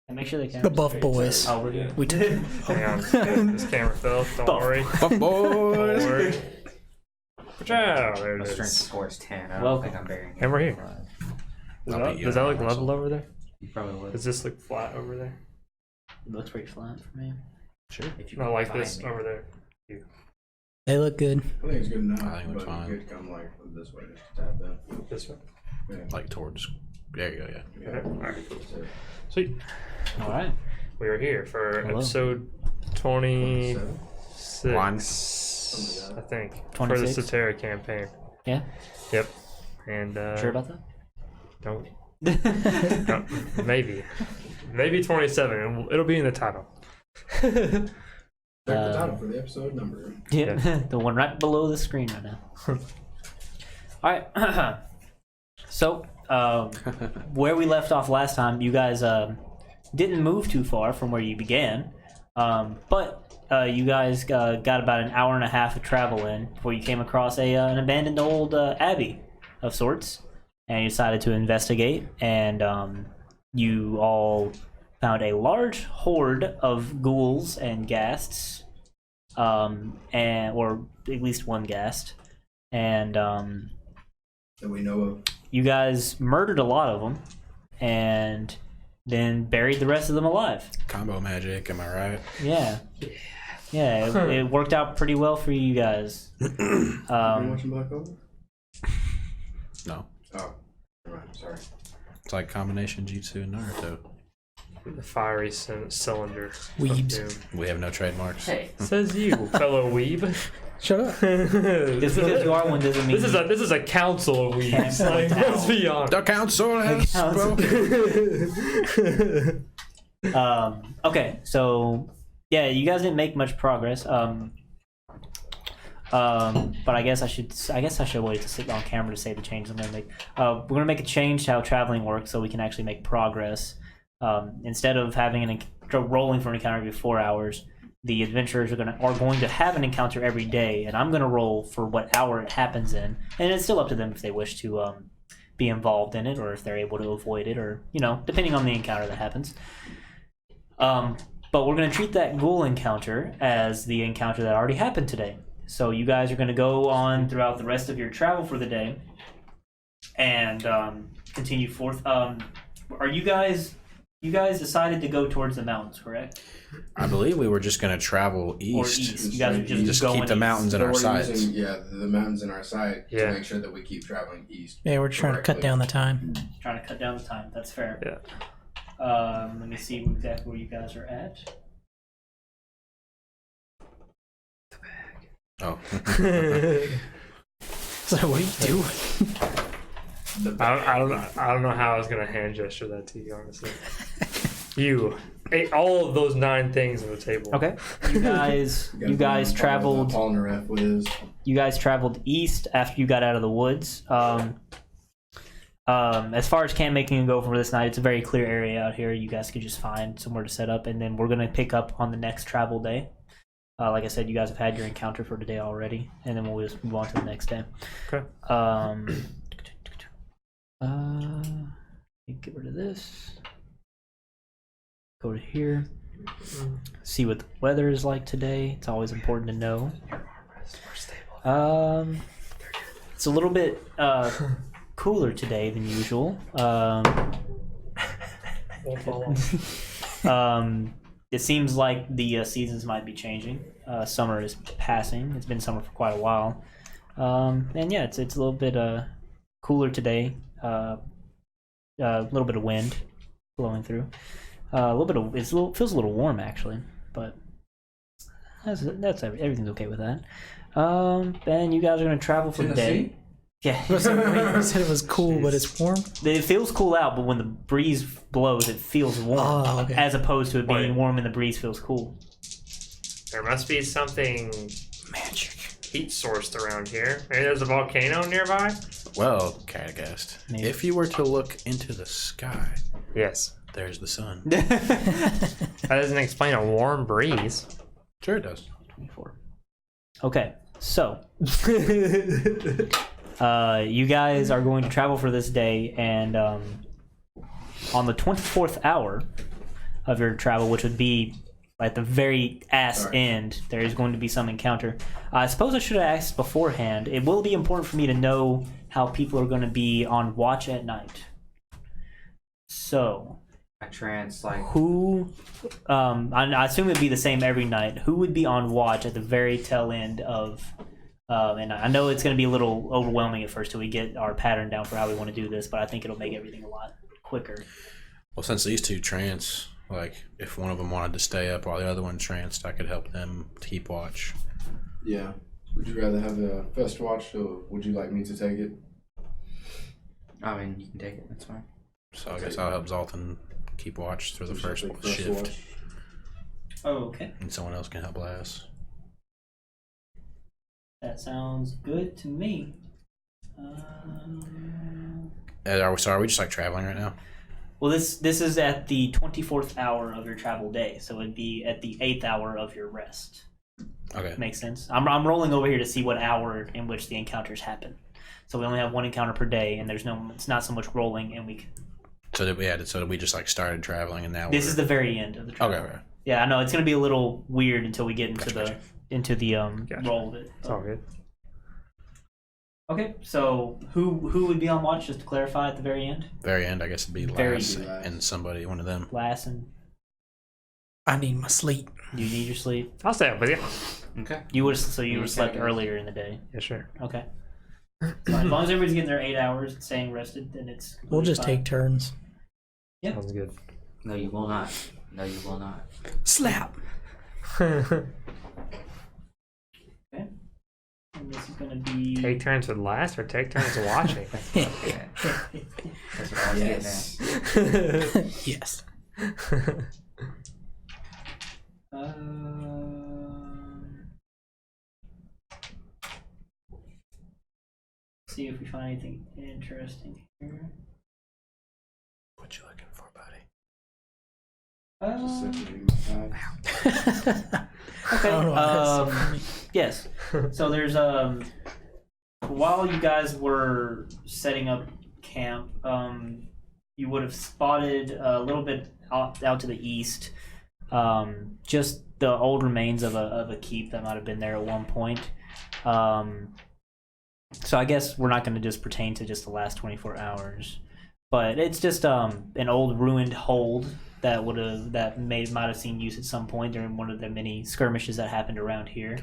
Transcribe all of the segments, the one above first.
And make sure they can. The buff boys. Oh, we're good. We took it. Hang on. This camera fell. Don't worry. Buff boys. Don't worry. Ciao. There it My strength is. score is 10. I don't Welcome. think I'm burying it. And we're here. I'll beat you Does that in look arm wrestle. level over there? You probably would. Does this look flat over there? It looks pretty flat for me. Sure. If you No, can like find this me. over there. They look good. I think it's good enough. I think it's but fine. You could come like this way, just a tad bit. This way. Yeah. Like towards. There you go. Yeah. Okay. Alright, cool. So, Sweet. All right. We are here for Hello. episode 26, One. I think, 26? for the Statera campaign. Yeah. Yep. And Sure about don't. that? No, maybe 27. It'll be in the title. check the title for the episode number. Yeah, the one right below the screen right now. All right. So, where we left off last time, you guys didn't move too far from where you began, but you guys got about an hour and a half of travel in before you came across an abandoned old abbey of sorts, and you decided to investigate, and you all found a large horde of ghouls and ghasts, or at least one ghast, and That we know of. you guys murdered a lot of them, and then buried the rest of them alive. Combo magic. Am I right? Yeah, it worked out pretty well for you guys. Are you watching Black Ops? No. Oh, never mind. Sorry. It's like combination Jutsu and Naruto. The fiery cylinder. of Weebs. doom. We have no trademarks. Hey, Says you, fellow weeb. Shut up. just because you are one doesn't mean This is a council of weebs. Like, let's be honest. The council has spoken. Okay, so yeah, you guys didn't make much progress. But I guess I should wait to sit on camera to say the changes I'm gonna make. We're gonna make a change to how traveling works so we can actually make progress. Instead of having rolling for an encounter every 4 hours, the adventurers are going to have an encounter every day, and I'm gonna roll for what hour it happens in, and it's still up to them if they wish to be involved in it or if they're able to avoid it, or depending on the encounter that happens. But we're gonna treat that ghoul encounter as the encounter that already happened today. So you guys are gonna go on throughout the rest of your travel for the day, and continue forth. You guys decided to go towards the mountains, correct? I believe we were just going to travel Or east. east? You guys are just keep going the east. mountains in So our we're sights. using, the mountains in our sight Yeah. to make sure that we keep traveling east. Yeah, we're trying to cut down the time. Trying to cut down the time. That's fair. Yeah. Let me see exactly where you guys are at. Oh. So what are you doing? I don't know how I was gonna hand gesture that to you, honestly. You ate all of those 9 things on the table. Okay. You guys traveled. Polnareff with You guys traveled east after you got out of the woods. As far as camp making go for this night, it's a very clear area out here. You guys could just find somewhere to set up, and then we're gonna pick up on the next travel day. Like I said, you guys have had your encounter for today already, and then we'll just move on to the next day. Okay. Get rid of this. Go to here. See what the weather is like today. It's always important to know. It's a little bit cooler today than usual. Won't fall off. It seems like the seasons might be changing. Summer is passing. It's been summer for quite a while. And yeah, it's a little bit cooler today. A little bit of wind blowing through. Feels a little warm actually, but that's everything's okay with that. And you guys are gonna travel for the day. Yeah. You said it was cool, but it's warm. It feels cool out, but when the breeze blows, it feels warm. Oh, okay. As opposed to it being Wait. warm and the breeze feels cool. There must be something Magic. heat sourced around here. Maybe there's a volcano nearby? Well, kind of guessed. Maybe. If you were to look into the sky, Yes. there's the sun. That doesn't explain a warm breeze. Sure it does. 24. Okay, so you guys are going to travel for this day, and on the 24th hour, of your travel, which would be at the very ass Sorry. end. There is going to be some encounter. I suppose I should have asked beforehand. It will be important for me to know how people are going to be on watch at night. So, I trance like who? I assume it'd be the same every night. Who would be on watch at the very tail end of? And I know it's going to be a little overwhelming at first till we get our pattern down for how we want to do this, but I think it'll make everything a lot quicker. Well, since these two trance, like if one of them wanted to stay up while the other one tranced, I could help them to keep watch. Yeah. Would you rather have the first watch, or would you like me to take it? I mean, you can take it. That's fine. So I guess I'll help Zoltan keep watch through the Would you first take shift, watch? Oh, okay. and someone else can help Lass. That sounds good to me. Are we just like traveling right now? Well, this is at the 24th hour of your travel day, so it'd be at the 8th hour of your rest. Okay. Makes sense. I'm rolling over here to see what hour in which the encounters happen. So we only have one encounter per day, and it's not so much rolling, and we can. So we just like started traveling, and now This is the very end of the travel. Okay. Yeah, I know it's gonna be a little weird until we get into Gotcha. the Gotcha. roll of it. It's all good. Okay, so who would be on watch? Just to clarify, at the very end, Very end, I guess it'd be Very Lass good. and somebody, one of them. Lass, and I need my sleep. you need your sleep. I'll stay up with you. Okay. You would have slept Okay. earlier in the day. Yeah, sure. Okay. Fine. As long as everybody's getting their 8 hours and staying rested, then it's. We'll just fine. take turns. Yeah. Sounds good. No, you will not. No, you will not. Slap. And this is gonna be. Take turns with last or take turns watching? Okay. That's what I was Yes. Yes. See if we find anything interesting here. What you looking for, buddy? Just separating my paths. Okay. Oh, that's so funny. Yes. So there's while you guys were setting up camp, you would have spotted a little bit out to the east, just the old remains of a keep that might have been there at one point. So I guess we're not going to just pertain to just the last 24 hours, but it's just an old ruined hold that might have seen use at some point during one of the many skirmishes that happened around here.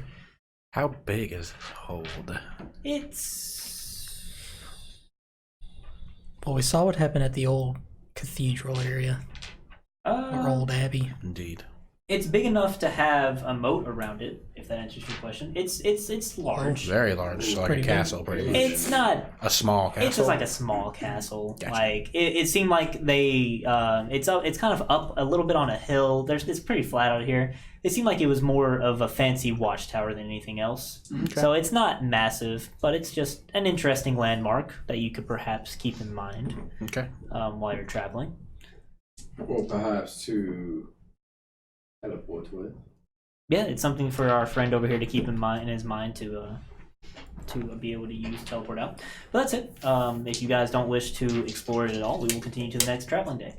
How big is this hold? It's Well, we saw what happened at the old cathedral area, or old abbey. Indeed. it's big enough to have a moat around it. If that answers your question, it's large. Very large, so like Pretty a big. castle, pretty much. It's not. A small castle. It's just like a small castle. Gotcha. Like it seemed like they. It's kind of up a little bit on a hill. It's pretty flat out here. It seemed like it was more of a fancy watchtower than anything else. Okay. So it's not massive, but it's just an interesting landmark that you could perhaps keep in mind Okay. while you're traveling. Or perhaps to teleport to it. Yeah, it's something for our friend over here to keep in his mind to be able to use teleport out. But that's it. If you guys don't wish to explore it at all, we will continue to the next traveling day.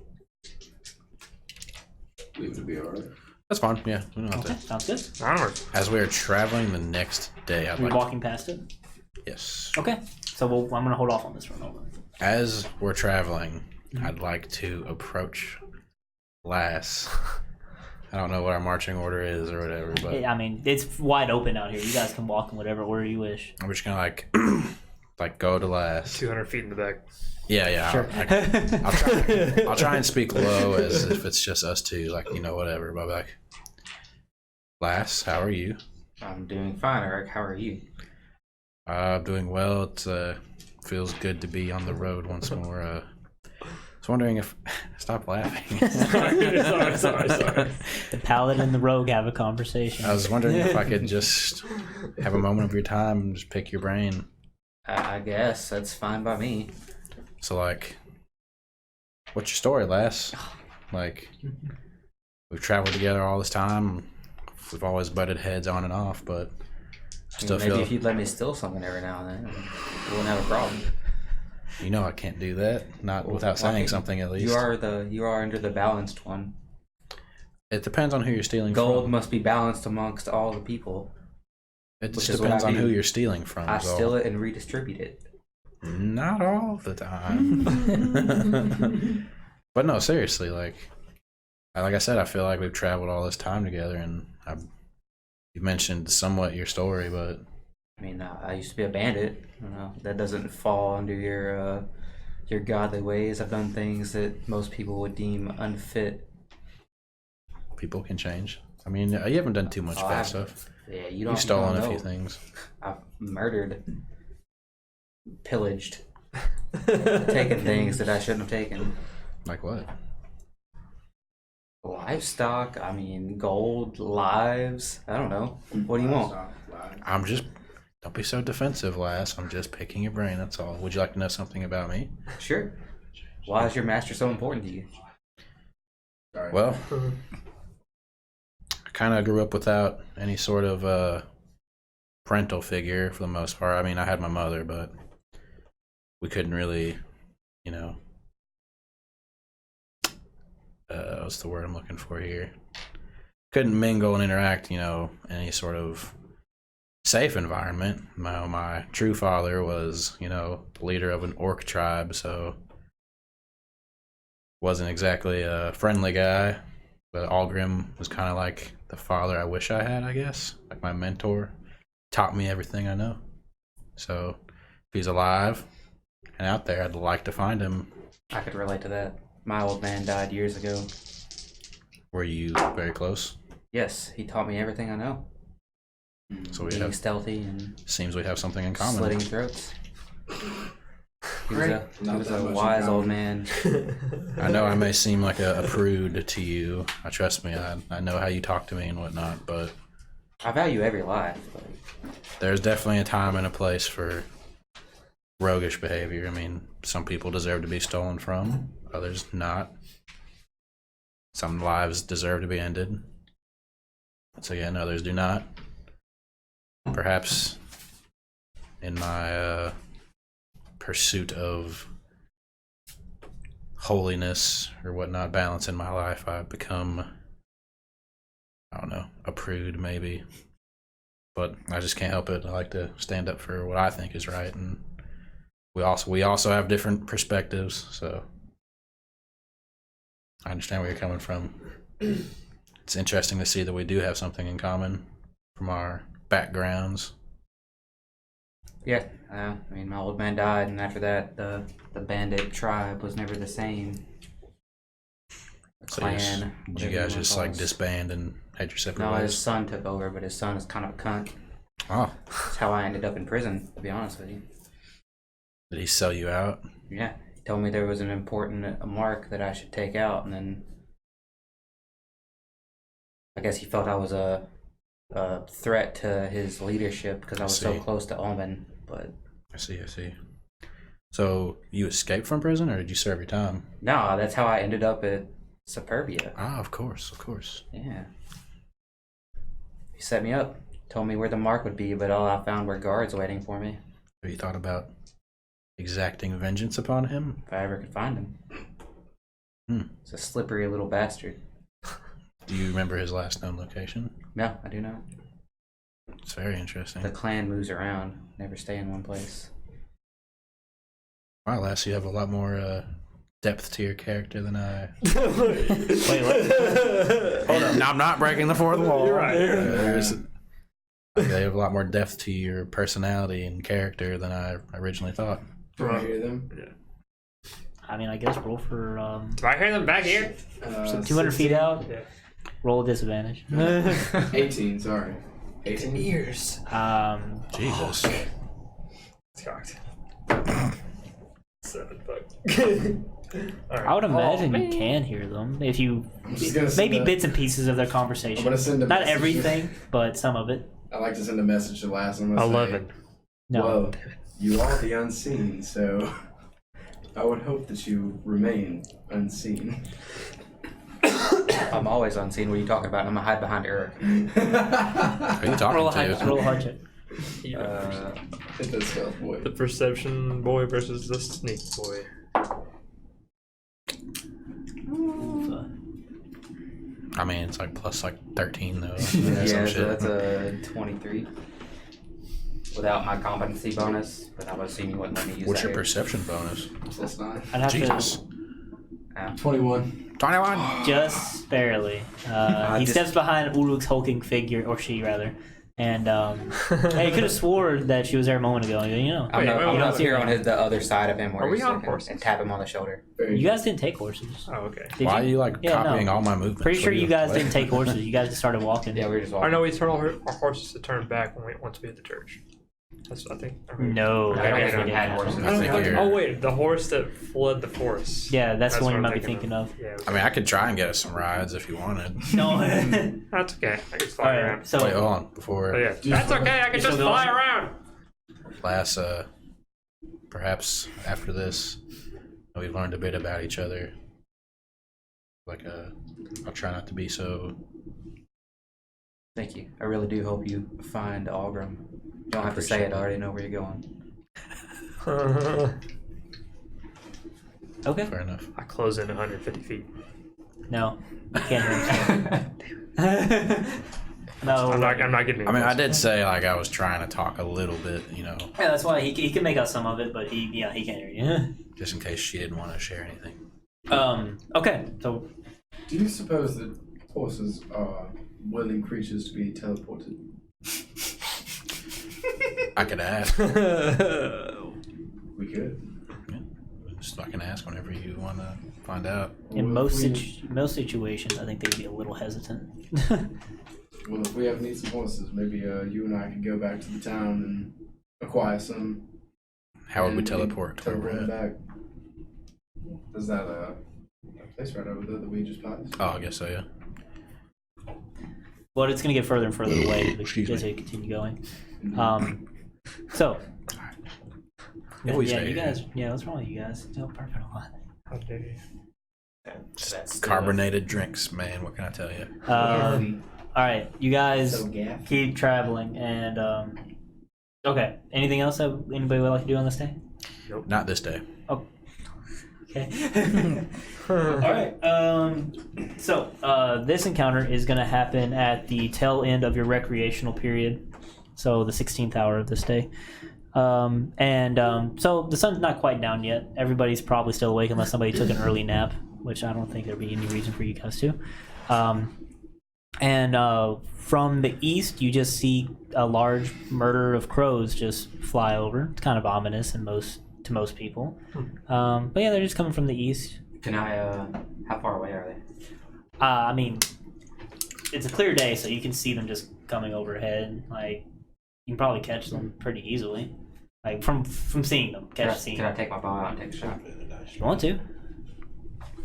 Leave it to be alright. That's fine. Yeah, we don't have Okay, to. sounds good. Onward. As we are traveling the next day, I'd We're like walking past it. yes. Okay, so I'm going to hold off on this for a moment. As we're traveling, I'd like to approach Lass. I don't know what our marching order is or whatever, but I mean, it's wide open out here. You guys can walk in whatever order you wish. I'm just gonna like go to Lass. 200 feet in the back. Yeah. Sure. I'll try and speak low as if it's just us two, like whatever. But like, Lass, how are you? I'm doing fine, Eric. How are you? I'm doing well. It feels good to be on the road once more. I was wondering if stop laughing. sorry. The paladin and the rogue have a conversation. I was wondering if I could just have a moment of your time and just pick your brain. I guess that's fine by me. So, like, what's your story, Lass? Like, we've traveled together all this time. We've always butted heads on and off, but I still Maybe feel if you'd let me steal something every now and then, we wouldn't have a problem. I can't do that. Not without saying something at least. You are under the balanced one. It depends on who you're stealing Gold from. must be balanced amongst all the people. It just which is what depends I on do. who you're stealing from. I is all. steal it and redistribute it. Not all the time. But no, seriously, like I said, I feel like we've traveled all this time together, and you mentioned somewhat your story, but I mean, I used to be a bandit. You know, that doesn't fall under your godly ways. I've done things that most people would deem unfit. people can change. I mean, you haven't done too much bad stuff. Yeah, you don't. You've stolen you a don't few know. things. I've murdered, pillaged, taken things that I shouldn't have taken. Like what? Livestock. I mean, gold, lives. I don't know. What do you want? I'm just. Don't be so defensive, lass. I'm just picking your brain. That's all. Would you like to know something about me? Sure. Why is your master so important to you? Sorry. Well, I kind of grew up without any sort of parental figure for the most part. I mean, I had my mother, but we couldn't really, you know, what's the word I'm looking for here? Couldn't mingle and interact, you know, in any sort of safe environment. My true father was, you know, the leader of an orc tribe, so wasn't exactly a friendly guy. But Algrim was kind of like the father I wish I had, I guess, like my mentor. Taught me everything I know. So if he's alive and out there, I'd like to find him. I could relate to that. My old man died years ago. Were you very close? Yes, he taught me everything I know. So we Being have. stealthy and Seems we have something in common. slitting throats. He was a, he Not was that a much in wise common. old man. I know I may seem like a prude to you. Trust me, I know how you talk to me and whatnot, but I value every life. But there's definitely a time and a place for roguish behavior. I mean, some people deserve to be stolen from, others not. Some lives deserve to be ended. Once again, others do not. Perhaps in my pursuit of holiness or whatnot, balance in my life, I've become, I don't know, a prude maybe. But I just can't help it. I like to stand up for what I think is right, and we also have different perspectives, so I understand where you're coming from. It's interesting to see that we do have something in common from our backgrounds. yeah, I mean, my old man died, and after that, the bandit tribe was never the same. The So clan. did you whatever guys wanna just call like us. disband and head your separate No, his ways? son took over, but his son is kind of a cunt. Oh, That's how I ended up in prison, to be honest with you. did he sell you out? Yeah, he told me there was an important mark that I should take out, and then I guess he felt I was a threat to his leadership because I was so see. close to Omen. But I see. So you escaped from prison, or did you serve your time? no, that's how I ended up at Superbia. Ah, of course. Yeah. He set me up, told me where the mark would be, but all I found were guards waiting for me Have you thought about exacting vengeance upon him? if I ever could find him. Hmm. He's a slippery little bastard. Do you remember his last known location? No, I do not. It's very interesting. The clan moves around, never stay in one place. Wow, Lass, you have a lot more depth to your character than I. Wait, what? Hold up. No, I'm not breaking the fourth wall. You're right. You have a lot more depth to your personality and character than I originally thought. Can I hear them? I mean, I guess roll for Do I hear them back here? 200 feet out. Yeah. Roll a disadvantage. 18, sorry. 18? Ears. Jesus. It's cocked. 7 fuck. I would imagine you can hear them if you I'm just gonna send maybe a- bits and pieces of their I'm conversation. gonna send a Not message. everything, but some of it. I like to send a message to Lass. I'm gonna 11. say, No. well, you are the unseen, so I would hope that you remain unseen. I'm always unseen. What are you talking about? I'm gonna hide behind Eric. Who are you talking Roll a hard, to? roll a hard check. Hit the stealth boy. The perception boy versus the sneak boy. I mean, it's like plus like 13 though. Yeah, Some so shit. that's a 23. Without my competency bonus, but I would assume you wouldn't let me use What's that your here. perception bonus? Plus 9. I'd have Jesus. 21. 21. to just barely. He just- steps behind Uluk's hulking figure, or she rather, and hey, could have swore that she was there a moment ago. You know, Wait, wait, I'm wait, up wait. here on the other side of him where Are we he's on looking, horses? and tap him on the shoulder. Very you guys didn't take horses. Oh, okay. Did Why are you like Yeah, no. copying all my movements? Pretty sure What are you guys what? didn't take horses. You guys just started walking. Yeah, we were just I walking. know we told our horses to turn back once we hit the church. That's I think. No, I that don't definitely even had didn't horses. happen. I think you're- Oh wait, the horse that fled the forest. Yeah, that's the one you what might I'm be thinking of. Yeah. I mean, I could try and get us some rides if you wanted. No. That's okay. I can fly All right, around. so Wait, hold on. Before But yeah, that's okay. I can You just still fly going? around. class, perhaps after this, we've learned a bit about each other. Like, I'll try not to be so. Thank you. I really do hope you find Algrim. You don't have to say it. I already know where you're going. okay. Fair enough. I close in 150 feet. No, can't hear him. No, I'm not getting. I mean, I did say like I was trying to talk a little bit, Yeah, that's why he can make out some of it, but he can't hear you. just in case she didn't want to share anything. Okay, so Do you suppose that horses are willing creatures to be teleported? I could ask. We could. Just I can ask whenever you want to find out. in Well, most if we- most situations, I think they'd be a little hesitant. Well, if we ever need some horses, maybe you and I could go back to the town and acquire some. How would we and teleport to where teleport we're them at? back? Is that a place right over there that we just passed? Oh, I guess so, yeah. But it's gonna get further and further away Excuse as me. we continue going. Mm-hmm. So If we yeah, stay you here. guys. Yeah, what's wrong with you guys? No, perfect. How dare you. That's Carbonated drinks, man. What can I tell you? All right, you guys So gaff. keep traveling, and okay. Anything else that anybody would like to do on this day? Not this day. Okay. All right. So this encounter is going to happen at the tail end of your recreational period, so the 16th hour of this day. So the sun's not quite down yet. Everybody's probably still awake unless somebody took an early nap, which I don't think there'd be any reason for you guys to. From the east, you just see a large murder of crows just fly over. It's kind of ominous to most people. But yeah, they're just coming from the east. Can I? How far away are they? I mean, it's a clear day, so you can see them just coming overhead. Like, you can probably catch them pretty easily. Like, from seeing them, seeing Can I them. take my bow out and take a shot? If you want to.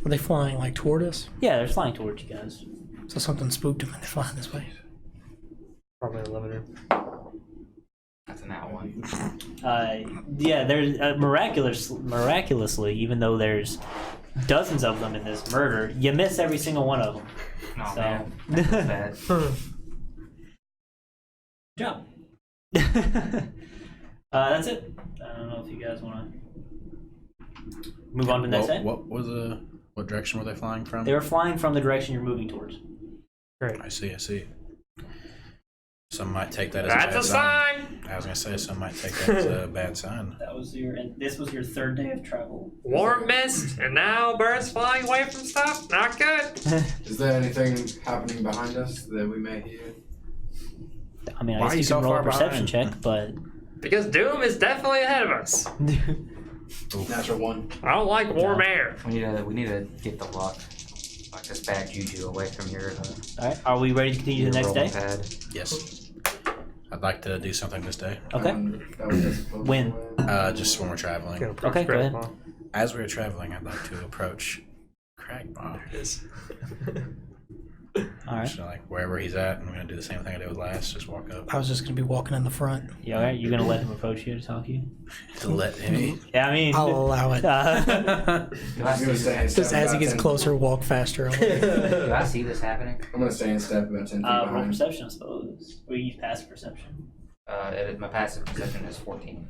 Were they flying like toward us? Yeah, they're flying towards you guys. So something spooked them and they're flying this way. Probably a limiter. That's an out one. Yeah, there's miraculously, even though there's dozens of them in this murder, you miss every single one of them. Oh So- man, that's bad. Good job. That's it. I don't know if you guys want to move on to the next day. What direction were they flying from? They were flying from the direction you're moving towards. I see. Some might take that as That's a a bad sign. sign. I was gonna say some might take that as a bad sign. And this was your third day of travel. Warm mist, and now birds flying away from stuff. Not good. Is there anything happening behind us that we may hear? I mean, I Why guess are you you so can roll a far perception behind? check, but Because doom is definitely ahead of us. Natural one. I don't like warm air. We need to get the luck, like this bad juju, away from your. all right. Are we ready to continue the next day? Pad. Yes. I'd like to do something this day. Okay. That was, I suppose, When? Just when we're traveling. Okay, go ahead. As we're traveling, I'd like to approach Cragdaddies. It is. All right. So like wherever he's at, I'm gonna do the same thing I did with last. Just walk up I was just gonna be walking in the front. Yeah, all right. You're gonna let him approach you to talk to you? to let him. Yeah, I mean. I'll allow it. Do I I'm see gonna this? stay in Just step as he about gets 10 closer, walk faster. Do I see this happening? I'm gonna stay in step about 10 feet Roll behind. perception, I suppose. Or you use passive perception. My passive perception is 14.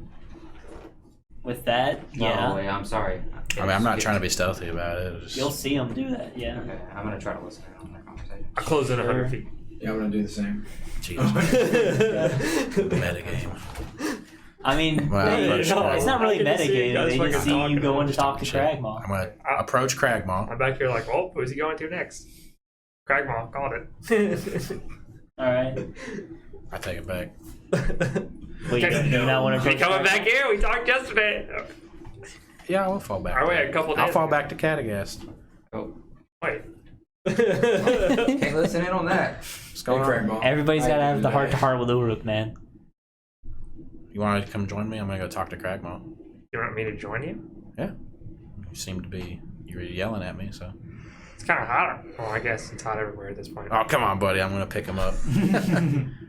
With that, yeah. No, wait, I'm sorry. I mean, I'm not trying to be stealthy about it. It's just- You'll see them do that, yeah. Okay, I'm gonna try to listen in on that conversation. I close in 100 feet. Yeah, I'm gonna do the same. Jesus. Metagame. I mean, Well, hey, no, it's not really I get to see you metagame. guys They just fucking see you talking going to and talk to Cragmaw. I'm going to approach Cragmaw. I'm back here like, oh, who's he going to next? Cragmaw, called it. Alright. I take it back. Wait, do you not want to He coming back here? We talked yesterday. Yeah, I will fall back. Are we a couple days? I'll fall back to Catagast. Oh, Wait. can't listen in on that. What's Hey, going on? Cragmaw. Everybody's How got to you have the doing heart to today? heart with Uruk, man. You want to come join me? I'm going to go talk to Cragmaw. You want me to join you? Yeah. You were yelling at me, so. It's kind of hot. Well, I guess it's hot everywhere at this point. Oh, come on, buddy. I'm going to pick him up.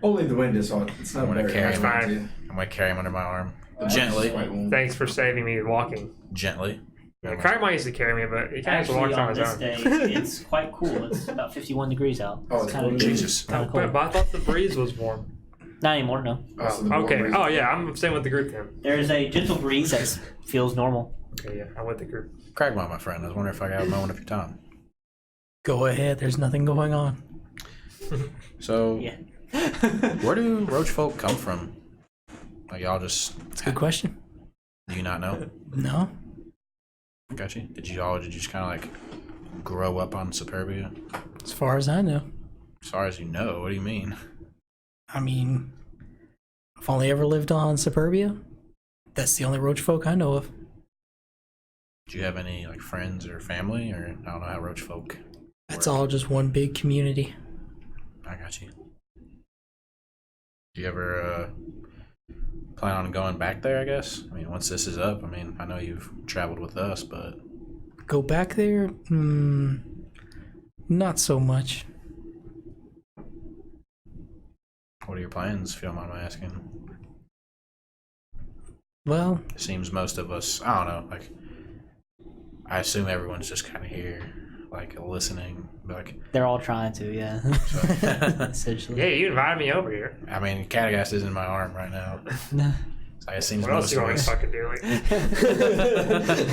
Only the wind is hot. It's not I'm gonna very carry hot. him. I'm going to carry him under my arm. The Gently. quite warm. Thanks for saving me walking. Gently. Yeah, Cragmaw used to carry me, but he kind of Actually, walks on on his this own. day, it's quite cool. It's about 51 degrees out. Oh, it's kind of cool. Jesus. Oh, but I thought the breeze was warm. Not anymore, no. Oh, so the warm Okay. breeze- Oh, yeah, I'm staying with the group then. There's a gentle breeze that feels normal. Okay, yeah, I'm with the group. Cragmaw, my friend. I was wondering if I could have a moment of your time. Go ahead. There's nothing going on. So, Yeah. where do roach folk come from? Like, y'all just. It's a good question. Do you not know? No. Got you. Did you just kind of like grow up on Superbia? As far as I know. As far as you know, what do you mean? I mean, I've only ever lived on Superbia. That's the only roach folk I know of. Do you have any like friends or family, or I don't know how roach folk? That's work? all just one big community. I got you. Do you ever plan on going back there? I guess. I mean, once this is up, I mean, I know you've traveled with us, but Go back there? Not so much. what are your plans? If you don't mind my asking. Well, It seems most of us. I don't know. Like, I assume everyone's just kind of here, like listening. Like, They're all trying to, yeah. so, Essentially. Yeah, you invited me over here. I mean, Catagast is in my arm right now. So it seems What else most you of want me to us. fucking do?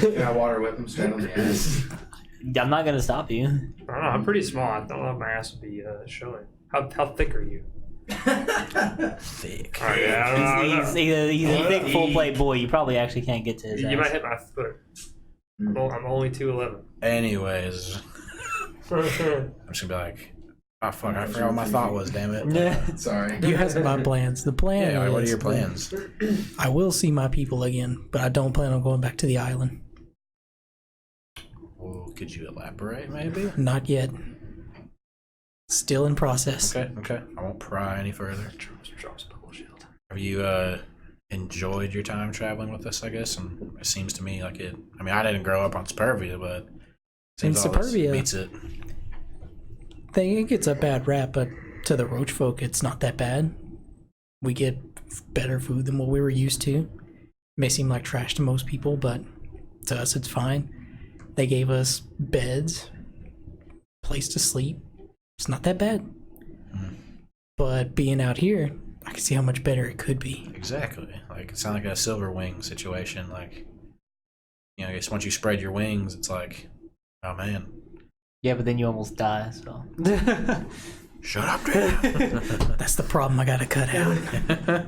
Like, Can I water whip him straight on the ass? I'm not going to stop you. I don't know. I'm pretty small. I don't know if my ass would be showing. How thick are you? Thick. Oh, yeah, I don't know. He's a thick, full-plate boy. You probably actually can't get to his You ass. might hit my foot. I'm only 2'11". Anyways, I'm just gonna be like, oh fuck, I forgot what my thought was. Damn it. Yeah. Sorry. you have my plans. The plan Yeah. is What are your that plans? I will see my people again, but I don't plan on going back to the island. Well, could you elaborate, maybe? Not yet. Still in process. Okay. I won't pry any further. Have you enjoyed your time traveling with us? I guess, and it seems to me like it. I mean, I didn't grow up on Superbia, but it seems all this Superbia- beats it. It gets a bad rap, but to the roach folk, it's not that bad. We get better food than what we were used to. May seem like trash to most people, but to us, it's fine. They gave us beds, place to sleep. It's not that bad. But being out here, I can see how much better it could be. Exactly. Like, it sounds like a silver wing situation. Like, you know, I guess once you spread your wings, it's like, oh man, Yeah, but then you almost die, so. shut up, dude. That's the problem I gotta cut out.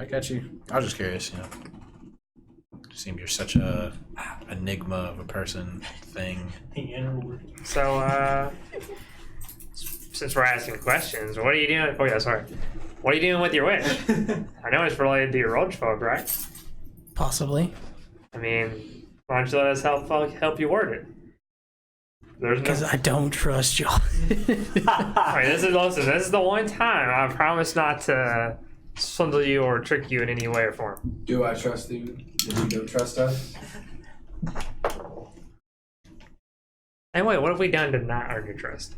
I got you. I was just curious, you know. Seemed you're such a enigma of a person thing. So, since we're asking questions, what are you doing? Oh yeah, sorry. What are you doing with your wish? I know it's related to your roach folk, right? Possibly. I mean, why don't you let us help you word it? There's Because no. I don't trust y'all. Alright, this is the one time I promise not to swindle you or trick you in any way or form. Do I trust you? If you don't trust us? And wait, what have we done to not earn your trust?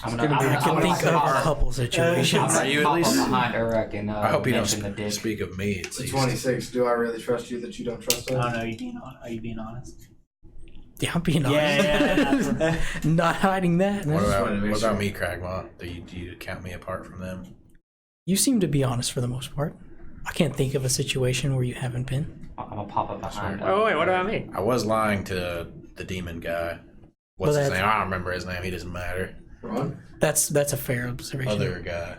I I can think of a couple situations. Are you at hop least- up behind Uruk and I hope you don't mention the dick. speak of me, at It's least. 26. Do I really trust you that you don't trust I us? don't know. Are you being honest? Yeah, I'm being honest. Yeah. Not hiding that. What just wanted to make about sure. me, Cragmaw? Do you count me apart from them? You seem to be honest for the most part. I can't think of a situation where you haven't been. I'm gonna pop up behind him. Oh wait, what about me? I was lying to the demon guy. What's Well, his that's- name? I don't remember his name. He doesn't matter. Ron? That's a fair observation. Other guy.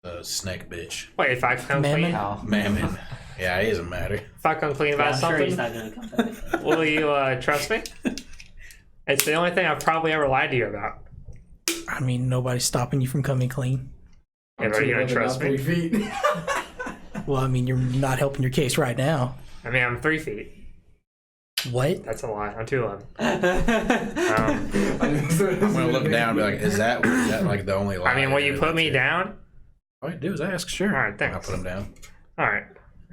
The snake bitch. Wait, if I come Mammon? clean, Ow. Mammon. Yeah, he doesn't matter. if I come clean about I'm sure he's something, not gonna come back. will you trust me? It's the only thing I've probably ever lied to you about. I mean, nobody's stopping you from coming clean. Yeah, but are you gonna trust me? 3 feet. Well, I mean, you're not helping your case right now. I mean, I'm 3 feet. What? That's a lie. I'm 2'11". I'm gonna look down and be like, is that like the only lie? I mean, will you put me down? All you do is ask, sure. All right, thanks. I'll put him down. All right.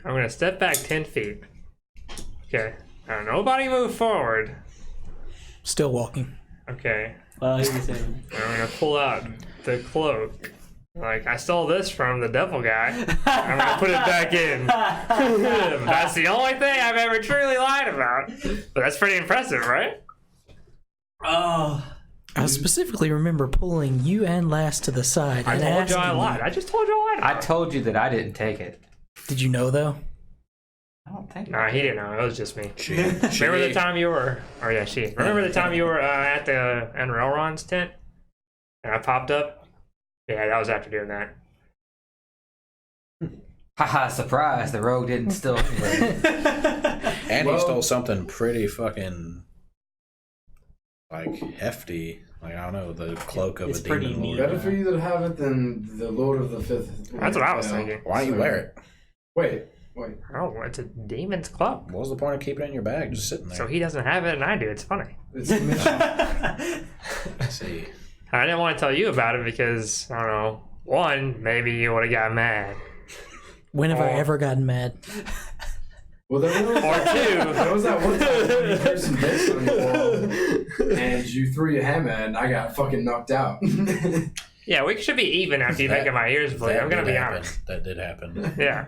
I'm gonna step back 10 feet. Okay. Now nobody move forward. Still walking. Okay. Well, he was saying. I'm gonna pull out the cloak. Like, I stole this from the devil guy. I'm gonna put it back in. That's the only thing I've ever truly lied about. But that's pretty impressive, right? Oh. I specifically remember pulling you and Lass to the side I and told you I asking lied. I just told you I lied. I About it. told you that I didn't take it. Did you know though? I don't think. Nah, he didn't know. It was just me. She. Remember the time you were? Oh yeah, she. Remember the time you were at the Railron's tent, and I popped up? Yeah, that was after doing that. Haha, surprise! The rogue didn't steal anything. And Well- he stole something pretty fucking like hefty. Like, I don't know, the cloak of It's a pretty demon neat. lord. Better for you to have it than the Lord of the Fifth. That's what I was thinking. Why don't you wear it? Wait. Oh, it's a demon's club. What was the point of keeping it in your bag, just sitting there? So he doesn't have it and I do. It's funny. It's a mission. Let's see. I didn't want to tell you about it because, I don't know, one, maybe you would have got mad. When have I Oh. ever gotten mad? Well, there was, Or two. there was that one time when you threw some bits on the wall, and you threw your hammer, and I got fucking knocked out. Yeah, we should be even after you making my ears bleed. I'm going to did be happen. honest. That did happen. Yeah,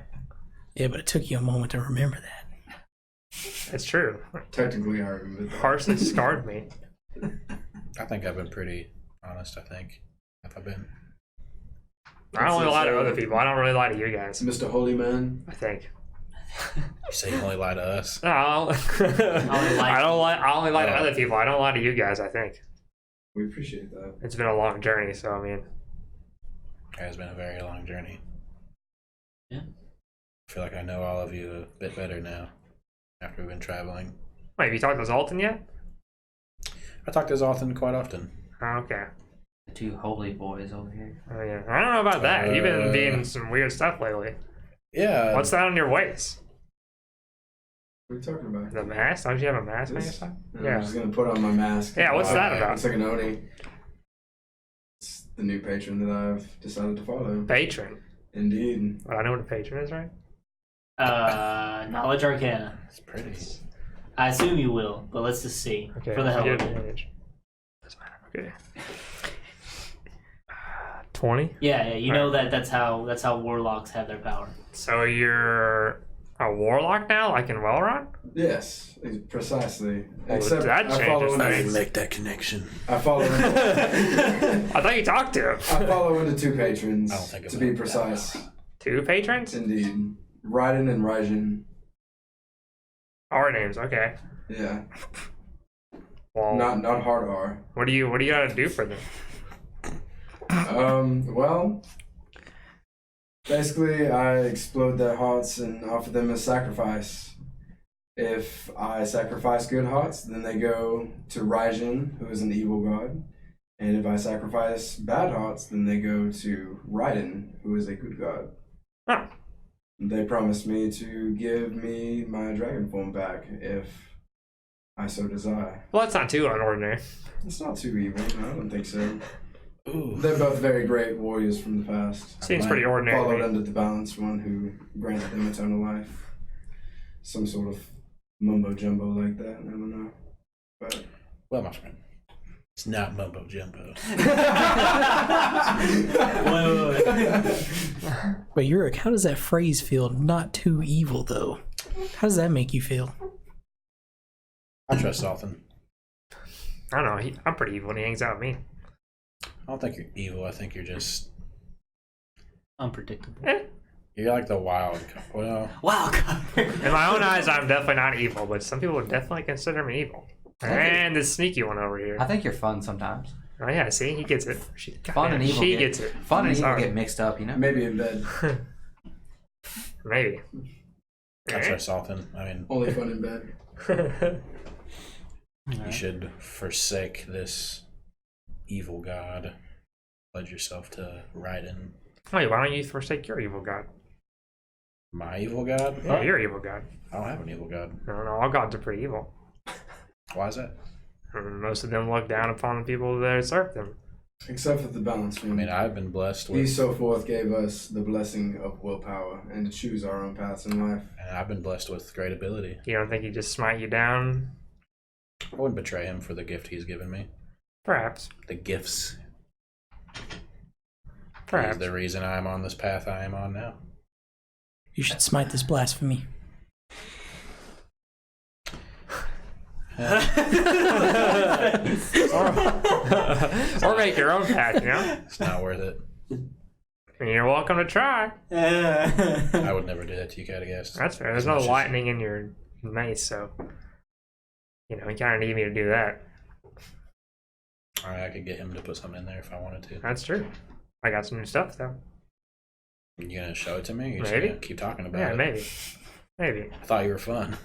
Yeah, but it took you a moment to remember that. it's true. Technically, I remember that. Carson scarred me. I think I've been pretty honest, I think. Have I been? I only lie to other people. I don't really lie to you guys, Mr. Holy Man. I think. You say you only lie to us? No, I don't lie. I only lie to Oh. other people. I don't lie to you guys, I think. We appreciate that. It's been a long journey, so I mean, It has been a very long journey. Yeah. I feel like I know all of you a bit better now after we've been traveling. wait, have you talked to Zoltan yet? I talk to Zoltan quite often. Oh, okay. The two holy boys over here. Oh yeah. I don't know about that. You've been being some weird stuff lately. Yeah. What's that on your waist? What are you talking about? The mask? Don't you have a mask on your This? side? I'm Yeah. just gonna put on my mask. Yeah, what's that about? It's like an Oni. It's the new patron that I've decided to follow. Patron. Indeed. Well, I know what a patron is, right? Knowledge Arcana. It's pretty. I assume you will, but let's just see. Okay. For the hell get of it. advantage. Doesn't matter. Okay. 20. Yeah, you know that's how warlocks have their power. So you're a warlock now, like in Wellrun? Yes, precisely. Well, Except that I follow changes I things. into, didn't make that connection. I follow into, I thought you talked to him. I follow into two patrons. I don't think to about be that. precise. 2 patrons? Indeed. Raiden and Raijin. Our names, okay. Yeah. Well, Not hard R. what do you gotta do for them? Well, basically, I explode their hearts and offer them as sacrifice. If I sacrifice good hearts, then they go to Raijin, who is an evil god. And if I sacrifice bad hearts, then they go to Raiden, who is a good god. Huh. They promised me to give me my dragon form back if I so desire. Well, that's not too unordinary. It's not too evil, I don't think so. Ooh. They're both very great warriors from the past. Seems Right. pretty ordinary. to Followed me. under the balanced one who granted them eternal life. Some sort of mumbo jumbo like that. I don't know. But Well, my friend, it's not mumbo jumbo. But Yurik, how does that phrase feel? Not too evil, though. How does that make you feel? I trust Zoltan. I don't know. I'm pretty evil and he hangs out with me. I don't think you're evil. I think you're just Unpredictable. You're like the wild. Well, Wow. In my own eyes, I'm definitely not evil, but some people would definitely consider me evil. And this sneaky one over here. I think you're fun sometimes. Oh yeah, see, he gets it. Fun and evil. She gets it. Fun and evil Sorry. get mixed up, you know. Maybe in bed. Maybe. that's right, Salton. I mean, Only fun in bed. you should forsake this evil god. Pledge yourself to Raiden. Wait, why don't you forsake your evil god? My evil god? Oh, your evil god. I don't have an evil god. No, all gods are pretty evil. Why is that? Most of them look down upon the people that serve them. Except for the balance. I mean, I've been blessed He with, so forth gave us the blessing of willpower and to choose our own paths in life. and I've been blessed with great ability. You don't think he'd just smite you down? I wouldn't betray him for the gift he's given me. Perhaps. The gifts. Perhaps. He's the reason I'm on this path I am on now. You should smite this blasphemy. Or make your own path, you know? It's not worth it. And you're welcome to try. I would never do that to you, Cragdaddies. That's fair. There's As no much as- lightning in your mace, so you kind of need me to do that. Alright, I could get him to put something in there if I wanted to. That's true. I got some new stuff though. You gonna show it to me? Or you just Maybe. gonna keep talking about Yeah, it? maybe. I thought you were fun.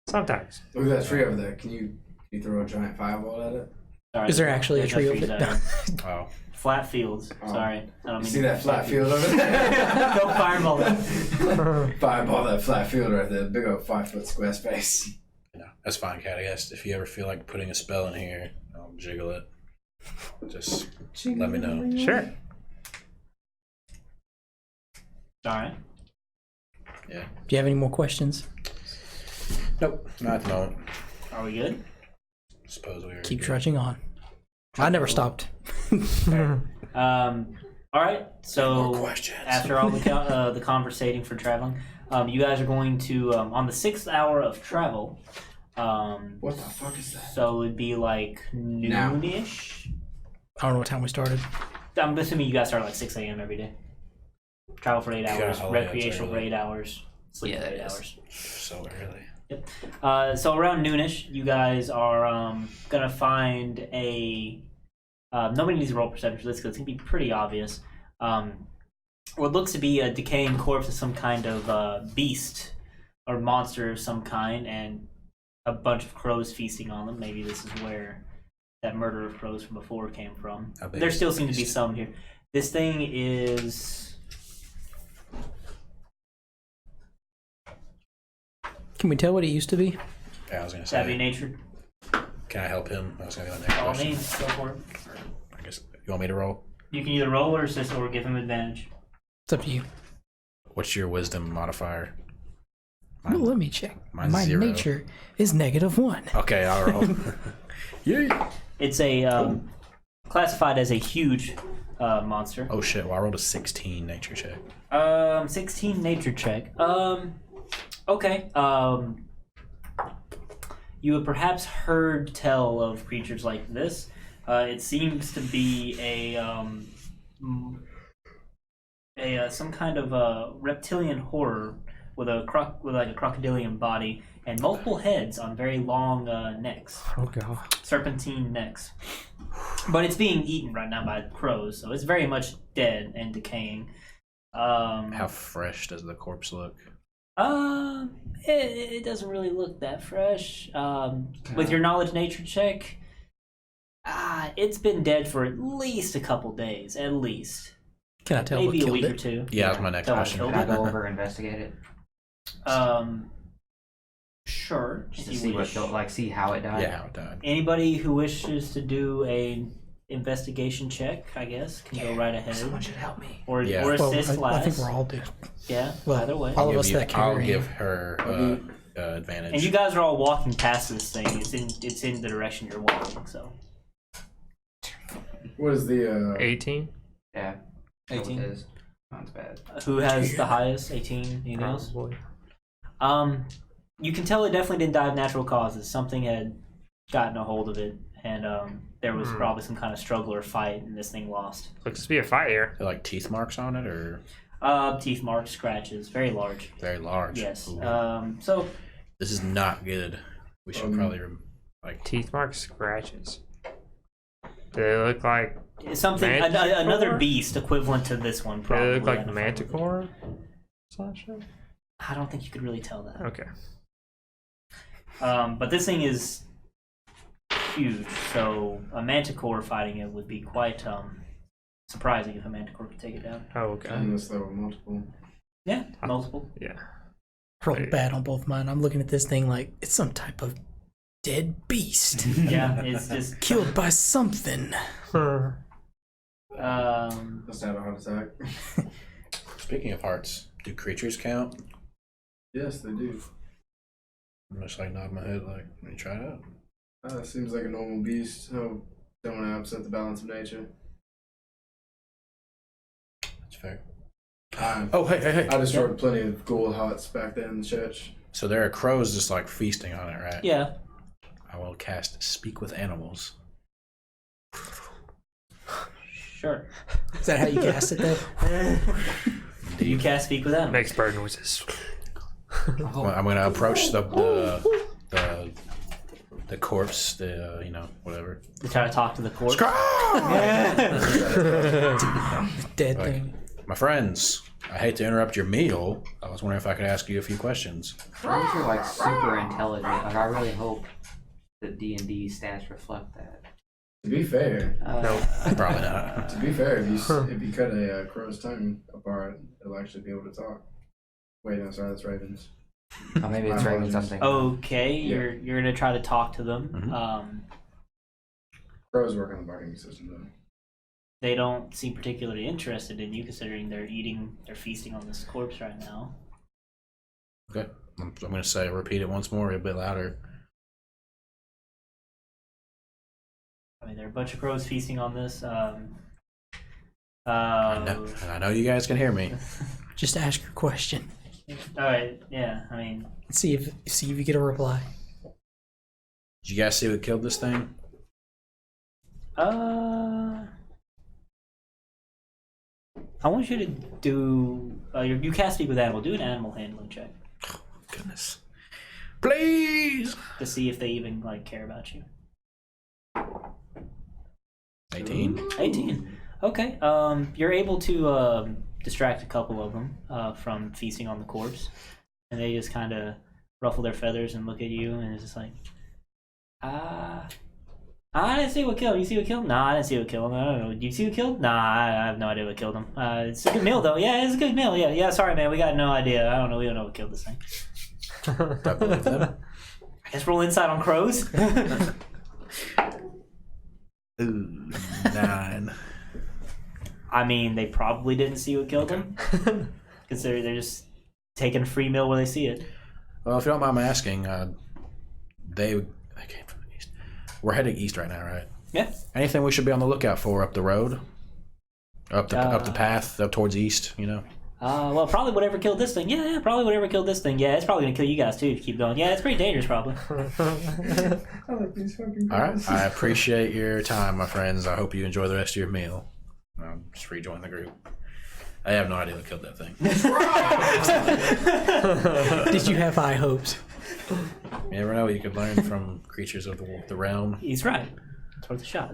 Sometimes. Look at that tree over there. Can you throw a giant fireball at it? Sorry, Is there actually a there's tree no over trees there? out here. Oh, Flat fields. Oh. Sorry. I don't You mean see to- that flat field over there? Don't fireball it. Fireball that flat field right there. Big old 5 foot square space. no, that's fine, Cragdaddies. If you ever feel like putting a spell in here, I'll jiggle it. Just let me know. Sure. Alright. Yeah. Do you have any more questions? Nope, not at the moment. Are we good? Suppose we were. Keep good. trudging on. I never stopped. Alright, so More questions. after all the conversating for traveling, you guys are going to, on the 6th hour of travel, What the fuck is that? so it'd be like Now. noonish. I don't know what time we started. I'm assuming you guys start like 6 a.m. every day. Travel for 8 hours, Golly, that's recreational for early. 8 hours, sleep Yeah, for 8 it is. hours. So early. So around noonish, you guys are gonna find a. Nobody needs to roll perception for this because it's gonna be pretty obvious. What looks to be a decaying corpse of some kind of beast or monster of some kind, and a bunch of crows feasting on them. Maybe this is where that murder of crows from before came from. How big There is still the seem to be beast? some here. This thing is. Can we tell what it used to be? Yeah, I was gonna Savvy say. natured. Can I help him? I was gonna go to the next By all question. means, go for it. I guess you want me to roll. You can either roll or assist or give him advantage. It's up to you. What's your wisdom modifier? Well, let me check. mine's My 0. nature is -1. Okay, I'll roll. Yeah. It's a classified as a huge monster. Oh shit! Well, I rolled a 16 nature check. 16 nature check. Okay. You have perhaps heard tell of creatures like this. It seems to be some kind of reptilian horror with a crocodilian body and multiple heads on very long necks, Oh god. serpentine necks. But it's being eaten right now by crows, so it's very much dead and decaying. How fresh does the corpse look? It doesn't really look that fresh. With your knowledge nature check, it's been dead for at least a couple days, at least. Can I tell what Maybe a killed week or it? two. Yeah, that's my next Tell question. what Can I killed go over and investigate it? Sure. Just if to you see what wish. killed, like see how it died. Yeah, how it died. Anybody who wishes to do a investigation check, I guess, can go right ahead. Someone should help me. Or Yeah. or Well, assist I think last. we're all due. Yeah. Well, either way. all of us that I'll carry. give her advantage. And you guys are all walking past this thing. It's in the direction you're walking. So What is the 18? Yeah. 18? It is. Mine's bad. who has the highest? 18. Anything else? Probably. You can tell it definitely didn't die of natural causes. Something had gotten a hold of it, and there was probably some kind of struggle or fight, and this thing lost. Looks to be a fight here. Are like teeth marks on it, or Teeth marks, scratches, very large. Very large. Yes. Ooh. So This is not good. We should probably like. Teeth marks, scratches. Do they look like? something Manticore? another beast equivalent to this one. Do Probably. they look like I don't know. Manticore? Slasher? I don't think you could really tell that. Okay. But this thing is huge, so a manticore fighting it would be quite surprising if a manticore could take it down. Oh, okay. Unless there were multiple. Yeah, multiple. Yeah. Rolled bad on both mine. I'm looking at this thing like it's some type of dead beast Yeah, it's just killed by something. Must have a heart attack. Speaking of hearts, do creatures count? Yes, they do. I'm just like nodding my head, like, let me try it out. Seems like a normal beast. So don't want to upset the balance of nature. That's fair. I Hey. destroyed plenty of gold huts back then in the church. So there are crows just like feasting on it, right? yeah. I will cast Speak with Animals. Sure. Is that how you cast it though? You cast speak with them. Makes bird noises. Well, I'm gonna approach the corpse, whatever. You try to talk to the corpse. Dead Like, thing. my friends, I hate to interrupt your meal. I was wondering if I could ask you a few questions. Those are like super intelligent. Like I really hope that D&D stats reflect that. To be fair, Probably not. if you cut a crow's tongue apart, it'll actually be able to talk. Wait, no, sorry, that's ravens. Oh, maybe it's My ravens. I'm apologies. thinking. Okay, Yeah. you're gonna try to talk to them. Mhm. Crows work on the bargaining system though. They don't seem particularly interested in you, considering they're feasting on this corpse right now. Okay. I'm gonna say, repeat it once more, a bit louder. I mean, there are a bunch of crows feasting on this. I know you guys can hear me. Just ask your question. All right, yeah. I mean, See if you get a reply. Did you guys see what killed this thing? I want you to do. You cast speak with animal. Do an animal handling check Goodness. Please! to see if they even care about you. 18. 18. Okay. You're able to distract a couple of them from feasting on the corpse, and they just kind of ruffle their feathers and look at you, and it's just like, I didn't see what killed him. You see what killed him? Nah, I didn't see what killed him. I don't know. Do you see what killed him? Nah, I have no idea what killed him. It's a good meal, though. Yeah, it's a good meal. Yeah, sorry, man. We got no idea. I don't know. We don't know what killed this thing. I believe them. I guess roll insight on crows. Ooh, 9. I mean, they probably didn't see what killed him. Considering they're just taking a free meal where they see it. Well, if you don't mind me asking, they came from the east. We're heading east right now, right? Yeah. Anything we should be on the lookout for up the road? Up the path, up towards east, Well, probably whatever killed this thing. Yeah, probably whatever killed this thing. Yeah, it's probably gonna kill you guys too if you keep going. Yeah, it's pretty dangerous, probably. I like these fucking All right. crows. I appreciate your time, my friends. I hope you enjoy the rest of your meal. I'll just rejoin the group. I have no idea what killed that thing. Did you have high hopes? You never know what you could learn from creatures of the realm. He's right. It's worth a shot.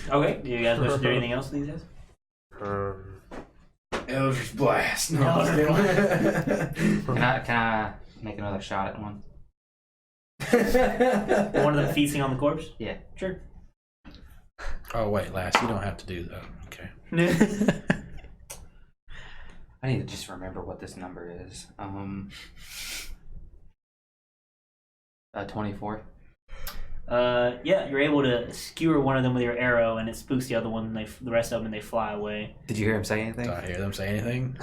Okay. Do you guys wish to do anything else with these guys? Eldritch Blast. No, I'm just kidding. Can I make another shot at one? One of them feasting on the corpse? Yeah. Sure. Oh, wait, lass, you don't have to do that. Okay. I need to just remember what this number is. 24. Yeah, you're able to skewer one of them with your arrow, and it spooks the other one, and the rest of them, and they fly away. Did you hear him say anything? Did I hear them say anything?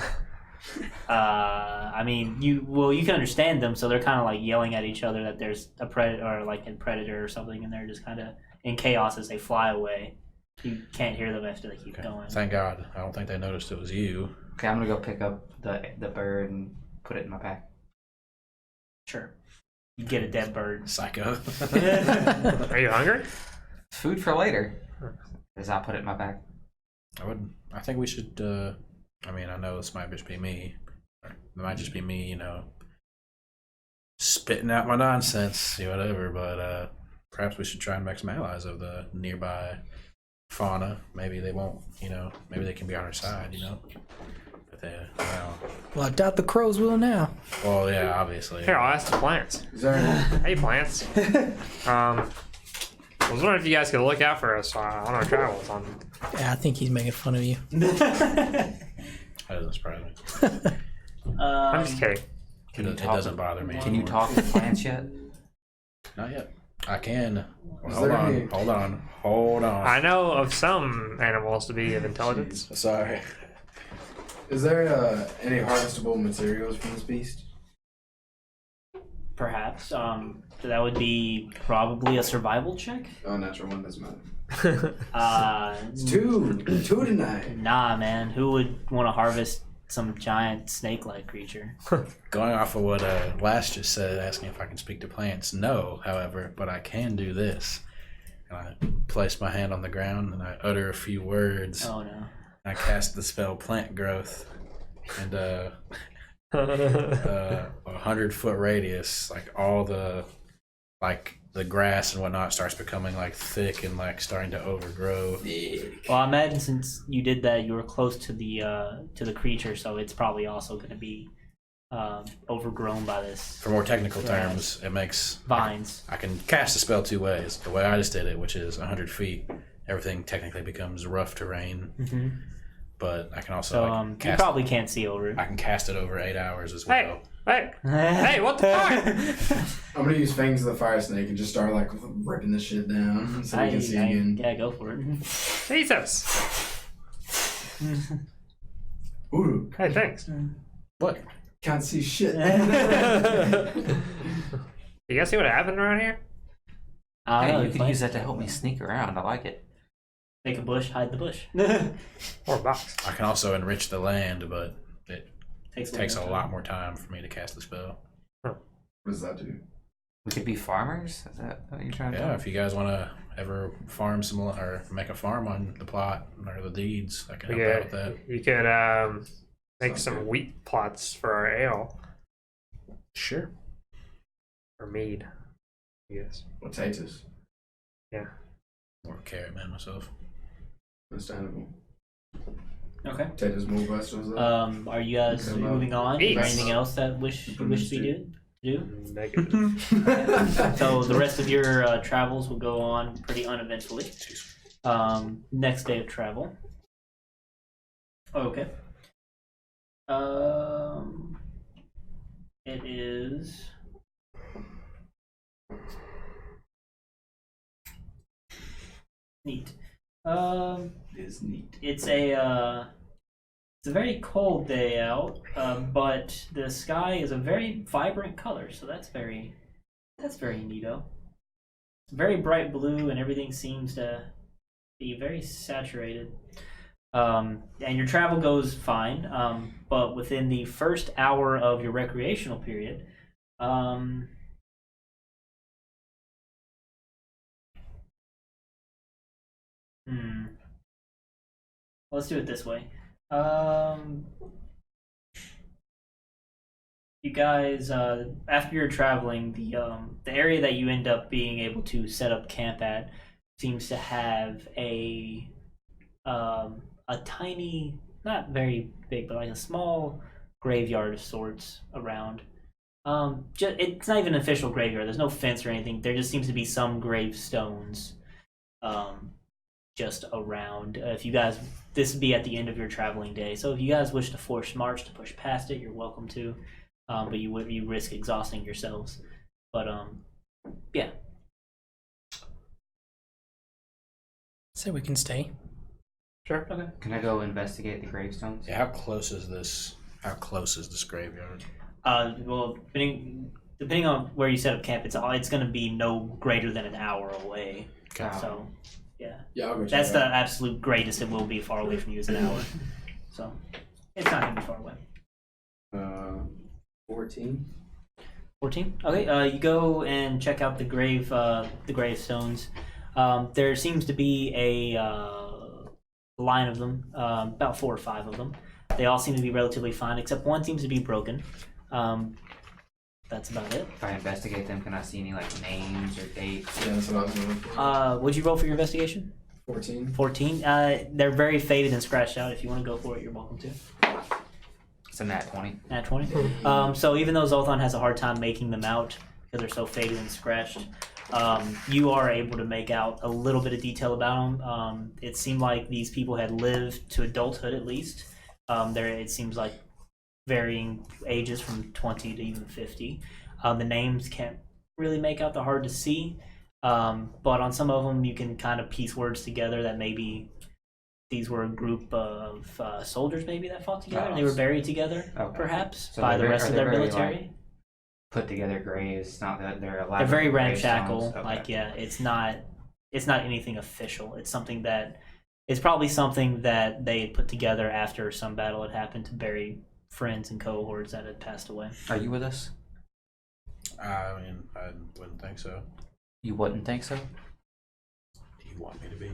I mean, you can understand them, so they're kind of like yelling at each other that there's a predator or like a predator or something, and they're just kind of in chaos as they fly away. You can't hear them after they keep Okay. going. Thank God. I don't think they noticed it was you. Okay, I'm gonna go pick up the bird and put it in my pack. Sure. You get a dead bird. Psycho. Are you hungry? Food for later. Does that put it in my bag? I think we should. I mean, I know this might just be me. It might just be me, you know, spitting out my nonsense, whatever. But perhaps we should try and make some allies of the nearby fauna. Maybe they won't, you know. Maybe they can be on our side, you know. But they, Well, I doubt the crows will now. well, yeah, obviously. Here, I'll ask the plants. Is there any? Hey, plants. I was wondering if you guys could look out for us on our travels. Yeah, I think he's making fun of you. That doesn't surprise me. I'm just kidding. It doesn't bother me. Can you anymore. talk to plants yet? Not yet. I can. Is Hold there on. any- Hold on. I know of some animals to be of intelligence. Sorry. Is there any harvestable materials from this beast? Perhaps. So that would be probably a survival check. Oh, natural one doesn't matter. It's Two tonight. Nah, man. Who would want to harvest some giant snake-like creature? Going off of what Lash just said, asking if I can speak to plants. No, however, but I can do this. And I place my hand on the ground and I utter a few words. Oh no. I cast the spell Plant Growth, and 100-foot radius, like all the grass and whatnot starts becoming like thick and like starting to overgrow. Well, I imagine since you did that, you were close to the creature, so it's probably also going to be overgrown by this For more technical terms, it makes vines. I can cast the spell two ways. The way I just did it, which is 100 feet, everything technically becomes rough terrain. Mm-hmm. But I can also So you cast. probably can't see over it. I can cast it over 8 hours as well. Hey, what the fuck? I'm gonna use Fangs of the Fire Snake and just start like ripping this shit down so we can see again. Yeah, go for it. Jesus. Ooh, Hey, thanks. What? can't see shit. You guys see what happened around here? Hey, you could use that to help me sneak around. I like it. Take a bush, hide the bush. $4. I can also enrich the land, but it takes a more lot more time for me to cast the spell. What does that do? We could be farmers. Is that what you're trying to Yeah, do? if you guys want to ever farm some or make a farm on the plot or the deeds, I can help out with that. You could make Sounds some good. wheat plots for our ale Sure. or mead. Yes. Potatoes. Yeah. Or carrot man myself. Understandable. Okay. Potatoes, more vegetables. Are you guys Okay, moving on? Is there Eats. anything else that you wish to do? Negative. So the rest of your travels will go on pretty uneventfully. Next day of travel. Okay. It is. Neat. Is neat. It's a very cold day out, but the sky is a very vibrant color, so that's very neato. It's very bright blue, and everything seems to be very saturated. And your travel goes fine, but within the first hour of your recreational period, let's do it this way. You guys, after you're traveling, the area that you end up being able to set up camp at seems to have a tiny, not very big, but like a small graveyard of sorts around. It's not even an official graveyard. There's no fence or anything. There just seems to be some gravestones just around. If you guys, this would be at the end of your traveling day. So if you guys wish to force march to push past it, you're welcome to. But you risk exhausting yourselves. But yeah. Say we can stay. Sure. Okay. Can I go investigate the gravestones? Yeah, how close is this graveyard? Well, depending on where you set up camp, it's going to be no greater than an hour away. Okay. So, yeah, Yeah, I'll go check that's it the out. absolute greatest it will be. Far away from you is an hour. So, it's not going to be far away. 14. 14. Okay. You go and check out the gravestones. There seems to be a line of them, about 4 or 5 of them. They all seem to be relatively fine, except one seems to be broken. That's about it. If I investigate them, can I see any like names or dates? Yeah, that's what I was going for. What'd you roll for your investigation? 14. 14. They're very faded and scratched out. If you want to go for it, you're welcome to. It's a nat 20. Nat 20. So even though Zoltan has a hard time making them out because they're so faded and scratched, you are able to make out a little bit of detail about them. It seemed like these people had lived to adulthood at least. It seems like varying ages from 20 to even 50. The names can't really make out; they're hard to see. But on some of them, you can kind of piece words together that maybe these were a group of soldiers maybe that fought together. And they were buried together, perhaps, So by the they're rest of their very, military. like, put together graves. Not that they're alive. They're very ramshackle. Like, yeah, it's not anything official. It's something that it's probably something that they had put together after some battle had happened to bury friends and cohorts that had passed away. Are you with us? I mean, I wouldn't think so. You wouldn't think so? Do you want me to be?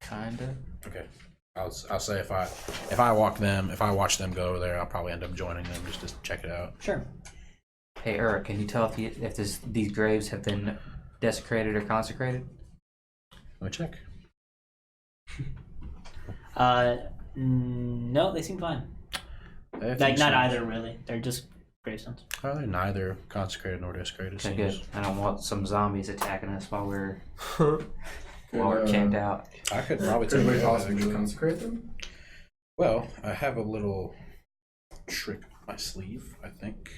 Kinda. Okay. I'll say if I watch them go over there, I'll probably end up joining them just to check it out. Sure. Hey, Eric, can you tell if these graves have been desecrated or consecrated? Let me check. No, they seem fine. Like, not either, really. They're just gravestones. They're neither consecrated nor desecrated. Okay, good. I don't want some zombies attacking us while we're Could, camped out. I could probably Could take we it possibly actually. consecrate them? Well, I have a little trick up my sleeve, I think.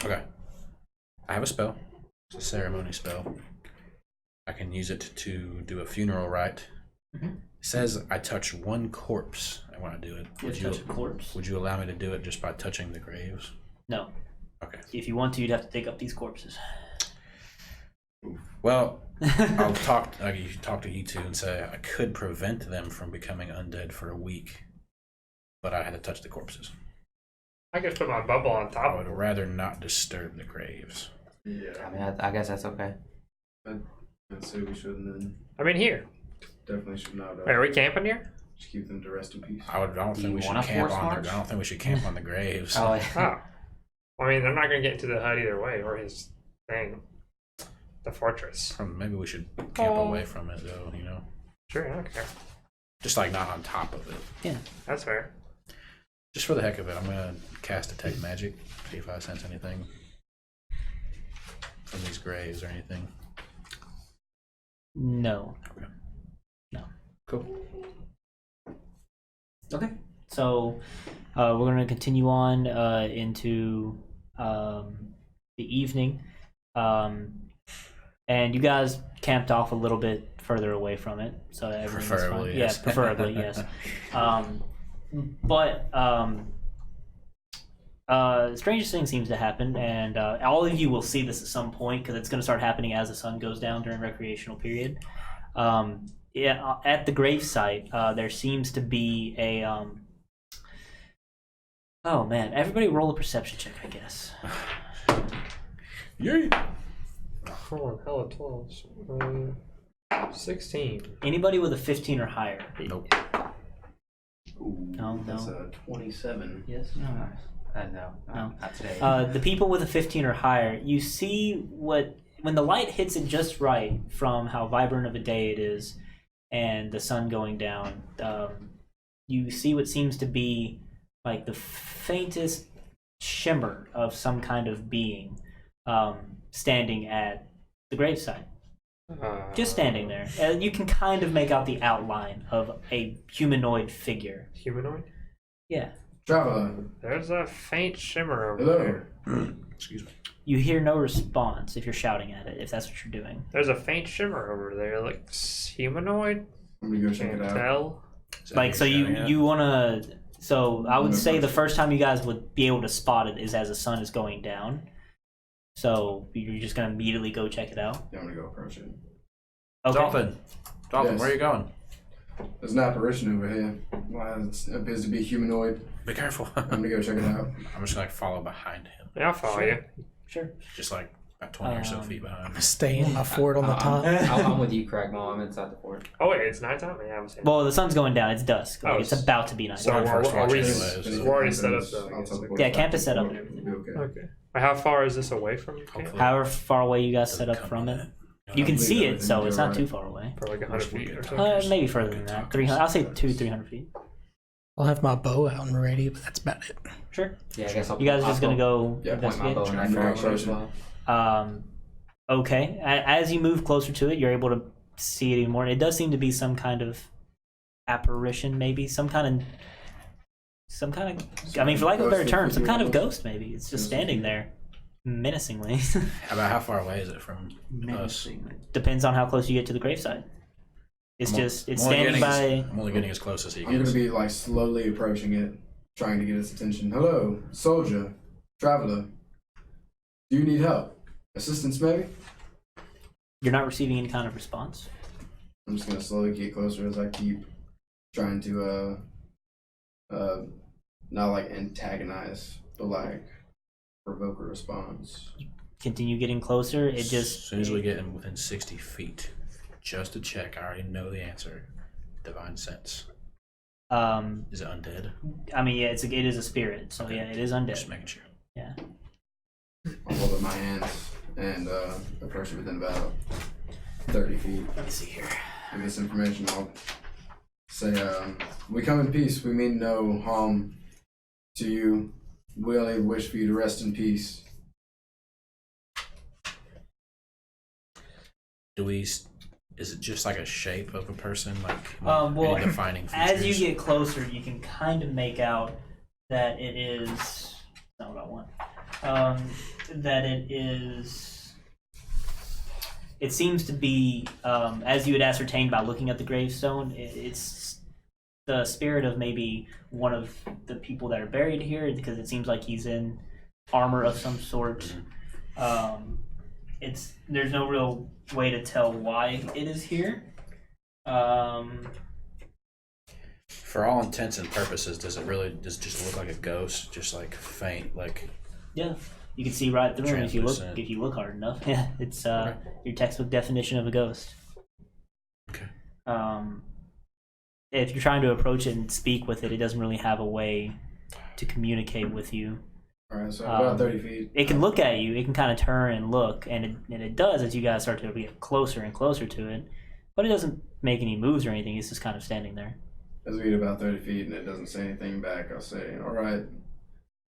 Okay. I have a spell. It's a ceremony spell. I can use it to do a funeral rite. Mm-hmm. It says I touch one corpse when I do it. Would you touch a corpse? Would you allow me to do it just by touching the graves? No. Okay. If you want to, you'd have to dig up these corpses. Well, I'll talk to you two and say I could prevent them from becoming undead for a week, but I had to touch the corpses. I could put my bubble on I top would of it. rather not disturb the graves. Yeah. I mean, I guess that's okay. I'd say we shouldn't then. I mean, here. Definitely should not. Wait, are we camping here? Just keep them to rest in peace. I don't Do think you we should want a camp forced on march? the. I don't think we should camp on the graves. Oh, Oh. I mean, they're not going to get to the hut either way, or his thing. The fortress. Maybe we should camp away from it, though. You know, Sure, I don't care. just like not on top of it. Yeah. That's fair. Just for the heck of it, I'm gonna cast detect magic. See if I sense anything from these graves or anything. No. Okay. No. Cool. Okay. So we're going to continue on into the evening. And you guys camped off a little bit further away from it. So everything's Preferably, fine. yes. Yeah, preferably, yes. But strangest thing seems to happen, and all of you will see this at some point because it's going to start happening as the sun goes down during recreational period. At the gravesite, there seems to be a. Oh man! Everybody, roll a perception check, I guess. Yay! Come on, hella 12. 16. Anybody with a 15 or higher? Nope. Ooh, No, that's no. a 27. Yes. no, No. not today. The people with a 15 or higher, you see when the light hits it just right from how vibrant of a day it is and the sun going down, you see what seems to be like the faintest shimmer of some kind of being standing at the gravesite. Just standing there. You can kind of make out the outline of a humanoid figure. Humanoid? Yeah. Traveler. There's a faint shimmer over Hello. there. Excuse me. You hear no response if you're shouting at it, if that's what you're doing. There's a faint shimmer over there. It looks humanoid. I'm gonna go check Can't it out. tell. Is that Like, what so you're you shouting at? you want to, so I would No, say no. the first time you guys would be able to spot it is as the sun is going down. So you're just going to immediately go check it out. Yeah, I'm gonna go approach it. Okay. Dolphin, Yes. where are you going? There's an apparition over here. Well, it appears to be humanoid. Be careful. I'm gonna go check it out. I'm just gonna follow behind him, Yeah, I'll follow Sure. you. Sure. just like About 20 or so feet behind. Stay in my fort on the top. I'm with you, Craig. I'm inside the fort. Oh wait, it's nighttime. Yeah, I'm saying. Well, the sun's going down. It's dusk. Like, Oh, it's about to be night. so We're on first are watch we? anyways. We're already set up. I'll teleport Yeah, back camp is to set the up fort. and It'll be okay. Okay. How far is this away from camp? Hopefully. However far away you guys set up from it, you can see it, so it's not too far away. For like 100 feet or something. Maybe further than that. 300. I'll say 200-300 feet. I'll have my bow out and ready, but that's about it. Sure. Yeah, I guess I'll. You guys are just gonna go Yeah, point my investigate. bow in that Try and direction as approach well. Okay. As you move closer to it, you're able to see it even more. It does seem to be some kind of apparition, maybe some kind of. I mean, for lack of a better term, some kind of ghost. Maybe it's just standing there, menacingly. About how far away is it from us? Depends on how close you get to the graveside. It's I'm standing by. I'm only getting as close as he I'm gonna gets. be like slowly approaching it, trying to get its attention. Hello, soldier, traveler. Do you need help? Assistance, maybe? You're not receiving any kind of response. I'm just gonna slowly get closer as I keep trying to not like antagonize, but like provoke a response. Continue getting closer. It As just. soon as we get in within 60 feet, just to check, I already know the answer. Divine sense. Is it undead? I mean, yeah, it is a spirit, so yeah, it is undead. Just making sure. Yeah. I'll hold up my hands and approach it within about 30 feet. Let's see here. Give this information. I'll say, we come in peace. We mean no harm to you. We only wish for you to rest in peace. Is it just like a shape of a person? Like Well, any defining features? as you get closer, you can kind of make out that it is. Not what I want. That it is. It seems to be, as you had ascertained by looking at the gravestone, it's the spirit of maybe one of the people that are buried here, because it seems like he's in armor of some sort. There's no real way to tell why it is here. For all intents and purposes, does it just look like a ghost? Just like faint, like Yeah, you can see right through him if you Translucent. look hard enough. Yeah, it's Okay. your textbook definition of a ghost. Okay. If you're trying to approach it and speak with it, it doesn't really have a way to communicate with you. Alright, so about 30 feet. It can look at you. It can kind of turn and look, and it does as you guys start to get closer and closer to it. But it doesn't make any moves or anything. It's just kind of standing there. As we get about 30 feet and it doesn't say anything back, I'll say, alright,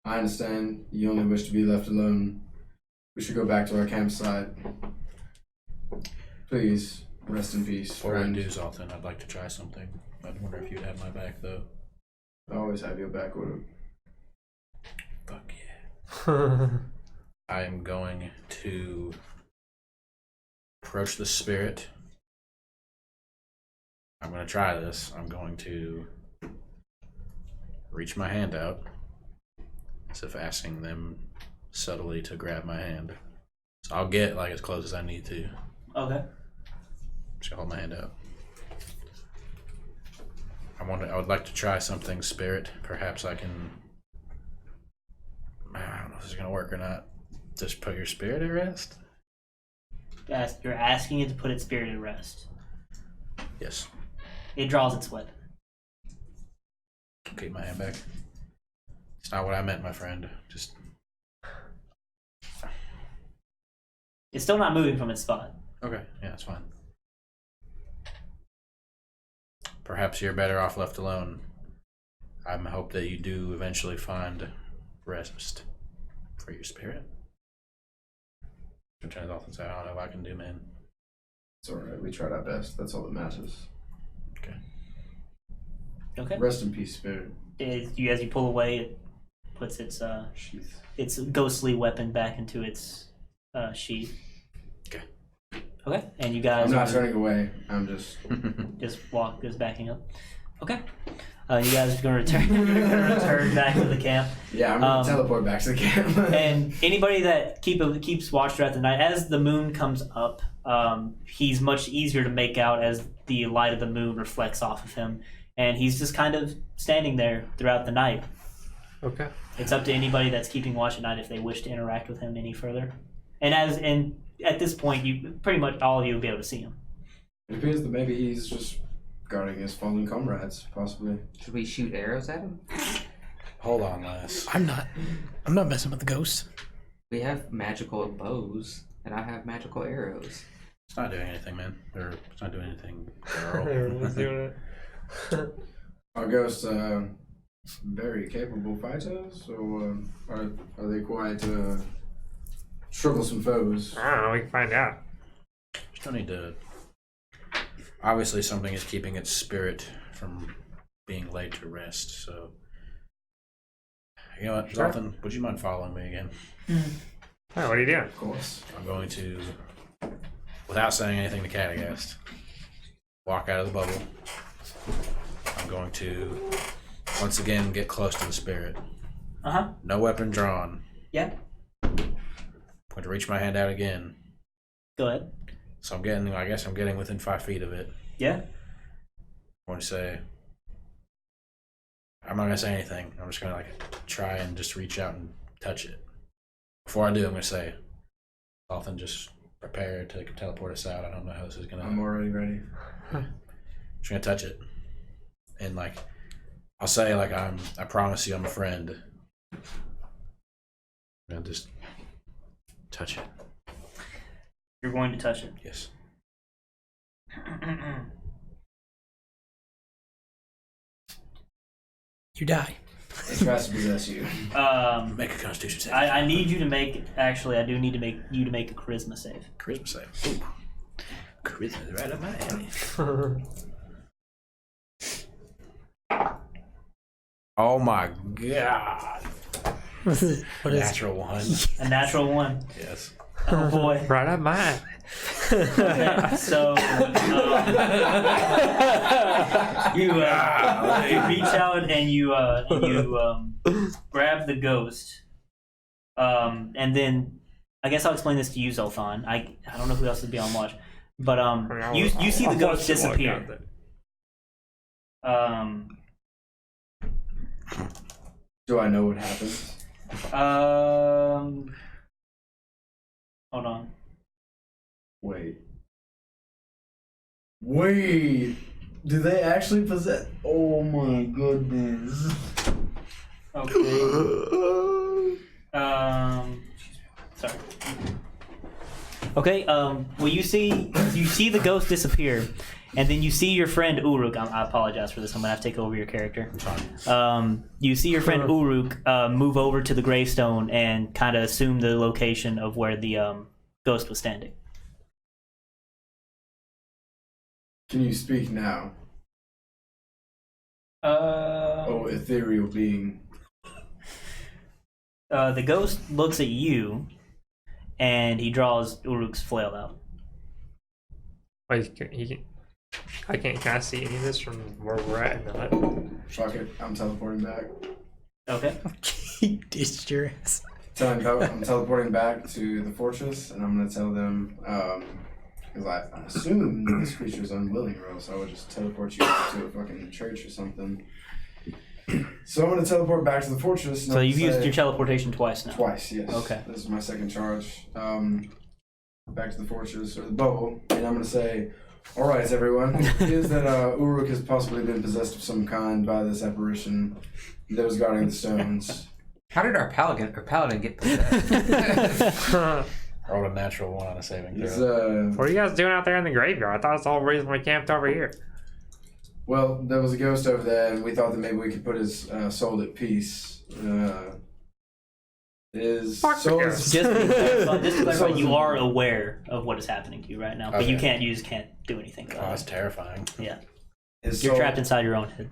I understand you only wish to be left alone. We should go back to our campsite. Please, rest in peace, Before I friend. do something, I'd like to try something. I wonder if you'd have my back though. I always have your back with him. Fuck yeah. I am going to approach the spirit. I'm going to try this. I'm going to reach my hand out as if asking them subtly to grab my hand. So I'll get like as close as I need to. Okay. Just hold my hand out. I would like to try something, spirit. Perhaps I can. I don't know if this is gonna work or not. Just put your spirit at rest. You're asking it to put its spirit at rest. Yes. It draws its weapon. Keep my hand back. It's not what I meant, my friend. Just It's still not moving from its spot. okay. Yeah, that's fine. Perhaps you're better off left alone. I hope that you do eventually find rest for your spirit. I'm trying to say, I don't know if I can do, man. It's alright, we tried our best. That's all that matters. Okay. Okay. Rest in peace, spirit. As you pull away, it puts Sheath. its ghostly weapon back into its sheath. Okay. Okay, and you guys I'm not are turning away. I'm just. just backing up. Okay, you guys are going to return. You're going to return back to the camp. Yeah, I'm gonna teleport back to the camp. And anybody that keeps watch throughout the night, as the moon comes up, he's much easier to make out as the light of the moon reflects off of him, and he's just kind of standing there throughout the night. Okay. It's up to anybody that's keeping watch at night if they wish to interact with him any further. And at this point, you pretty much all of you will be able to see him. It appears that maybe he's just guarding his fallen comrades, possibly. Should we shoot arrows at him? Hold on, Les. I'm not messing with the ghost. We have magical bows, and I have magical arrows. It's not doing anything, man. Or it's not doing anything, girl. Everyone's doing it. Are ghosts very capable fighters, or are they quite troublesome foes? I don't know. We can find out. Still need to. Obviously, something is keeping its spirit from being laid to rest. So, you know what, Sure. Jonathan? Would you mind following me again? Oh, what are you doing? Of course. I'm going to, without saying anything to Cragdaddies, walk out of the bubble. I'm going to once again get close to the spirit. No weapon drawn. Yeah. I'm going to reach my hand out again. Go ahead. So I guess I'm getting within 5 feet of it. Yeah. I'm going to say, I'm not going to say anything. I'm just going to try and just reach out and touch it. Before I do, I'm going to say, Jonathan, just prepare to teleport us out. I don't know how this is going to. I'm already ready. Just going to touch it. And I'll say I promise you I'm a friend. And just touch it. You're going to touch it. Yes. You die. It tries to possess you. Make a Constitution save. I need you to make. Actually, I do need to make you to make a charisma save. Charisma save. Ooh. Charisma's right up my alley. Oh my god. What is Natural one. A natural one. Yes. Oh boy. Right up mine. Okay, so you reach out and you grab the ghost, and then I guess I'll explain this to you, Zolfan. I don't know who else would be on watch, but you see the ghost disappear. Do I know what happens? Hold on. Wait. Do they actually possess? Oh my goodness. Okay. Sorry. Okay. Well, you see the ghost disappear, and then you see your friend Uruk. I apologize for this. I'm gonna have to take over your character. You see your friend Uruk move over to the gravestone and kind of assume the location of where the ghost was standing. Can you speak now? Oh, ethereal being. The ghost looks at you, and he draws Uruk's flail out. Wait, can I see any of this from where we're at in the hut? Fuck it, I'm teleporting back. Okay. He ditched your ass. I'm teleporting back to the fortress, and I'm gonna tell them, because I assume this creature's unwilling, or else I would just teleport you to a fucking church or something. So I'm gonna teleport back to the fortress. So you've used your teleportation twice now. Twice, yes. Okay. This is my second charge. Back to the fortress, or the bubble, and I'm gonna say, alright everyone, it appears that Uruk has possibly been possessed of some kind by this apparition that was guarding the stones. How did our paladin get possessed? Rolled a natural one on a saving He's, throw. What are you guys doing out there in the graveyard? I thought that's the whole reason we camped over here. well, there was a ghost over there, and we thought that maybe we could put his soul at peace. His Fuck the soul ghost. Just to clarify, Soul is you in- are aware of what is happening to you right now, but you Okay. can't do anything Oh, about that's it. terrifying. Yeah, his you're soul, trapped inside your own head.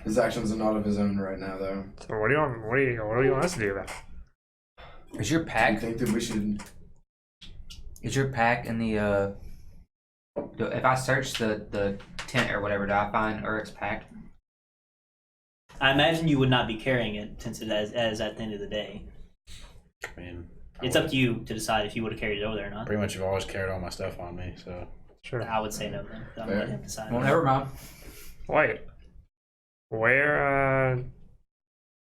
His actions are not of his own right now, though. So what do you want us to do about it? Is your I pack? think that we should. Is your pack in the? If I search the tent or whatever, do I find Uruk's pack? I imagine you would not be carrying it since it as at the end of the day. I mean, It's up to you to decide if you would have carried it over there or not. Pretty much, I've always carried all my stuff on me, so. Sure. I would say no then. I'm Fair. let him decide. Well, never mind. Wait. Where,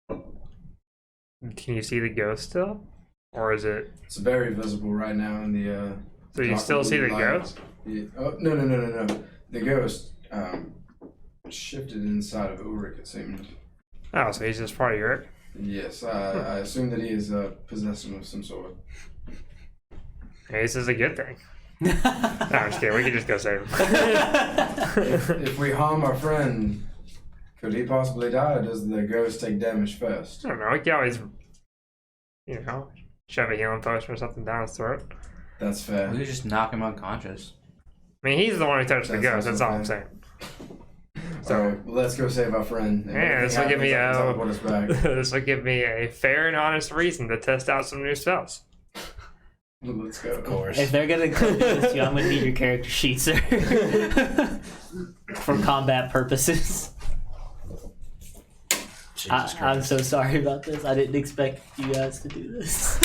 can you see the ghost still? Or is it? It's very visible right now in the. So you still see the ghost? Yeah. Oh, no. The ghost shifted inside of Ulrich, it seemed. Oh, so he's just part of Europe? Yes, I assume that he is possessed of some sort. Hey, this is a good thing. No, I'm just kidding. We can just go save him. If we harm our friend, could he possibly die, or does the ghost take damage first? I don't know. We can always, shove a healing potion or something down his throat. That's fair. We could just knock him unconscious. I mean, he's the one who touched the ghost. That's That's all also I'm saying. Alright, well, let's go save our friend. If Yeah, anything this will give me happens, I can teleport us back. this will give me a fair and honest reason to test out some new spells. Let's go. Of course. If they're gonna do this to you, I'm gonna need your character sheet, sir, for combat purposes. Jesus I'm Christ. so sorry about this. I didn't expect you guys to do this.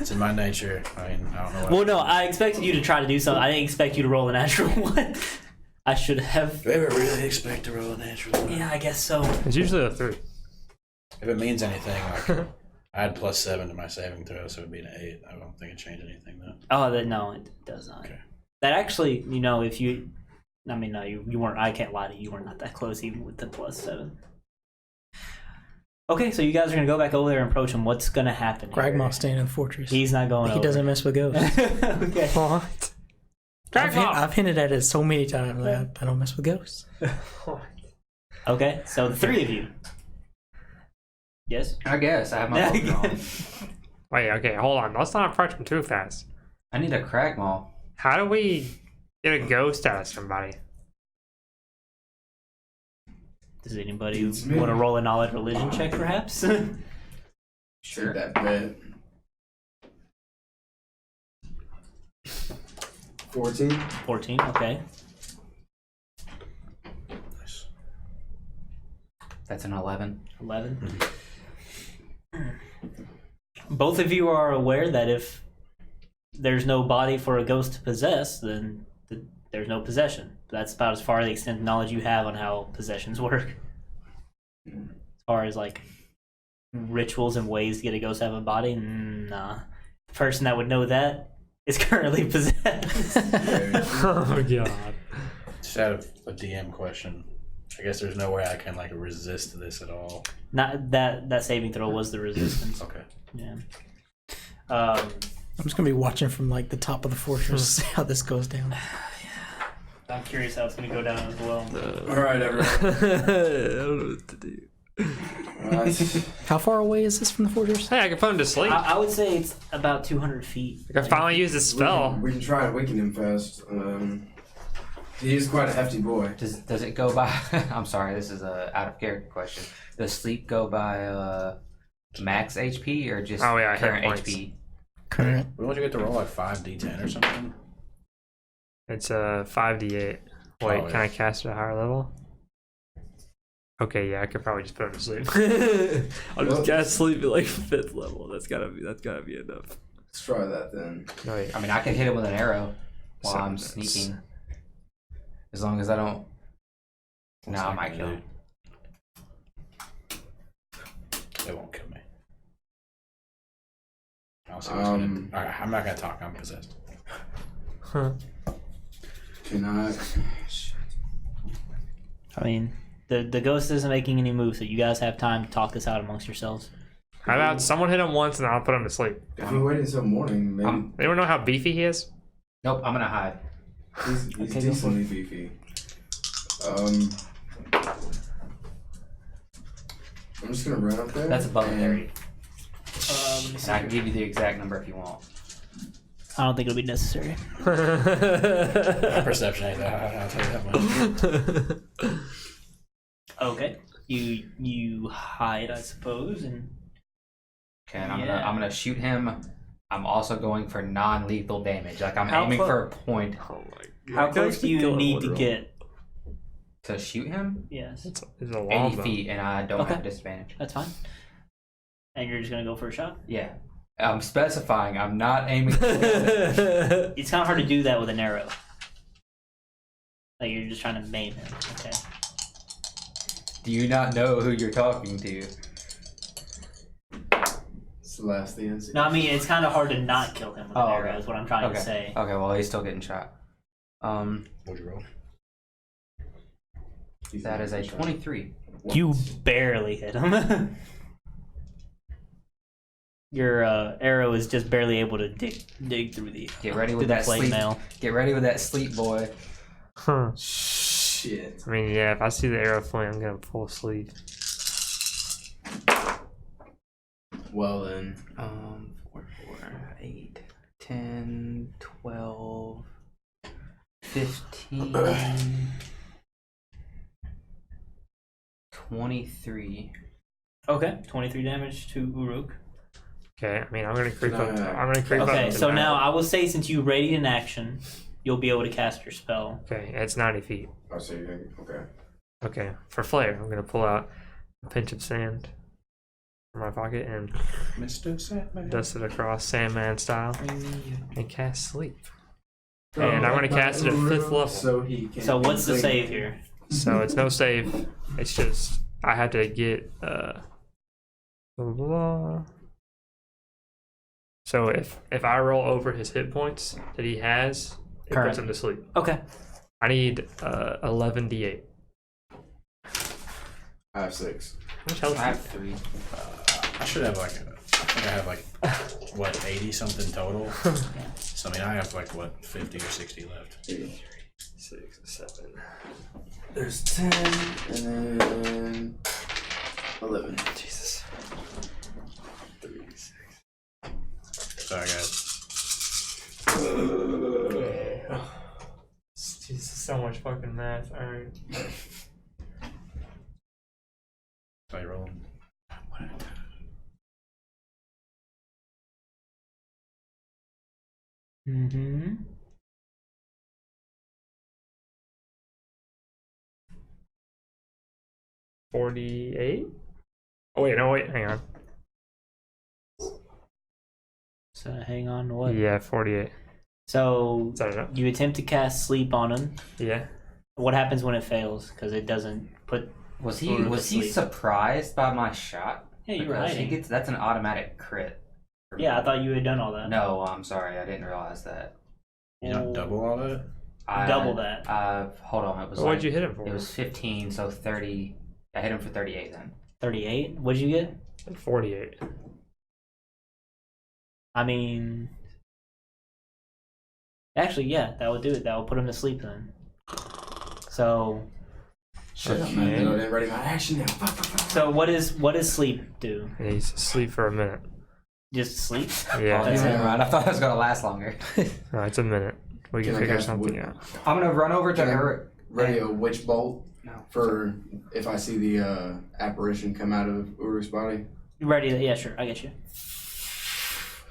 It's in my nature. I mean, I don't know what. Well, no, I expected you to try to do something. I didn't expect you to roll a natural one. I should have. Do I ever really expect to roll a natural one? Yeah, I guess so. It's usually a 3. If it means anything, like I had +7 to my saving throw, so it'd be an 8. I don't think it changed anything though. Oh, no, it does not. Okay. That actually, if you, I mean, no, you weren't. I can't lie to you. You were not that close, even with the +7. Okay, so you guys are gonna go back over there and approach him. What's gonna happen? Gragmoth's staying in the fortress. He's not going. He over. doesn't mess with ghosts. Okay. What? I've hinted at it so many times. I don't mess with ghosts. Okay, so the 3 of you. Yes. I guess I have my book on. Wait, okay, hold on. Let's not approach him too fast. I need a crag maul. How do we get a ghost out of somebody? Does anybody It's me. want to roll a knowledge religion check, perhaps? Take that bet. 14. 14. Okay. Nice. That's an 11. 11. Both of you are aware that if there's no body for a ghost to possess, then there's no possession. That's about as far the extent of knowledge you have on how possessions work. As far as like rituals and ways to get a ghost to have a body, nah. The person that would know that is currently possessed. Oh, God. Just out of a DM question, I guess there's no way I can like resist this at all. Not that saving throw was the resistance. Okay. Yeah. I'm just gonna be watching from like the top of the fortress, see how this goes down. I'm curious how it's going to go down as well. Alright, everyone. I don't know what to do. Alright. How far away is this from the fortress? Hey, I can put him to sleep. I would say it's about 200 feet. I can finally use the spell. We can try and weaken him first. He is quite a hefty boy. Does it go by? I'm sorry, this is a out of character question. Does sleep go by max HP or just Oh, yeah, current hit points. HP? Current. Wouldn't you get to roll like 5d10 or something? It's a 5d8. Wait, Oh, can yeah. I cast at a higher level? Okay, yeah, I could probably just put him to sleep. I'll just cast sleep at like 5th level. That's gotta be enough. Let's try that then. No, wait. I mean, I can hit him with an arrow while I'm That's- sneaking. As long as I don't. No, I might kill him. It won't kill me. I'll see what's gonna. Alright, I'm not gonna talk. I'm possessed. Can I? I mean, the ghost isn't making any moves, so you guys have time to talk this out amongst yourselves. How about someone hit him once and I'll put him to sleep? If we wait until morning, maybe. Anyone know how beefy he is? Nope, I'm gonna hide. He's Okay, decently beefy. I'm just gonna run up there. That's above and- 30. And I can give you the exact number if you want. I don't think it'll be necessary. My perception ain't that high, I'll tell you that much. Okay. You hide, I suppose, and Okay, and Yeah. I'm gonna shoot him. I'm also going for non-lethal damage. Like I'm How aiming clo- for a point Oh my how close do you need to get? to shoot him. Yes, It's a long 80 bow. feet, and I don't Okay. have disadvantage. that's fine. And you're just gonna go for a shot? Yeah, I'm specifying. I'm not aiming. It's kind of hard to do that with an arrow. Like you're just trying to maim him. Okay. Do you not know who you're talking to? It's the last thing. No, I mean it's kind of hard to not kill him with an arrow. Is what I'm trying to say. Okay, well he's still getting shot. What'd you roll? That is a 23. You barely hit him. Your arrow is just barely able to dig through the. Get ready with the that plate sleep. mail. Get ready with that sleep, boy. Huh. Shit. I mean, yeah, if I see the arrow flying, I'm gonna fall asleep. Well then. 4, 8, 10, 12, 15, 23. Okay, 23 damage to Uruk. Okay, I mean, I'm gonna creep No, up. no, no. I'm gonna creep up. Okay, to so the now map. I will say since you readied an action, you'll be able to cast your spell. Okay, it's 90 feet. Oh, so you're okay. Okay, for flair, I'm gonna pull out a pinch of sand from my pocket and Mr. Sandman. dust it across Sandman style and cast sleep. And I'm gonna cast it at 5th level. So he can. So what's the save here? So it's no save. It's just I have to get blah, blah, blah. So if I roll over his hit points that he has, it Current. puts him to sleep. Okay. I need 11 d8. I have 6. How much health? I have 3. I should have like, I think I have like, what, 80 something total? So I mean, I have like, what, 50 or 60 left. 6, 7. There's 10 and then 11. Jesus. 3, 6. Sorry, guys. Jesus, so much fucking math. Alright. So I roll. Mm-hmm. $48? Oh wait, no wait, hang on. So hang on to what? Yeah, 48. So Is that enough? you attempt to cast sleep on him. Yeah. What happens when it fails? Because it doesn't put. Was he Sort of was he asleep. surprised by my shot? Yeah, you were Because hiding. that's an automatic crit. for me. Yeah, I thought you had done all that. No, I'm sorry, I didn't realize that. You don't double all that? Double that. Hold on, it was What'd like, you hit him for? it was 15, so 30. I hit him for 38 then. 38. What'd you get? 48. I mean, actually, yeah, that would do it. That would put him to sleep then. So, Shit, I'm not done ready my action now. Fuck, fuck, fuck. so what does sleep do? And he's asleep for a minute. Just sleep? Yeah. Oh, That's never it. mind. I thought it was gonna last longer. No, it's a minute. We can Can I figure cast something wood- out. I'm gonna run over to Can I- Eric. Ready a witch bolt No. for if I see the apparition come out of Uruk's body. You ready? Yeah, sure. I get you.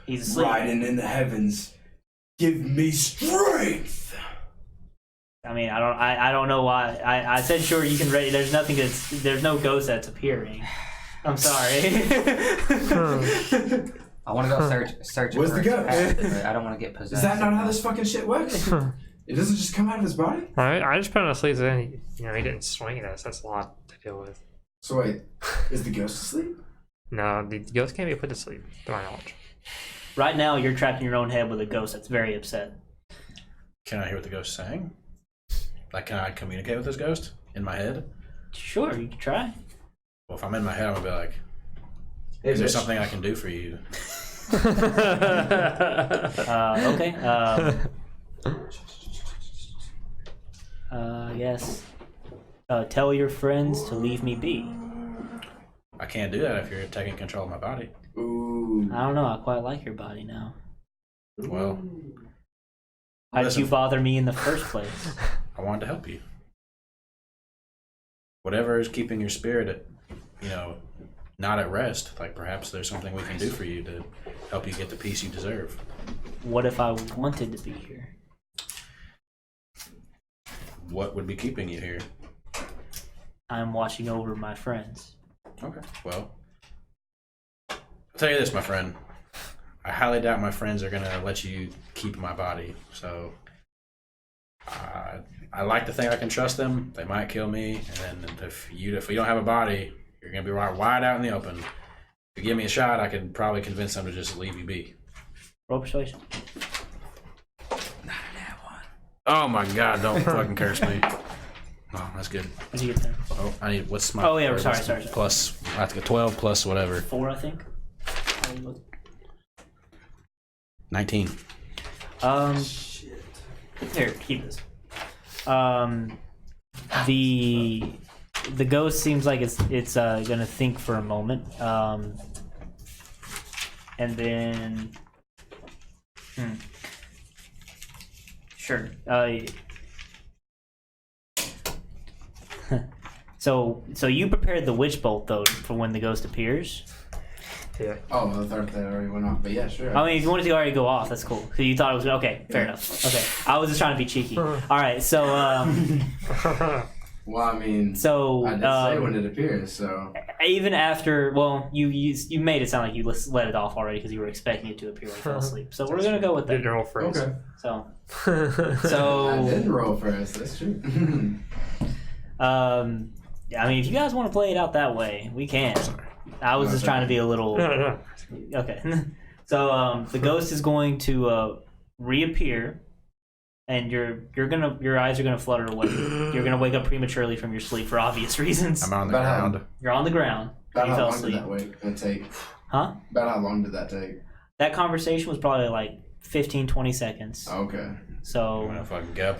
He's asleep. Riding in the heavens, give me strength. I mean, I don't know why. I said sure you can ready. There's no ghost that's appearing. I'm sorry. I want to go search. Where's the ghost? But I don't want to get possessed. Is that not how this fucking shit works? It doesn't just come out of his body? I just put him to sleep. So then he didn't swing at us. That's a lot to deal with. So wait, is the ghost asleep? No, the ghost can't be put to sleep, to my knowledge. Right now, you're trapped in your own head with a ghost that's very upset. Can I hear what the ghost is saying? Like, can I communicate with this ghost in my head? Sure, you can try. Well, if I'm in my head, I'm gonna be like, Hey, is there bitch. something I can do for you? Okay. Yes. Tell your friends to leave me be. I can't do that if you're taking control of my body. Ooh. I don't know. I quite like your body now. Well, Why did Listen. you bother me in the first place? I wanted to help you. Whatever is keeping your spirit at, not at rest, like perhaps there's something we can do for you to help you get the peace you deserve. What if I wanted to be here? What would be keeping you here? I'm watching over my friends. Okay. Well, I'll tell you this, my friend. I highly doubt my friends are gonna let you keep my body. So I like to think I can trust them. They might kill me, and then if you don't have a body, you're gonna be right wide out in the open. If you give me a shot, I could probably convince them to just leave you be. Roll persuasion. Oh my god, don't fucking curse me. Oh, that's good. What did you get there? Oh, I need, what's my... Oh, yeah, or sorry. Plus, I have to get 12 plus whatever. 4, I think. 19. Here, keep this. The ghost seems like it's gonna think for a moment, and then sure. So you prepared the witch bolt though for when the ghost appears. Yeah. Oh, I thought that already went off, but yeah, sure. I mean, if you wanted to already go off, that's cool. So you thought it was okay. Fair enough. Okay, I was just trying to be cheeky. All right, so Well, I mean, so I did say when it appears, so even after, well, you made it sound like you let it off already because you were expecting it to appear when you fell asleep. So we're gonna go with Did that. roll first. okay. So I didn't roll first. That's true. Yeah, I mean, if you guys want to play it out that way, we can. I was just trying to be a little No. okay. So the ghost is going to reappear, and your eyes are gonna flutter away. You're gonna wake up prematurely from your sleep for obvious reasons. I'm on the About ground. You're on the ground. About You how fell long asleep. did that take? Huh? About how long did that take? That conversation was probably like 15-20 seconds. Okay. I'm So gonna fucking go.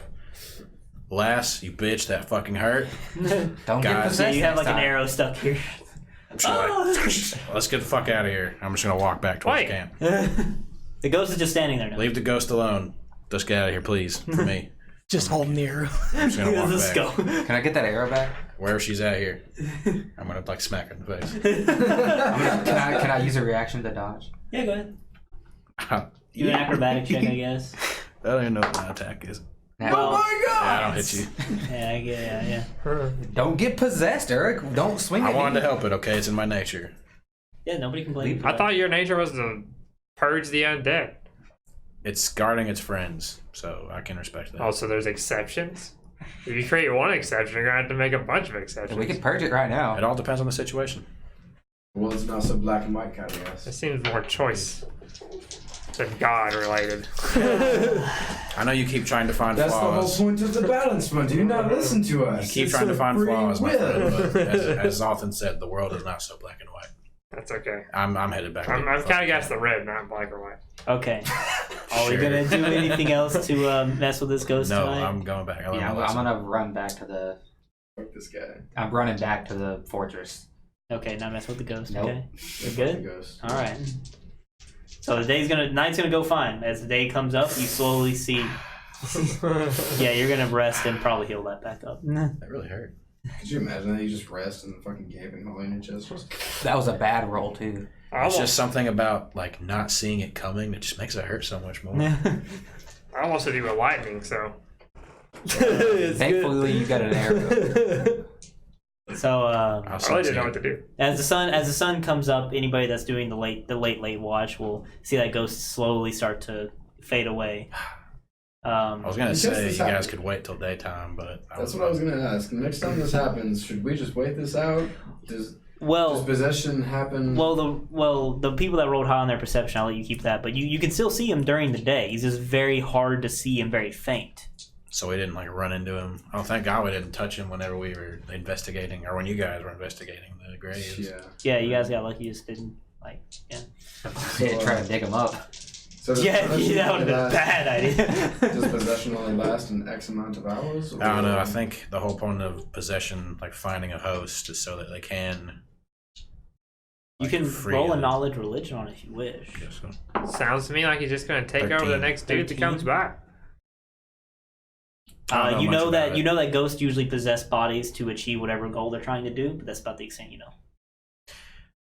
Lass, you bitch, that fucking hurt. Don't get Guys, so possessed. you have like next an time. arrow stuck here. I'm just like, let's get the fuck out of here. I'm just gonna walk back towards Wait. camp. The ghost is just standing there now. Leave the ghost alone. Just get out of here, please. For me. Just holding the arrow. I'm just gonna walk Let's back. go. Can I get that arrow back? Wherever she's at here. I'm gonna like smack her in the face. Can I use a reaction to dodge? Yeah, go ahead. Do an acrobatic check, I guess. I don't even know what my attack is. Now, my Yeah, I don't hit you. Yeah, I get yeah. don't get possessed, Eric. Don't swing I at wanted me. to help it, okay? It's in my nature. Yeah, nobody can blame you. I thought your nature was to purge the undead. It's guarding its friends, so I can respect that. Oh, so there's exceptions? If you create one exception, you're gonna have to make a bunch of exceptions. We can purge it right now. It all depends on the situation. Well, it's not so black and white, kind of It guess. seems more choice than God related. I know you keep trying to find That's the whole flaws. point of the balance, man. Do you not listen to You us? keep It's trying to a find free flaws, my will. friend, but as often said, the world is not so black and white. That's okay. I'm headed back. I'm kind of guessing the red, not black or white. Okay. Are we Sure. gonna do anything else to mess with this ghost No, tonight? I'm going back. I learned Yeah, my I'm lesson. gonna run back to the. Fuck this guy. I'm running back to the fortress. Okay, not mess with the ghost. Nope. Okay. Yeah, good? fuck the ghost. All right. So night's gonna go fine. As the day comes up, you slowly see. Yeah, you're gonna rest and probably heal that back up. That really hurt. Could you imagine that? You just rest in the fucking gaping hole in your chest. That was a bad roll too. It's just something about like not seeing it coming that just makes it hurt so much more. I almost hit you with lightning, so Thankfully, you got an arrow. So I'll I really didn't know what succeed. to do. as the sun comes up, anybody that's doing the late watch will see that ghost slowly start to fade away. I was gonna Because say this you guys happens. could wait till daytime, but That's what I was gonna ask. Next time this happens, should we just wait this out? Does Well, possession happen? the people that rolled high on their perception, I'll let you keep that. But you can still see him during the day. He's just very hard to see and very faint. So we didn't like run into him. Oh, thank God we didn't touch him whenever we were investigating, or when you guys were investigating the graves. Yeah. Yeah, you guys got lucky. You just didn't like. Yeah. Yeah, try to dig him up. So does Yeah, possession that would have only been a last- bad idea. Does possession only last an X amount of hours? I don't know. I think the whole point of possession, like finding a host, is so that they can. You like, can free roll a the- knowledge religion on it if you wish. Guess so. Sounds to me like he's just gonna take over the 13. next dude that 13. comes by. I don't You much know about that it. that ghosts usually possess bodies to achieve whatever goal they're trying to do, but that's about the extent you know.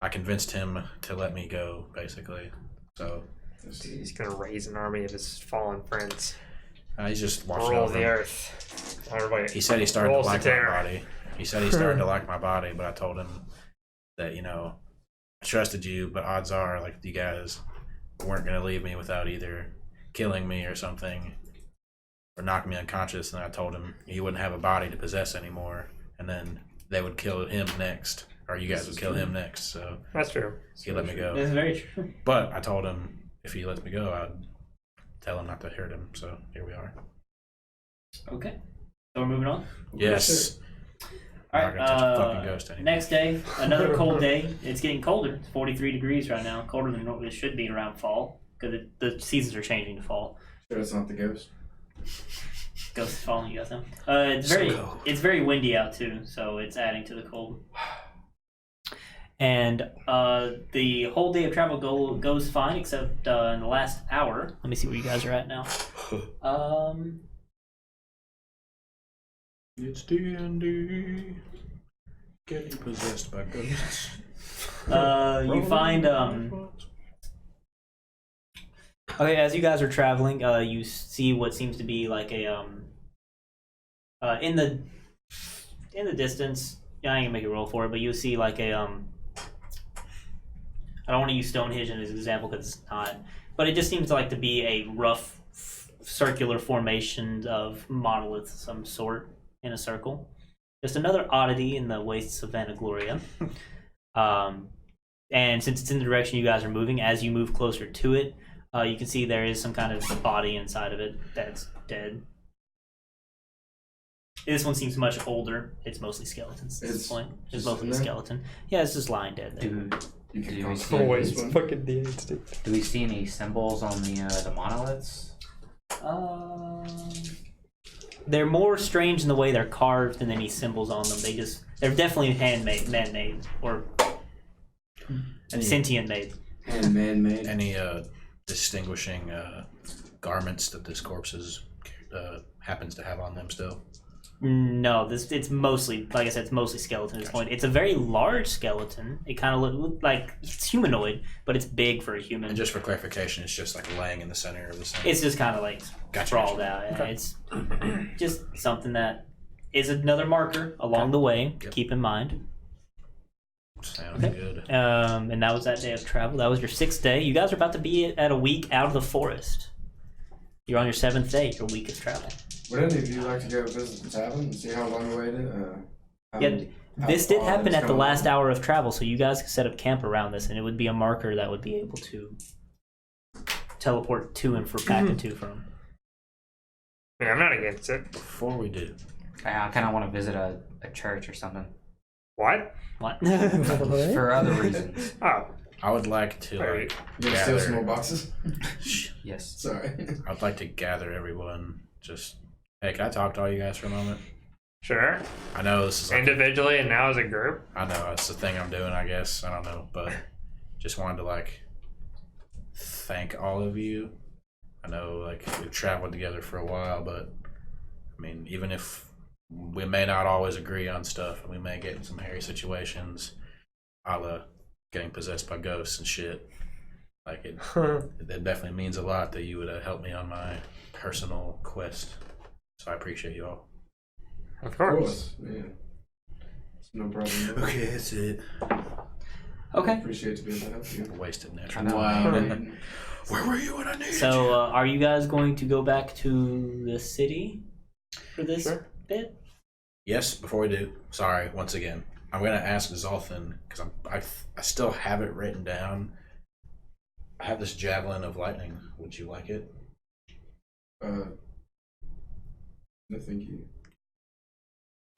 I convinced him to let me go, basically. So He's gonna raise an army of his fallen friends. he's just watching Roll over the him. earth. Everybody. He said he started to Roll like my Statera. body. He said he started to like my body, but I told him that, I trusted you, but odds are, like, you guys weren't going to leave me without either killing me or something, or knocking me unconscious. And I told him he wouldn't have a body to possess anymore, and then they would kill him next. or you guys would kill him next. So That's true. he let me go. That's very true. But I told him if he lets me go, I'd tell him not to hurt him. So here we are. Okay. So we're moving on. Yes. All I'm right. not gonna touch a fucking ghost anymore. Next day, another cold day. It's getting colder. It's 43 degrees right now. Colder than it should be around fall because the seasons are changing to fall. Sure, it's not the ghost. Ghost is falling, you guys know. So It's very windy out too, so it's adding to the cold. And the whole day of travel goes fine, except in the last hour. Let me see where you guys are at now. It's D&D. Getting possessed by ghosts. You find okay, as you guys are traveling, you see what seems to be like a in the distance. Yeah, I ain't gonna make a roll for it, but you'll see like a I don't want to use Stonehenge as an example because it's not, but it just seems like to be a rough circular formation of monoliths of some sort in a circle. Just another oddity in the wastes of Vanagloria. And since it's in the direction you guys are moving, as you move closer to it, you can see there is some kind of body inside of it that's dead. This one seems much older. It's mostly skeletons at this point. It's mostly a skeleton. Yeah, it's just lying dead there. You can Do call we it see- Always this one. fucking D8s, dude. Do we see any symbols on the monoliths? They're more strange in the way they're carved than any symbols on them. They're definitely handmade, man-made, or sentient made. And man-made. Any distinguishing garments that this corpse happens to have on them still? No, it's mostly, like I said, it's mostly skeleton at this point. It's a very large skeleton. It kind of looks like it's humanoid, but it's big for a human. And just for clarification, it's just like laying in the center of the center. It's just kind of like sprawled out. Yeah. Okay. It's just something that is another marker along the way. Yep. Keep in mind. Sounds good. And that was that day of travel. That was your 6th day. You guys are about to be at a week out of the forest. You're on your 7th day. Your week of travel. Would any of you like to go visit the tavern and see how long away it is? This did happen at the last hour of travel, so you guys could set up camp around this, and it would be a marker that would be able to teleport to and back and to from. Yeah, I'm not against it. Before we do, I kind of want to visit a church or something What? What? for other reasons. Oh, I would like to Right. You gonna steal some more boxes? Yes. Sorry. I'd like to gather everyone. Just hey, can I talk to all you guys for a moment? sure. I know this is like, Individually and now as a group. I know it's the thing I'm doing. I guess I don't know, but just wanted to like thank all of you. I know like we've traveled together for a while, but I mean, even if we may not always agree on stuff, and we may get in some hairy situations, a la getting possessed by ghosts and shit. Like it definitely means a lot that you would help me on my personal quest. So I appreciate you all. Of Of course. course. Yeah. It's no problem. Okay, that's it. Okay. Appreciate to be able to help you. Wasted I natural. know. Wow. Where were you when I needed So, you? are you guys going to go back to the city for this Sure. bit? Yes, before we do, sorry, once again. I'm going to ask Zolthan, because I still have it written down. I have this javelin of lightning. Would you like it? No, thank you.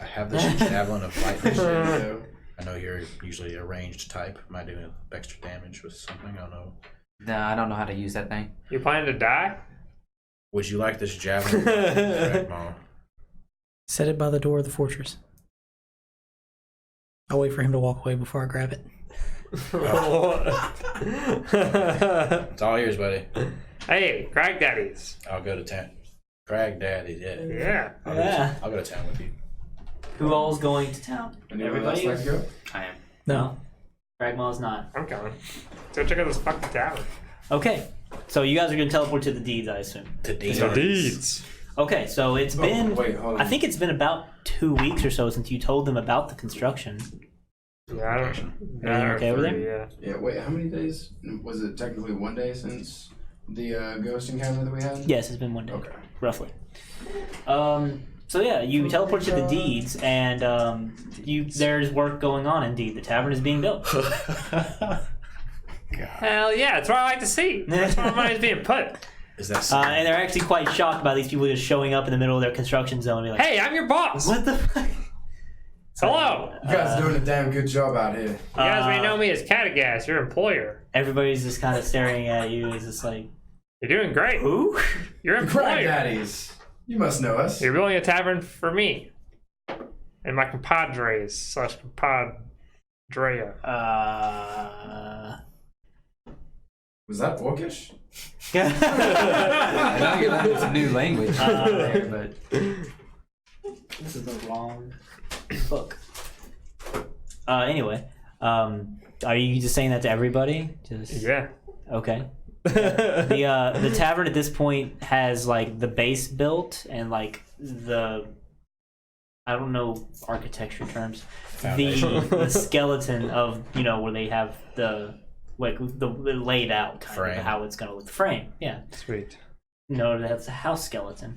I have this javelin of lightning. No. I know you're usually a ranged type. Am I doing extra damage with something? I don't know. No, I don't know how to use that thing. You plan to die? Would you like this javelin of lightning, Dragmaw? Set it by the door of the fortress. I'll wait for him to walk away before I grab it. It's all yours, buddy. Hey, Cragdaddies. I'll go to town. Cragdaddies, yeah. Yeah. I'll go to town with you. Who all's going to town? Anyone else Everybody? like to go? I am. No. Fragma's not. I'm coming. Let's go check out this fucking tavern. Okay. So you guys are going to teleport to the deeds, I assume. To Deeds. Okay, so it's been... Wait, hold on. I think it's been about 2 weeks or so since you told them about the construction. Yeah, I don't. Everything okay over there? Yeah. Yeah, wait, how many days? Was it technically 1 day since the ghost encounter that we had? Yes, it's been 1 day. Okay. Roughly. So yeah, you teleport to the deeds, and there's work going on. Indeed, the tavern is being built. Hell yeah, that's what I like to see. That's where money's being put. Is that And they're actually quite shocked by these people just showing up in the middle of their construction zone and be like, Hey, I'm your boss. "What the fuck?" Hello. You guys are doing a damn good job out here. You guys may know me as Cragdaddies, your employer. Everybody's just kind of staring at you. It's just like, You're doing great. "Who?" Your employer. Cragdaddies. You must know us. You're building a tavern for me and my compadres / compadrea. Was that Orcish? It's a new language there, but This is the wrong book. Anyway, are you just saying that to everybody? Just Yeah. okay. The tavern at this point has like the base built and like the I don't know architecture terms. The skeleton of where they have the laid out kind Frame. of how it's gonna look. The frame, yeah. Sweet. No, that's a house skeleton.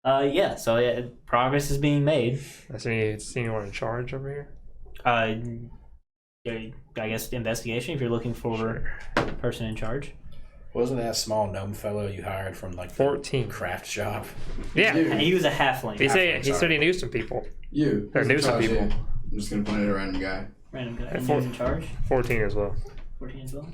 Yeah. So progress is being made. I see anyone in charge over here? I guess investigation if you're looking for a person in charge. Wasn't that small gnome fellow you hired from like the 14. craft shop? Yeah. You. And he was a halfling. He said he knew some people. You. Or Who's knew in some charge people. here? I'm just gonna point at a random guy. Random guy. Yeah, And he was in charge. 14 as well. 14 as well.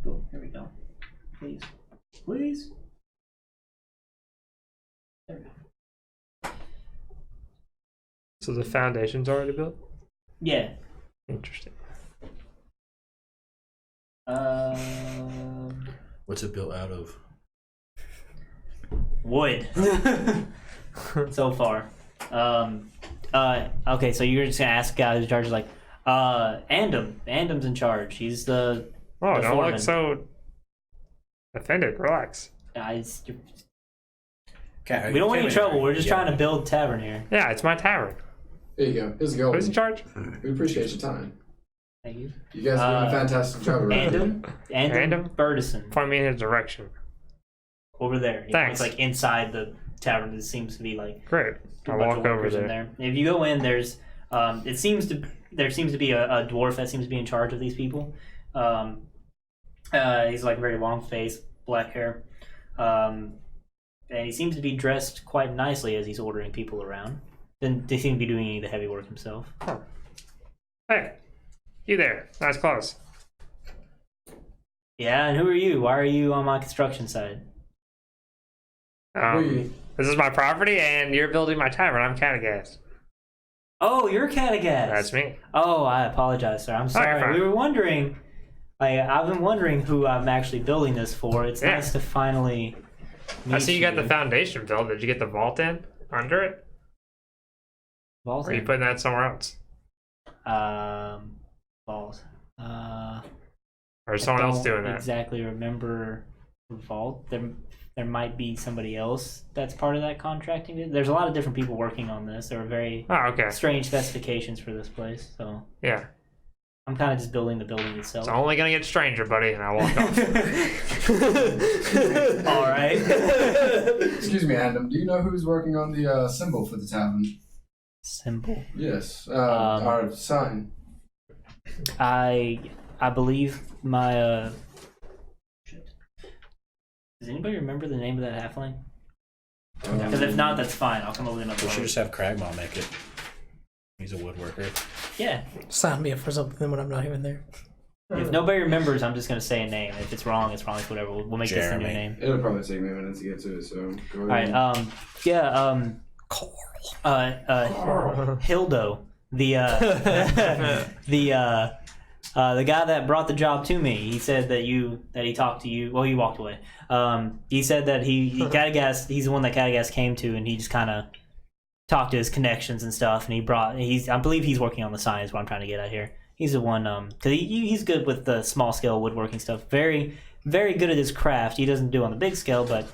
Boom. Here we go. Please. Please. There we go. So the foundation's already built? Yeah. Interesting. What's it built out of? Wood. So far. Okay, so you're just gonna ask the guy who's in charge, like, Andam's in charge. He's the Oh, The don't foreman. look so offended. Relax. guys. Okay, We don't want any trouble. We're just trying to build tavern here. Yeah, it's my tavern. There you go. Here's a goal. Who's in charge? We appreciate your time. Thank you. You guys are doing a fantastic job around here. Andam Burdison. Point me in his direction. Over there. Thanks. It's like inside the tavern. It seems to be like Great. a I'll bunch walk of over workers in there. there. If you go in, there seems to be a dwarf that seems to be in charge of these people. He's like very long face, black hair, and he seems to be dressed quite nicely as he's ordering people around. Then they seem to be doing any of the heavy work himself. Huh. Hey, you there? Nice clothes. Yeah, and who are you? Why are you on my construction side? We- This is my property, and you're building my tavern. I'm Cragdaddies. Oh, you're Catagast. That's me. Oh, I apologize, sir. I'm sorry. fine. We were wondering. I've been wondering who I'm actually building this for. It's Yeah. nice to finally. I meet see you got the foundation built. Did you get the vault in under it? Or are you putting that somewhere else? Vault. Or is someone else doing that? Exactly. Remember vault? There might be somebody else that's part of that contracting. There's a lot of different people working on this. There are very Oh, okay. strange specifications for this place. So Yeah. I'm kind of just building the building itself. It's only gonna get stranger, buddy, and I walk off. All right. Excuse me, Adam. Do you know who's working on the symbol for the tavern? Symbol. Yes. Our sign. I believe my shit. Does anybody remember the name of that halfling? Because if not, that's fine. I'll come up with another We one. should just have Cragmaw make it. He's a woodworker. Yeah. Sign me up for something when I'm not even there. If nobody remembers, I'm just gonna say a name. If it's wrong, it's wrong. It's whatever. We'll make this a new Jeremy. name. It'll probably take me a minute to get to it, so go All ahead. right. Hildo, the the guy that brought the job to me. He said that he talked to you. Well, he walked away. He said that he Catagast. He's the one that Catagast came to, and he just kind of talked to his connections and stuff. And I believe he's working on the sign. Is what I'm trying to get at here. He's the one because he's good with the small scale woodworking stuff. Very very good at his craft. He doesn't do on the big scale, but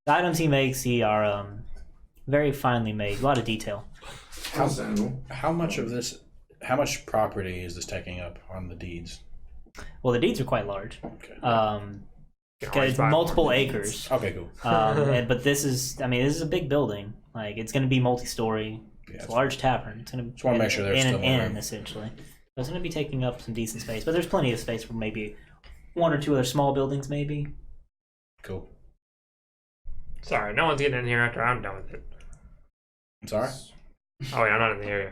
the items he makes are very finely made. A lot of detail. Understandable. How much property is this taking up on the deeds? Well, the deeds are quite large. Okay. It's multiple acres. Okay, cool. But this is a big building. Like, it's going to be multi-story. Yeah, It's a large tavern. It's going to just want to make sure there's in still an more inn, room. essentially. So it's going to be taking up some decent space, but there's plenty of space for maybe one or two other small buildings, maybe. Cool. Sorry, no one's getting in here after I'm done with it. I'm sorry? Oh wait, I'm not in the area.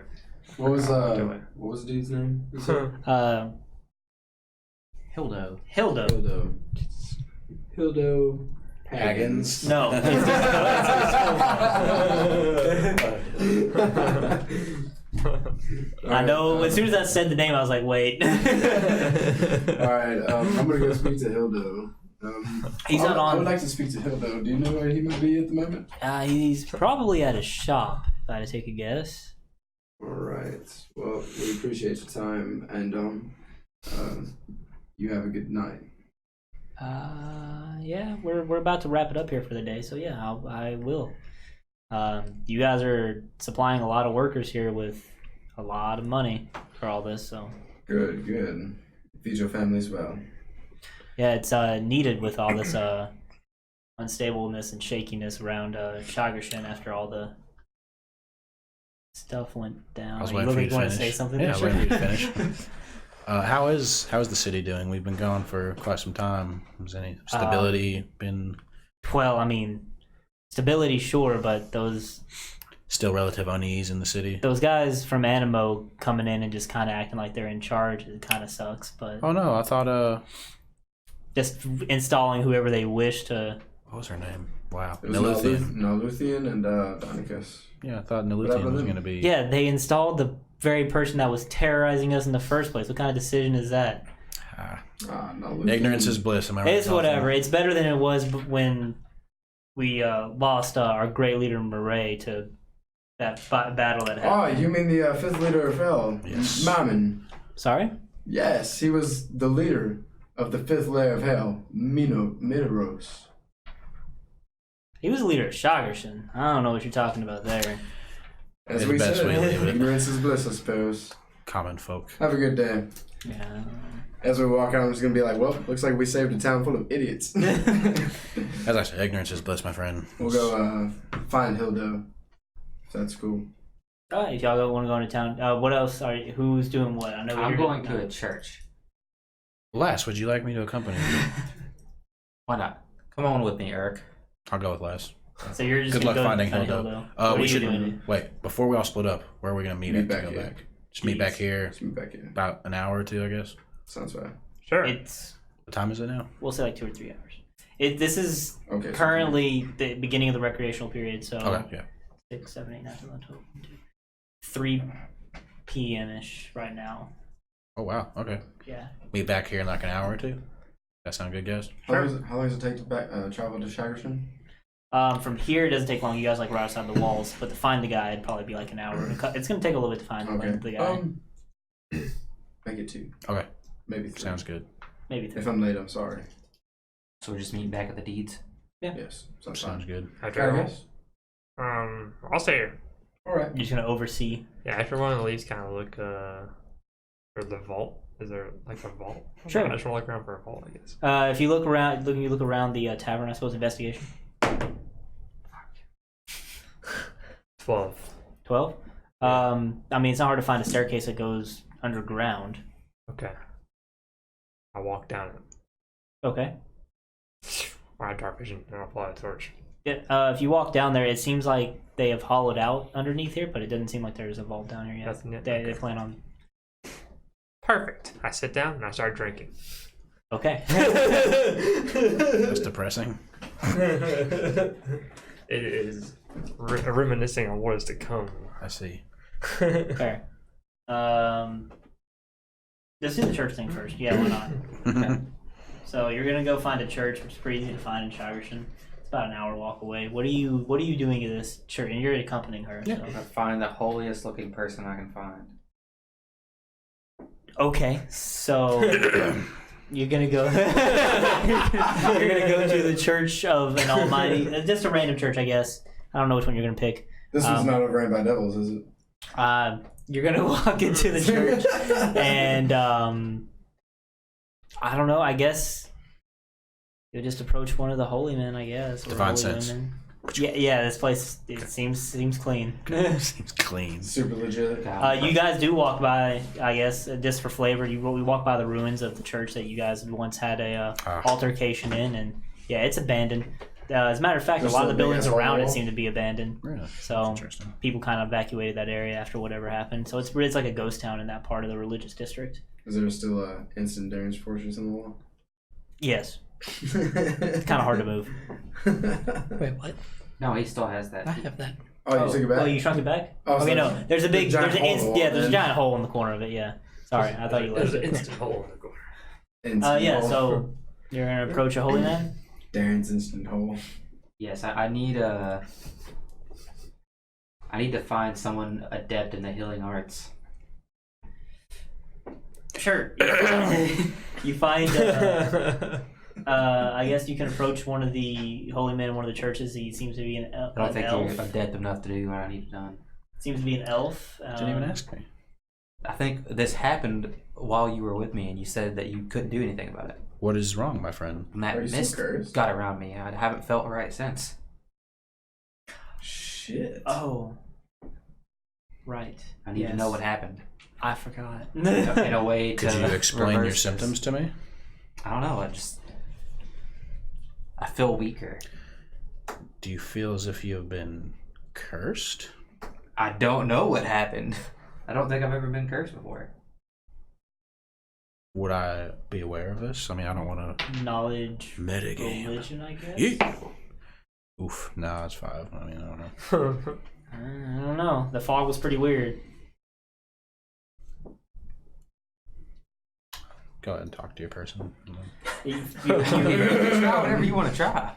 What was Do it. what was the dude's name? Hildo. Hildo. Hildo Haggins. No. I know. As soon as I said the name, I was like, wait. All right, I'm gonna go speak to Hildo. He's I not would- I on. would like to speak to Hildo. Do you know where he might be at the moment? He's probably at a shop, if I had to take a guess. All right. Well, we appreciate your time, and you have a good night. Yeah, we're about to wrap it up here for the day, so yeah, I will. You guys are supplying a lot of workers here with a lot of money for all this, so Good, good. Feed your families well. yeah, it's needed with all this unstableness and shakiness around Shagershin after all the stuff went down. I was You waiting look for like you to want to finish. say something. Yeah, I there, was waiting for you to sure. finish. How is the city doing? We've been gone for quite some time. Has any stability been Well, I mean, stability, sure, but those still relative unease in the city? guys from Animo coming in and just kind of acting like they're in charge, it kind of sucks. But Oh no, I thought just installing whoever they wish to. what was her name? Wow, It was Niluthian. Naluthian and Donicus. Yeah, I thought What Niluthian happened was then? going to be. Yeah, they installed the very person that was terrorizing us in the first place. What kind of decision is that? Naluthian. Ignorance is bliss. Am I right? It's whatever. It's better than it was when we lost our great leader Murray to that battle that Oh, happened. you mean the fifth leader of hell? Yes. Mammon. Sorry? Yes, he was the leader of the fifth layer of hell, Minoros. He was the leader of Shagershin. I don't know what you're talking about there. As It's we the best said, way to leave it. ignorance is bliss, I suppose. Common folk. Have a good day. Yeah. As we walk out, I'm just gonna be like, well, looks like we saved a town full of idiots. As I said, ignorance is bliss, my friend. We'll go find Hildo. If that's cool. All right, if y'all want to go into town, what else who's doing what? I know I'm you're going doing to a church. Les, would you like me to accompany you? Why not? Come on with me, Eric. I'll go with Les. So you're just Good gonna luck go finding find Hildo. What are We you should doing? wait before we all split up. Where are we gonna meet Meet at to back go here. back? Just meet back here. Let's move back here. About an hour or two, I guess. Sounds fine. Sure. It's What time is it now? we'll say like 2 or 3 hours. This is Okay. so- currently the beginning of the recreational period, so Okay, yeah. 6, 7, 8, 9, 10, 11, 12, 3 p.m. ish right now. Oh wow. Okay. Yeah. Meet back here in like an hour or two. That sound good, guys? How long does it take to travel to Shagershin? From here, it doesn't take long. You guys like right outside the walls, but to find the guy, it'd probably be like an hour. It's gonna take a little bit to find the guy. Make it 2. Okay. Maybe 3. Sounds good. Maybe 3. If I'm late, I'm sorry. So we're just meeting back at the deeds. Yes. Sounds Sounds fine. good. After Okay, I guess. I'll stay here. All right. You're just gonna oversee. Yeah, after one of the leaves, kind of look for the vault. Is there like a vault? Sure. I just want to look around for a vault, I guess. If you look around, you look around the tavern. I suppose investigation. 12. 12. I mean, it's not hard to find a staircase that goes underground. Okay. I walk down it. Okay. I have dark vision and I'll apply a torch. Yeah. If you walk down there, it seems like they have hollowed out underneath here, but it doesn't seem like there's a vault down here yet. Nothing yet? They Okay. plan on. Perfect. I sit down and I start drinking. Okay. That's depressing. It is reminiscing on what is to come. I see. Fair. Let's do the church thing first. Yeah, why not? Okay. So you're gonna go find a church, which is pretty easy to find in Shagershin. It's about an hour walk away. What are you doing at this church? And you're accompanying her. Yeah. So. I'm gonna find the holiest looking person I can find. Okay, so you're gonna go. You're gonna go to the church of an almighty, just a random church, I guess. I don't know which one you're gonna pick. This one's not overran by devils, is it? You're gonna walk into the church, and I don't know. I guess you'll just approach one of the holy men. I guess. Or Divine holy sense. women. Yeah. This place seems clean. Seems clean. Super legit. You guys do walk by. I guess just for flavor, we walk by the ruins of the church that you guys once had a altercation in, and yeah, it's abandoned. As a matter of fact, Just a lot of the so big buildings as a around it wall? seem to be abandoned. Really? So Interesting. people kind of evacuated that area after whatever happened. So it's like a ghost town in that part of the religious district. Is there still a instant damage fortress in the wall? Yes, it's kind of hard to move. Wait, what? No, he still has that. I have that. Oh, you took it back? Oh, you shrunk it back? Oh, so okay, no. There's a big, giant hole in the wall, there's a then. giant hole in the corner of it. Yeah. Sorry, I thought you There's left an it. instant hole in the corner. Instant Yeah. hole. So you're gonna approach a holy man. Darren's instant hole. Yes, I need I need to find someone adept in the healing arts. Sure. You find. I guess you can approach one of the holy men in one of the churches. He seems to be an I don't think elf. you're adept enough to do what I need done. Seems to be an elf. Didn't even ask me. I think this happened while you were with me, and you said that you couldn't do anything about it. What is wrong, my friend? And that Are you still mist cursed? got around me. I haven't felt right since. Shit. Oh. Right. I need to know what happened. I forgot. In a way to Could you explain your reverse symptoms this. to me? I don't know. I feel weaker. Do you feel as if you have been cursed? I don't know what happened. I don't think I've ever been cursed before. Would I be aware of this? I mean, I don't want to Knowledge. metagame. Religion, I guess. Yeet. Oof. Nah, it's 5. I mean, I don't know. I don't know. The fog was pretty weird. Go ahead and talk to your person. You Try whatever you want to try.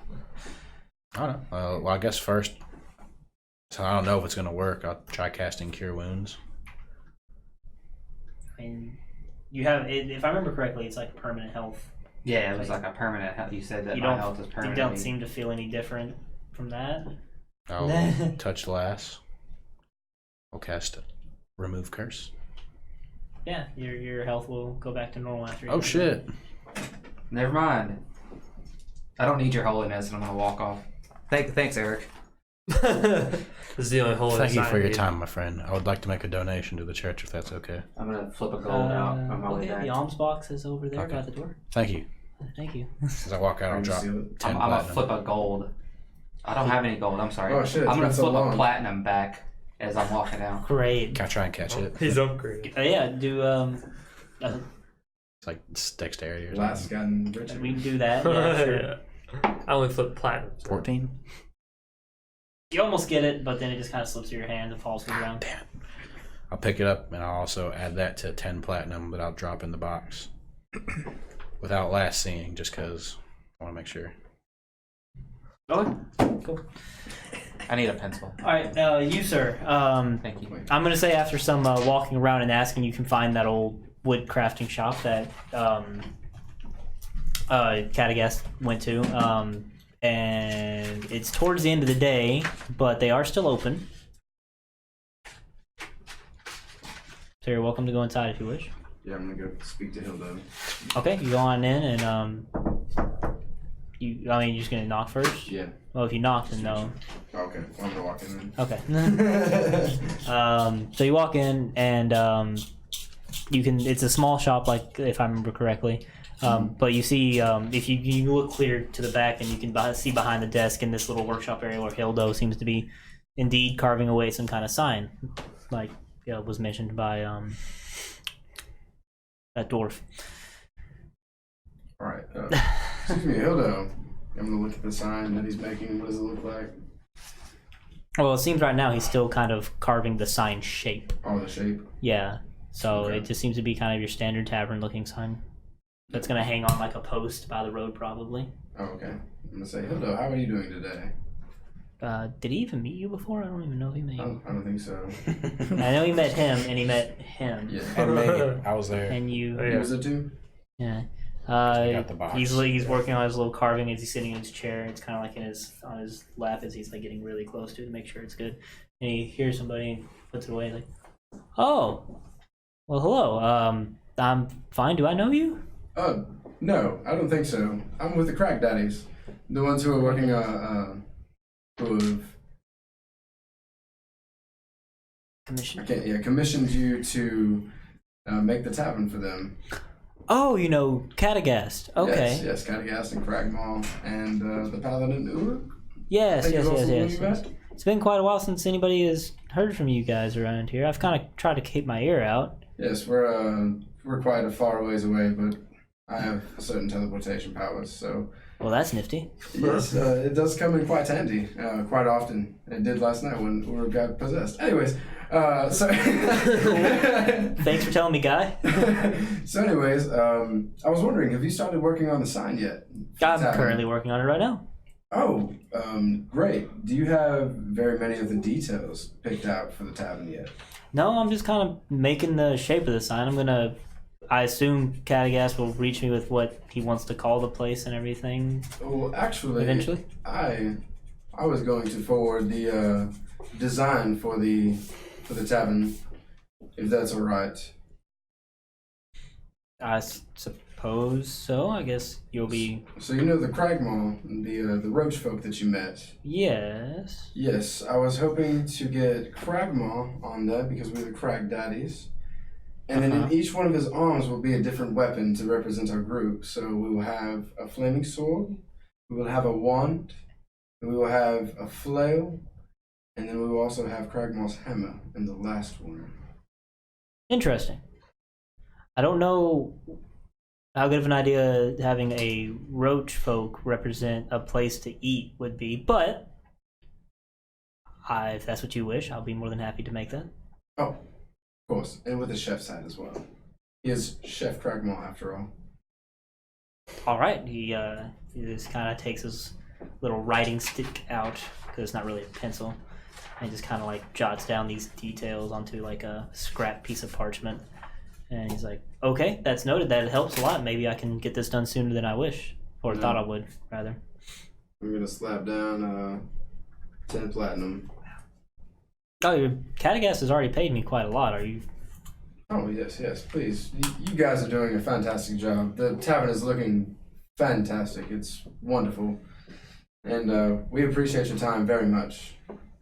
I don't know. Well, I guess first, so I don't know if it's going to work. I'll try casting Cure Wounds. I mean, you have. If I remember correctly, it's like permanent health. Yeah, it was like a permanent health. You said that You my don't. health is You permanent. don't seem to feel any different from that. I'll touch Lass. I'll cast Remove Curse. Yeah, your health will go back to normal after. Oh, shit. Never mind. I don't need your holiness, and I'm gonna walk off. Thanks, Eric. This is the only hole in Thank you the for your sign, time, my friend. I would like to make a donation to the church if that's okay. I'm gonna flip a gold out on my way Okay, back. the alms box is over there Okay. by the door. Thank you. Thank you. As I walk out, I'll Are you drop sealed? 10 I'm gonna platinum. flip a gold. I don't have any gold. I'm sorry. Oh, shit, it's I'm gonna been so flip a long. platinum back as I'm walking out. Great. Can I try and catch it? He's upgraded. Yeah, do It's like dexterity or Last something. gotten richer. we can do that. Yeah, sure. Yeah. I only flipped platinum. so- 14? You almost get it, but then it just kind of slips through your hands and falls to the ground. Damn. I'll pick it up and I'll also add that to 10 platinum that I'll drop in the box. Without last seeing, just because I want to make sure. Okay, cool. I need a pencil. All right, you sir. Thank you. I'm gonna say after some walking around and asking, you can find that old wood crafting shop that Cragdaddies went to, and it's towards the end of the day, but they are still open. So you're welcome to go inside if you wish. Yeah, I'm gonna go speak to Hilda. Okay, you go on in and you're just gonna knock first. Yeah. Well, if you knock, then no. Okay, well, I'm gonna walk in Okay. then. So you walk in and you can. It's a small shop, like if I remember correctly. But you see, if you look clear to the back, and you can see behind the desk in this little workshop area where Hildo seems to be indeed carving away some kind of sign, like was mentioned by that dwarf. All right. Excuse me, Hilda. I'm gonna look at the sign that he's making. What does it look like? Well, it seems right now he's still kind of carving the sign shape. Oh, the shape. Yeah. So Okay. it just seems to be kind of your standard tavern-looking sign. That's gonna hang on like a post by the road, probably. Oh, okay. I'm gonna say, Hilda, how are you doing today? Did he even meet you before? I don't even know if he met you. I don't think so. I know he met him, and he met him. Yeah. And maybe I was there. And you, Oh, He yeah. was it too? yeah. got the box. He's working on his little carving as he's sitting in his chair. It's kind of like on his lap as he's like getting really close to it to make sure it's good. And he hears somebody and puts it away. Like, oh, well, hello. I'm fine. Do I know you? No, I don't think so. I'm with the Cragdaddies, the ones who are working who have commissioned you to make the tavern for them. Oh, you know, Catagast. Okay. Yes, Catagast and Cragmaw and the Paladin Uruk. Yes. Yes. It's been quite a while since anybody has heard from you guys around here. I've kind of tried to keep my ear out. Yes, we're quite a far ways away, but I have certain teleportation powers, so. Well, that's nifty. Yes, it does come in quite handy, quite often. It did last night when Uruk got possessed. Anyways, so. Thanks for telling me, Guy. So, anyways, I was wondering, have you started working on the sign yet? I'm currently working on it right now. Oh, great. Do you have very many of the details picked out for the tavern yet? No, I'm just kind of making the shape of the sign. I assume Catagast will reach me with what he wants to call the place and everything. Well, actually, eventually, I was going to forward the design for the tavern, if that's all right. I suppose so. I guess you'll be. So you know the Cragmaw, the roach folk that you met. Yes. Yes, I was hoping to get Cragmaw on that because we're the Cragdaddies. And then in each one of his arms will be a different weapon to represent our group. So we will have a flaming sword, we will have a wand, and we will have a flail, and then we will also have Cragmaw's hammer in the last one. Interesting. I don't know how good of an idea having a roach folk represent a place to eat would be, but if that's what you wish, I'll be more than happy to make that. Oh. Of course, and with the chef's hat as well. He is Chef Cragmaw, after all. All right, he just kind of takes his little writing stick out, because it's not really a pencil, and just kind of like jots down these details onto like a scrap piece of parchment. And he's like, okay, that's noted. That helps a lot. Maybe I can get this done sooner than I wish, or thought I would, rather. I'm going to slap down 10 platinum. Oh, your Catagast has already paid me quite a lot. Are you? Oh, yes, please. You guys are doing a fantastic job. The tavern is looking fantastic. It's wonderful. And we appreciate your time very much.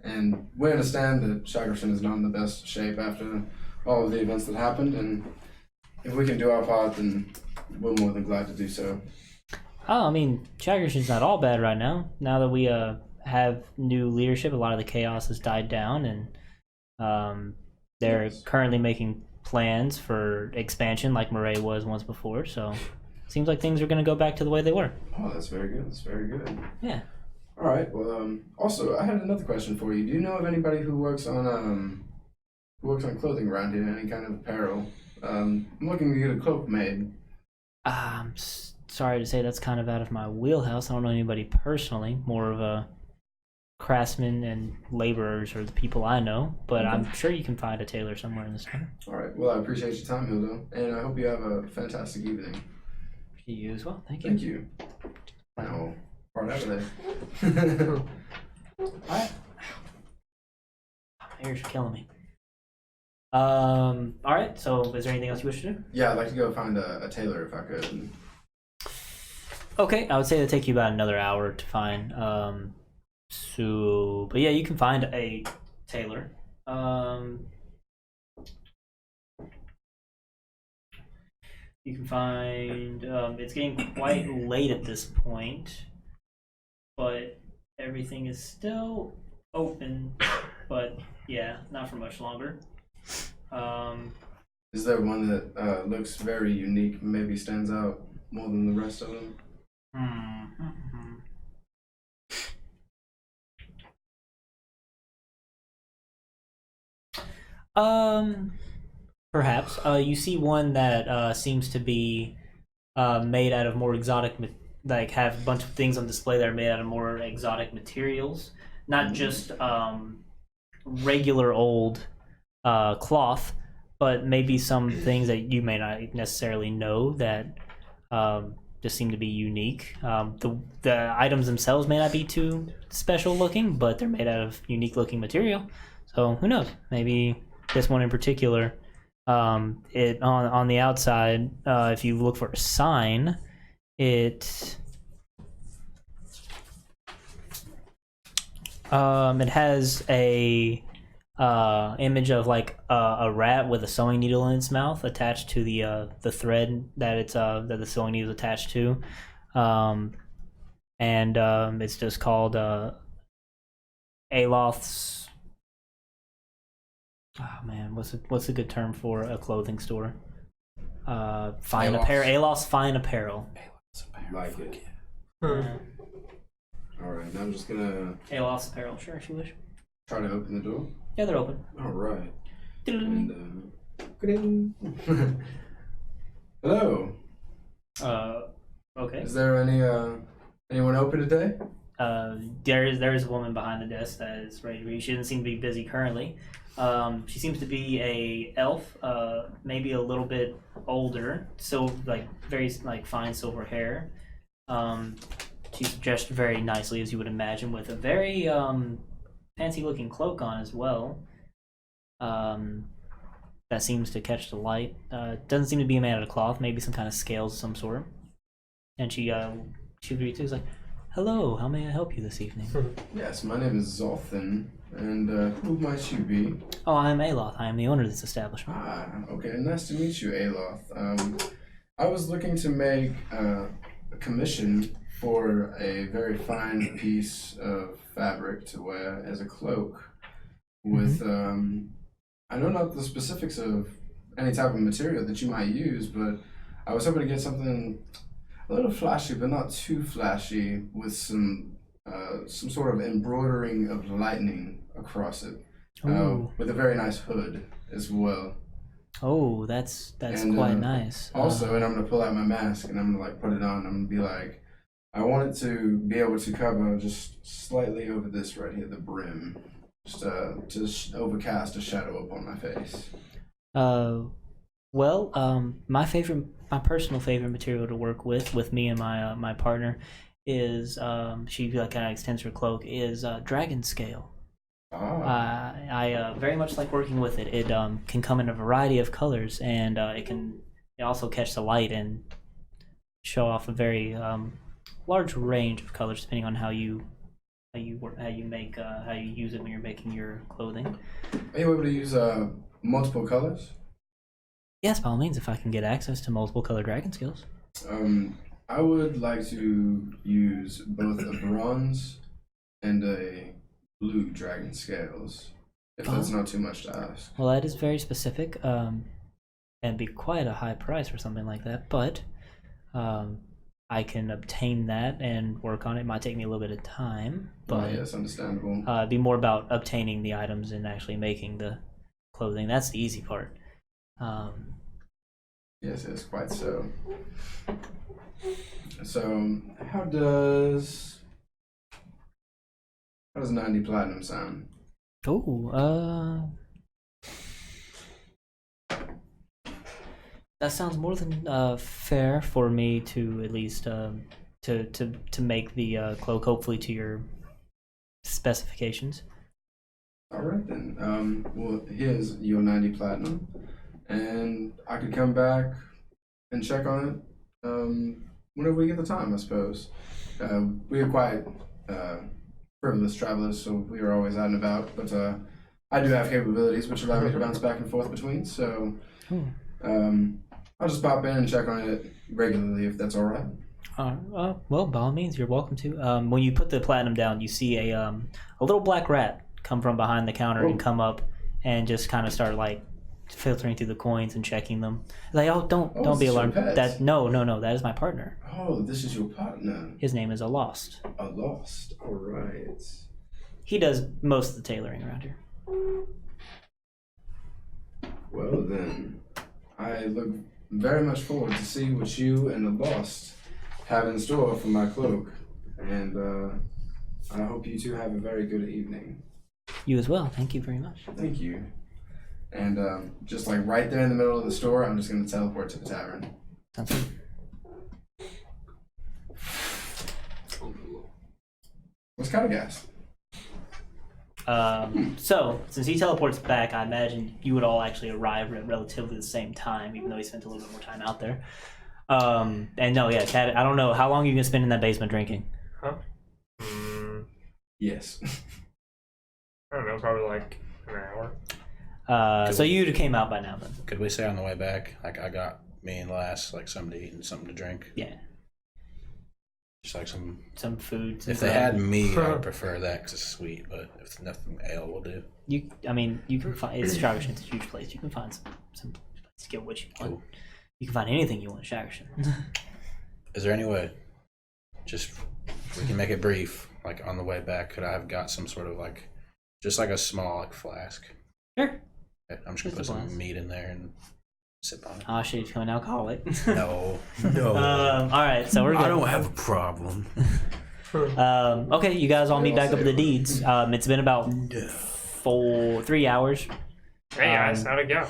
And we understand that Shagerson is not in the best shape after all of the events that happened. And if we can do our part, then we're more than glad to do so. Oh, I mean, Shagerson's not all bad right now. Now that we have new leadership, a lot of the chaos has died down, and they're currently making plans for expansion like Murray was once before, so seems like things are going to go back to the way they were. Oh, that's very good. Yeah. All right, well, also, I had another question for you. Do you know of anybody who works on clothing around here, any kind of apparel? I'm looking to get a cloak made. I'm sorry to say that's kind of out of my wheelhouse. I don't know anybody personally, more of a craftsmen and laborers are the people I know, but I'm sure you can find a tailor somewhere in this town. All right. Well, I appreciate your time, Hilda, and I hope you have a fantastic evening. You as well. Thank you. Thank you. Now, part out of there. Alright. My ears are killing me. Alright, so is there anything else you wish to do? Yeah, I'd like to go find a tailor if I could. Okay, I would say it'll take you about another hour to find. But yeah, you can find a tailor. You can find, it's getting quite late at this point, but everything is still open, but yeah, not for much longer. Is there one that looks very unique, maybe stands out more than the rest of them? Perhaps. You see one that seems to be made out of more exotic, like have a bunch of things on display that are made out of more exotic materials, not just regular old cloth, but maybe some things that you may not necessarily know that just seem to be unique. The items themselves may not be too special looking, but they're made out of unique looking material. So who knows? Maybe this one in particular. It on the outside, if you look for a sign, it has a image of like a rat with a sewing needle in its mouth attached to the thread that that the sewing needle is attached to, and it's just called Aloth's. Oh man, what's a good term for a clothing store? Fine apparel. Aloth's Fine Apparel. Like it. Yeah. All right, now I'm just gonna Aloth's Apparel. Sure, if you wish. try to open the door. Yeah, they're open. All right. And, hello. Okay. Is there anyone open today? There is a woman behind the desk that is ready to read. She doesn't seem to be busy currently. She seems to be a elf, maybe a little bit older, so like very like fine silver hair. She's dressed very nicely, as you would imagine, with a very fancy looking cloak on as well. That seems to catch the light. Doesn't seem to be made out of cloth, maybe some kind of scales of some sort. And she greets you, like, "Hello, how may I help you this evening?" Yes, my name is Zolthan, and who might you be? Oh, I'm Aloth. I am the owner of this establishment. Ah, okay, nice to meet you, Aloth. I was looking to make a commission for a very fine piece of fabric to wear as a cloak with, I know not the specifics of any type of material that you might use, but I was hoping to get something a little flashy, but not too flashy, with some sort of embroidering of lightning across it, with a very nice hood as well. Oh, that's And, quite nice. Also, and I'm gonna pull out my mask and I'm gonna like put it on. I'm gonna be like, I want it to be able to cover just slightly over this right here, the brim, just to overcast a shadow upon my face. Well, my personal favorite material to work with me and my partner is she like kind of extends her cloak is dragon scale. I very much like working with it. It can come in a variety of colors, and it also catch the light and show off a very large range of colors depending on how you use it when you're making your clothing. Are you able to use multiple colors? Yes, by all means, if I can get access to multiple color dragon skills. I would like to use both a bronze and a blue dragon scales, if that's not too much to ask. Well, that is very specific, and be quite a high price for something like that, but I can obtain that and work on it. It might take me a little bit of time, but yes, understandable. it'd be more about obtaining the items and actually making the clothing. That's the easy part. Yes, quite so. So, how does 90 platinum sound? Oh, that sounds more than fair for me to at least to make the cloak, hopefully to your specifications. All right then. Well, here's your 90 platinum, and I could come back and check on it whenever we get the time, I suppose. We are quite frivolous travelers, so we are always out and about, but I do have capabilities which allow me to bounce back and forth between, so I'll just pop in and check on it regularly if that's all right. Well, by all means, you're welcome to. When you put the platinum down, you see a little black rat come from behind the counter and come up and just kind of start like filtering through the coins and checking them. Like, don't be alarmed. That no, that is my partner. Oh, this is your partner. His name is Alost. Alost. All right. He does most of the tailoring around here. Well then, I look very much forward to see what you and Alost have in store for my cloak, and I hope you two have a very good evening. You as well. Thank you very much. Thank you. And just like right there in the middle of the store, I'm just going to teleport to the tavern. Sounds good. What's kind of gas? So, since he teleports back, I imagine you would all actually arrive at relatively the same time, even though he spent a little bit more time out there. And no, yeah, Cat, I don't know. How long are you going to spend in that basement drinking? Huh? Yes. I don't know, probably like an hour. So you came out by now, then? Could we say on the way back, like I got me and Lass like something to eat and something to drink? Yeah. Just like some food. If they had meat, I would prefer that because it's sweet. But if nothing, ale will do. You can find it's Shagashin. It's a huge place. You can find some place to get what you want. Cool. You can find anything you want, Shagashin. Is there any way? Just we can make it brief. Like on the way back, could I have got some sort of like, just like a small like flask? Sure. Okay, I'm just gonna put some meat in there and sip on it. Oh shit! You become an alcoholic. No. All right, so we're good. I don't have a problem. Okay, you guys all meet back up at the deeds. It's been about 3 hours. Hey guys, how'd it go?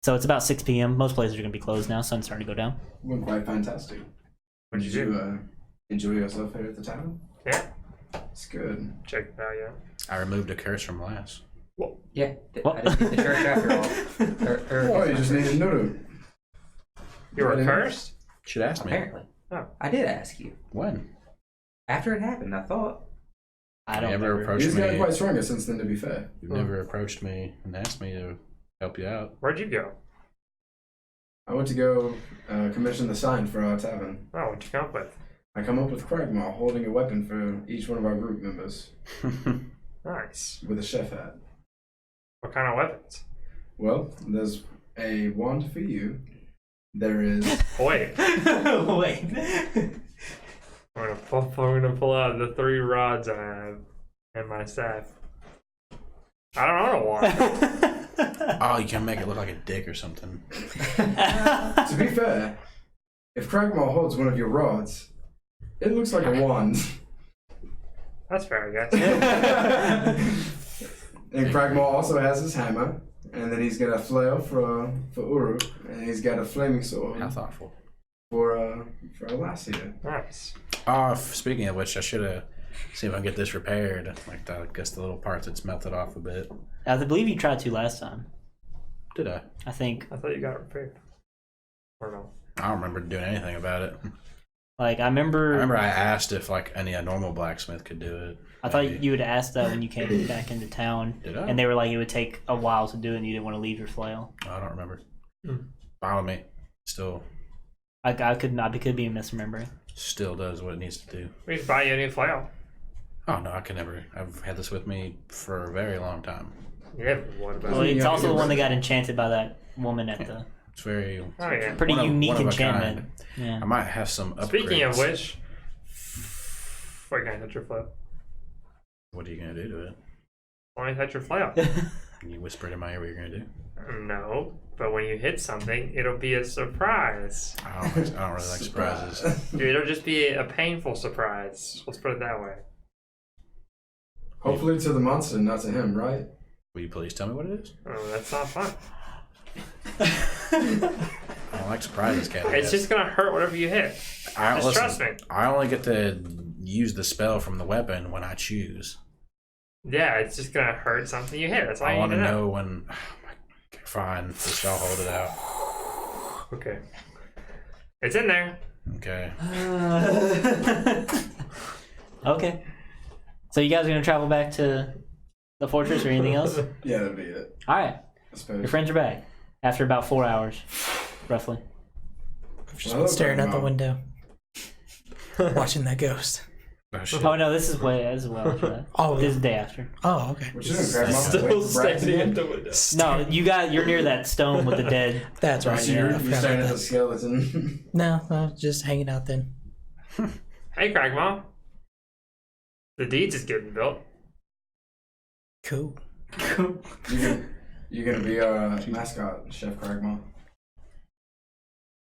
So it's about 6 p.m. Most places are going to be closed now. Sun's starting to go down. Went quite fantastic. What'd you do? You enjoy yourself here at the town? Yeah, It's good. check it out, yeah. I removed a curse from Lass. Yeah, What? I didn't get the church after all. Oh, you just need to know. You were Really? cursed? Should ask me. Apparently. Oh. I did ask you. When? After it happened, I thought. I don't You ever remember. approached He's gotten me? quite stronger since then, to be fair. You've never approached me and asked me to help you out. Where'd you go? I went to go commission the sign for our tavern. Oh, what'd you come up with? I come up with Cragmaw holding a weapon for each one of our group members Nice. with a chef hat. What kind of weapons? Well, there's a wand for you. There is. Wait, Wait. I'm gonna pull out the 3 rods I have and my staff. I don't know one. Oh, you can make it look like a dick or something. To be fair, if Cragmaw holds one of your rods, it looks like a wand. That's fair, I guess. And Cragmaw also has his hammer, and then he's got a flail for Uru, and he's got a flaming sword How thoughtful. for Alasia. Nice. Oh, speaking of which, I should have see if I can get this repaired. Like, I guess the little parts that's melted off a bit. I believe you tried to last time. Did I? I think. I thought you got it repaired. Or no? I don't remember doing anything about it. Like, I remember I asked if like any normal blacksmith could do it. I thought Maybe. you had asked that when you came back into town. Did I? And they were like, it would take a while to do it and you didn't want to leave your flail. Oh, I don't remember. Hmm. Follow me. Still I could be misremembering. Still does what it needs to do. We just buy you a new flail. Oh no, I can never. I've had this with me for a very long time. Yeah, but what about Well, it? it's also the one that got enchanted by that woman at the It's very Oh, yeah. pretty one of- unique one of a enchantment. kind. Yeah. I might have some upgrades. Speaking of which, wait, can I touch your flail? What are you gonna do to it? Why touch your flail? Can you whisper in my ear what you're gonna do? No, but when you hit something, it'll be a surprise. I don't really like surprises. Dude, it'll just be a painful surprise. Let's put it that way. Hopefully to the monster, not to him, right? Will you please tell me what it is? Oh, that's not fun. I don't like surprises, Cat. It's just gonna hurt whatever you hit. Just trust me. I only get to use the spell from the weapon when I choose. Yeah, it's just gonna hurt something you hit. That's all I you want need to to know when. Fine, just I'll hold it out. Okay. It's in there. Okay. Okay. So you guys are gonna travel back to the fortress or anything else? Yeah, that'd be it. All right. I suppose. Your friends are back after about 4 hours, roughly. I've just been staring out the window, watching that ghost. Oh, shit. Oh no, this is well after that. Oh, This is the day after. oh, okay. What you doing, Cragmaw? Still Waiting for Brax standing again? at the window. No, you're near that stone with the dead. That's right. So Yeah, you're I forgot staring about at the that. skeleton. No, just hanging out then. Hey, Cragmon. The deeds is getting built. Cool. You're gonna be our mascot, Chef Cragmaw.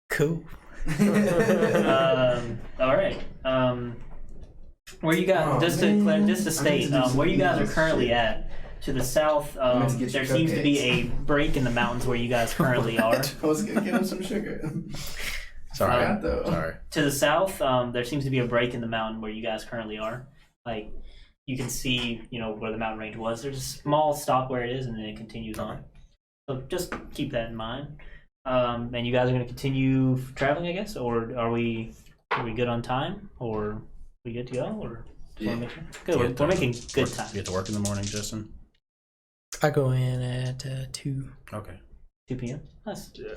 Cool. All right. Where you guys? Oh, Just man. to state, I meant to do where you guys are some currently shit. at. To the south, meant to get you there seems to be a break in the mountains where you guys currently are. I was gonna get him some sugar. Sorry. Forgot, though. Sorry. To the south, there seems to be a break in the mountain where you guys currently are. Like you can see, where the mountain range was. There's a small stop where it is, and then it continues on. So just keep that in mind. And you guys are going to continue traveling, I guess, or are we good on time, or we good to go, or just wanna make sure? Good. We're making good time. You get to work in the morning, Justin? I go in at 2. Okay. 2 p.m. Nice. Yeah.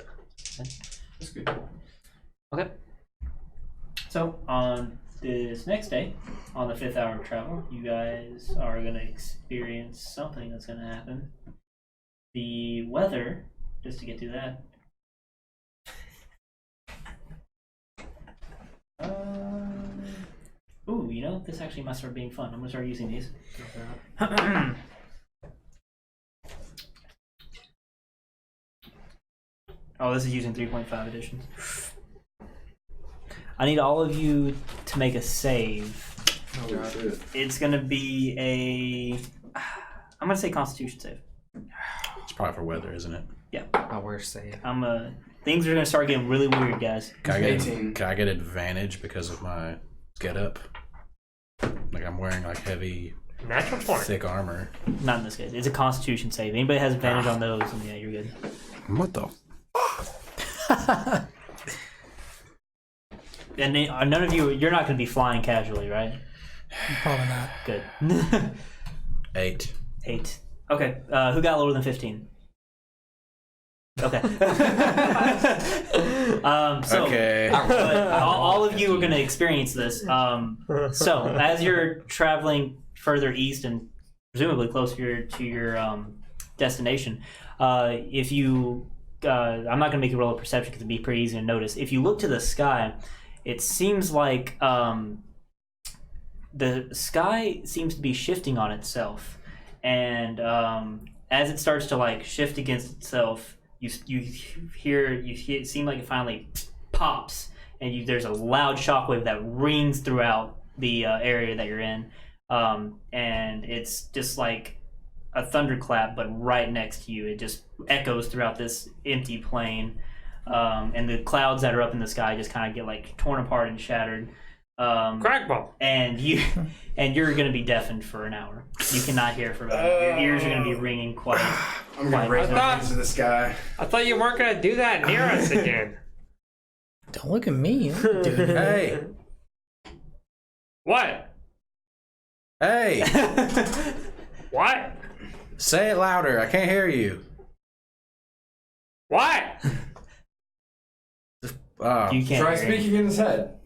That's good. Okay. So on this next day, on the 5th hour of travel, you guys are going to experience something that's going to happen. The weather, just to get through that. This actually might start being fun. I'm going to start using these. Oh, this is using 3.5 editions. I need all of you to make a save. Oh, shit. It's going to be I'm going to say Constitution save. It's probably for weather, isn't it? My worst save. Things are going to start getting really weird, guys. Can 18. I get advantage because of my getup? Like I'm wearing like heavy, Natural 20. thick armor. Not in this case. It's a Constitution save. Anybody has advantage on those, and yeah, you're good. What the? And none of you're not going to be flying casually, right? Probably not. Good. 8. 8. Okay. Who got lower than 15? Okay. Okay. But all of you are going to experience this. So as you're traveling further east and presumably closer to your destination, if you, I'm not going to make you roll a perception because it'd be pretty easy to notice. If you look to the sky, it seems like the sky seems to be shifting on itself, and as it starts to shift against itself, you hear it seem like it finally pops, and there's a loud shockwave that rings throughout the area that you're in, and it's just like a thunderclap, but right next to you. It just echoes throughout this empty plain, and the clouds that are up in the sky just kind of get torn apart and shattered. Crackball. And you're going to be deafened for an hour. You cannot hear for about your ears are going to be ringing quite. I'm gonna raise my hands to the sky. I thought you weren't gonna do that near us again. Don't look at me. Dude. Hey. What? Hey. What? Say it louder. I can't hear you. What? You can't. Try hear it. speaking in his head.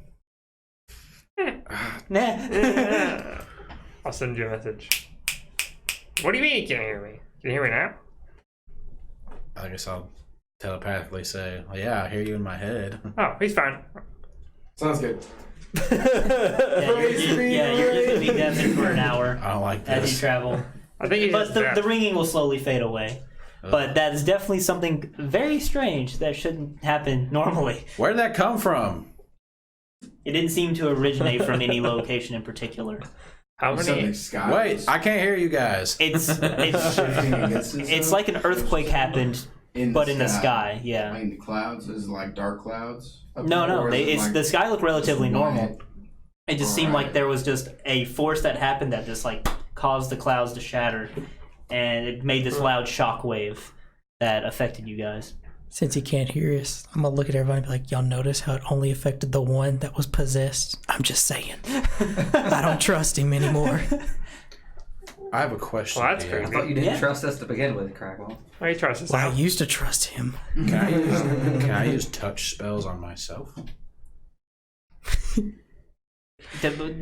Nah. I'll send you a message. What do you mean you can't hear me? Can you hear me now? I guess I'll telepathically say, oh, yeah, I hear you in my head. Oh, he's fine. Sounds good. You're just going to be deafened for an hour I don't like as you this. travel. I think he's But just the deaf. ringing will slowly fade away. But that is definitely something very strange that shouldn't happen normally. Where did that come from? It didn't seem to originate from any location in particular. How many? Sky. Wait, I can't hear you guys. It's It's like an earthquake happened, but in the sky. Yeah. Like the clouds is like dark clouds. No. Or is it like The sky looked relatively just normal. white? It just seemed like Alright. there was just a force that happened that just caused the clouds to shatter, and it made this loud shock wave that affected you guys. Since he can't hear us, I'm gonna look at everybody and be like, y'all notice how it only affected the one that was possessed? I'm just saying. I don't trust him anymore. I have a question. Well, that's here. I creepy. thought you didn't Yeah. trust us to begin with, Cragwell. Why you trust us Well, I now? used to trust him. Can I use touch spells on myself?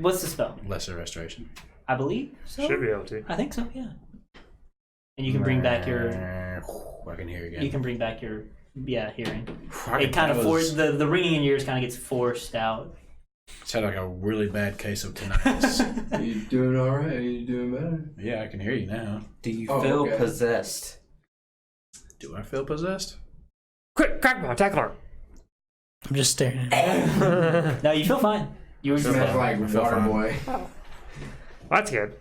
What's the spell? Lesser restoration. I believe so. Should be able to. I think so. Yeah. And you can bring back your. I can hear you again. You can bring back your. Yeah, hearing. I It kind of that forced was- the ringing in your ears. Kind of gets forced out. It's had like a really bad case of tinnitus. Are you doing all right? Are you doing better? Yeah, I can hear you now. Do you Oh, feel okay. possessed? Do I feel possessed? Quick, Crackball, tackle her. I'm just staring at him. No, you feel fine. You were just Smells like I feel water fine. boy. That's good.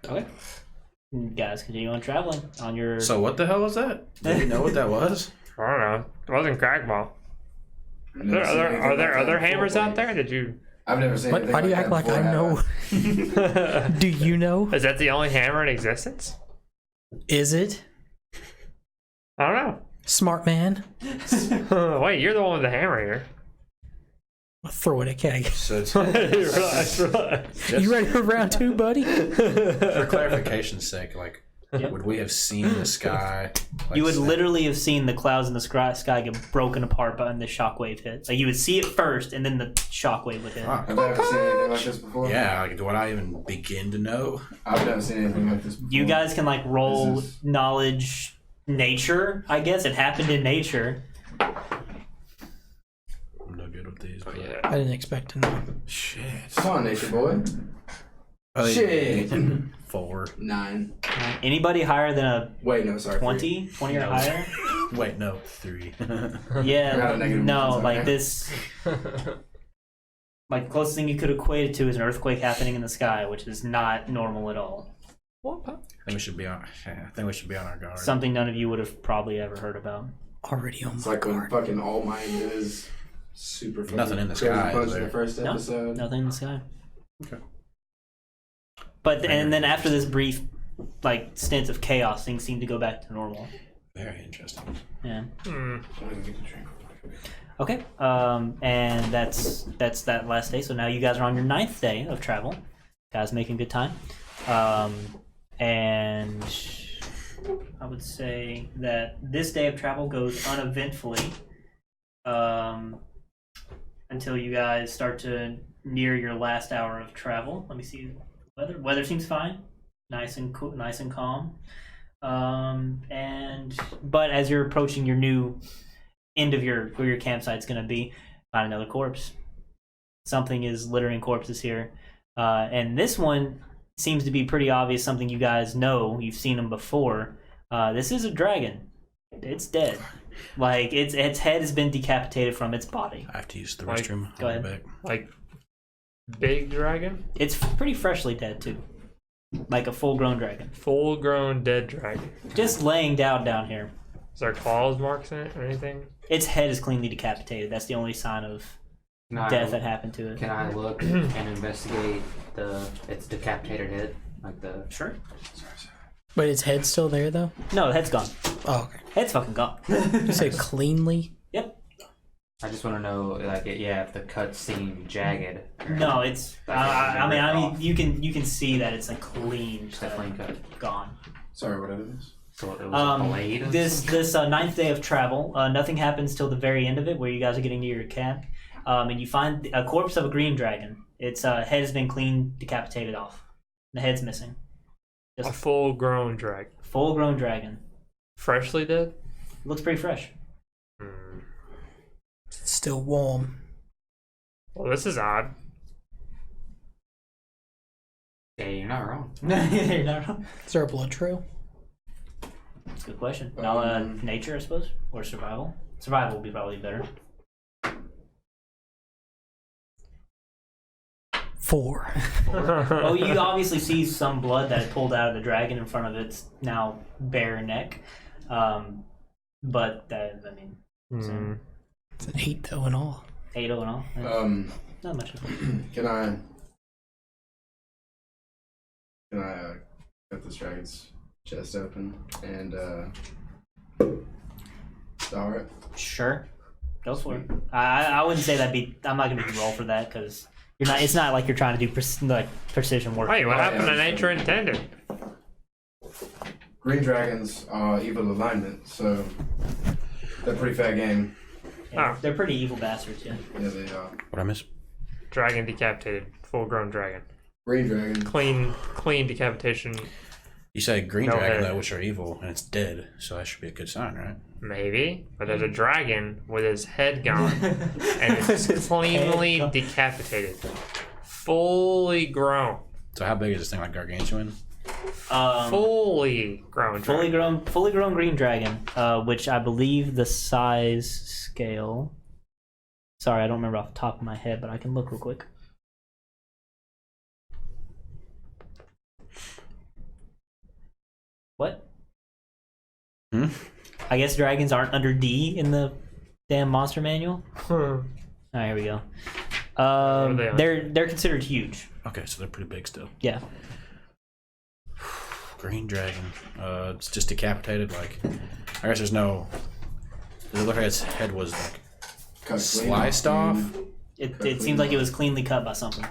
okay. You guys continue on traveling on your. So what the hell was that? Did you know what that was? I don't know. It wasn't Crackball. Are there other hammers out there? Did you I've never seen What? anything Why do you like act that like before, I have know? Do you know? Is that the only hammer in existence? Is it? I don't Smart man. know. Wait, you're the one with the hammer here. I'll throw it at Keg. So it's, Right. You ready for round 2, buddy? for clarification's sake, like, would we have seen the sky? Like, You would snap? literally have seen the clouds in the sky get broken apart by when the shockwave hit. Like you would see it first, and then the shockwave would hit. Fuck. Have I ever seen anything like this before? Yeah, like, would I even begin to know? I've never seen anything like this before. You guys can like roll This is- knowledge, nature. I guess it happened in nature. I'm no good with these. But Yeah. I didn't expect to know. Shit. Come on, nature boy. Oh, yeah. Shit. 4. 9. Anybody higher than a Wait, no, sorry. 20? 20 or No. higher? Wait, no, 3. I got Yeah, a negative no, one, like sorry. this. Like the closest thing you could equate it to is an earthquake happening in the sky, which is not normal at all. I think we should be on. I think we should be on our guard. Something none of you would have probably ever heard about. Already on It's my like when guard. fucking All Might is super fucking Nothing in the crazy sky, punch is in the there? first No, episode. Nothing in the sky. Okay. But and then after this brief, like stint of chaos, things seem to go back to normal. Very interesting. Yeah. Hmm. Okay. And that's that last day. So now you guys are on your 9th day of travel. Guys making good time. And I would say that this day of travel goes uneventfully until you guys start to near your last hour of travel. Let me see. Weather seems fine. Nice and cool, nice and calm. But as you're approaching your new end of where your campsite's going to be, find another corpse. Something is littering corpses here, and this one seems to be pretty obvious. Something you guys know. You've seen them before. This is a dragon. It's dead. Like its head has been decapitated from its body. I have to use the Like, restroom. go I'll be ahead. back. Like, big dragon? It's pretty freshly dead too, like a full-grown dragon, Full grown dead dragon. just laying down here. Is there claws marks in it or anything? Its head is cleanly decapitated. That's the only sign of death that happened to it. Can I look and investigate its decapitated head? Like the. Sure. But its head's still there, though? No, the head's gone. Oh, okay. Head's fucking gone. You said cleanly? Yep. I just want to know, like, if the cuts seem jagged. No, it's. I mean, you can see that it's a clean, Just a clean cut. gone. Sorry, what it is? So it was a blade? This 9th day of travel, nothing happens till the very end of it, where you guys are getting near your camp, and you find a corpse of a green dragon. Its head has been clean decapitated off. The head's missing. A full grown dragon. Full-grown dragon. Freshly dead? Looks pretty fresh. Hmm. It's still warm. Well, this is odd. Yeah, you're not wrong. You're not wrong. Is there a blood trail? That's a good question. Now, nature, I suppose, or survival. Survival would be probably better. 4. Oh, you obviously see some blood that it pulled out of the dragon in front of its now bare neck. But that, I mean, Hmm. It's an 8, though, in all. 8 and all. Not much of it. Can I cut this dragon's chest open and star it? Sure. Go for it. I wouldn't say that'd be. I'm not gonna make you roll for that because you're not. It's not like you're trying to do precision work. Wait, what Oh, happened yeah, to nature intended? Green dragons are evil alignment, so they're pretty fair game. Yeah, Oh. they're pretty evil bastards. Yeah. Yeah, they are. What I miss? Dragon decapitated. Full grown dragon. Green dragon. Clean decapitation. You say green No dragon head. though, which are evil, and it's dead, so that should be a good sign, right? Maybe. But there's a dragon with his head gone. And it's cleanly decapitated. Fully grown. So how big is this thing? Like gargantuan? Fully grown dragon. Fully grown green dragon, which I believe the size scale. Sorry, I don't remember off the top of my head, but I can look real quick. What? Hmm? I guess dragons aren't under D in the damn monster manual. Hmm. Alright, here we go. are they on? They're considered huge. Okay, so they're pretty big still. Yeah. Green dragon. It's just decapitated. Like, I guess there's no. Does it look like its head was like Cut clean sliced off? It seems like it was cleanly cut by something.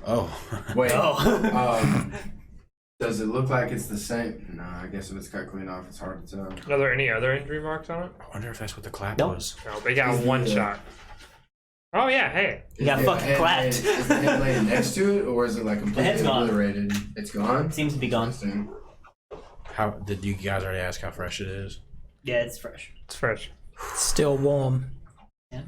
Oh. Wait. Oh. Does it look like it's the same? No, I guess if it's cut clean off, it's hard to tell. Are there any other injury marks on it? I wonder if that's what the clap Nope. was. No, they got Is one the, shot. Oh yeah, hey. You got Is the fucking head clapped. laid- Is the head laying next to it, or is it like completely head's gone. obliterated? It's gone? Seems to be gone. Interesting. How did you guys already ask how fresh it is? Yeah, it's fresh. It's fresh. Still warm. Okay.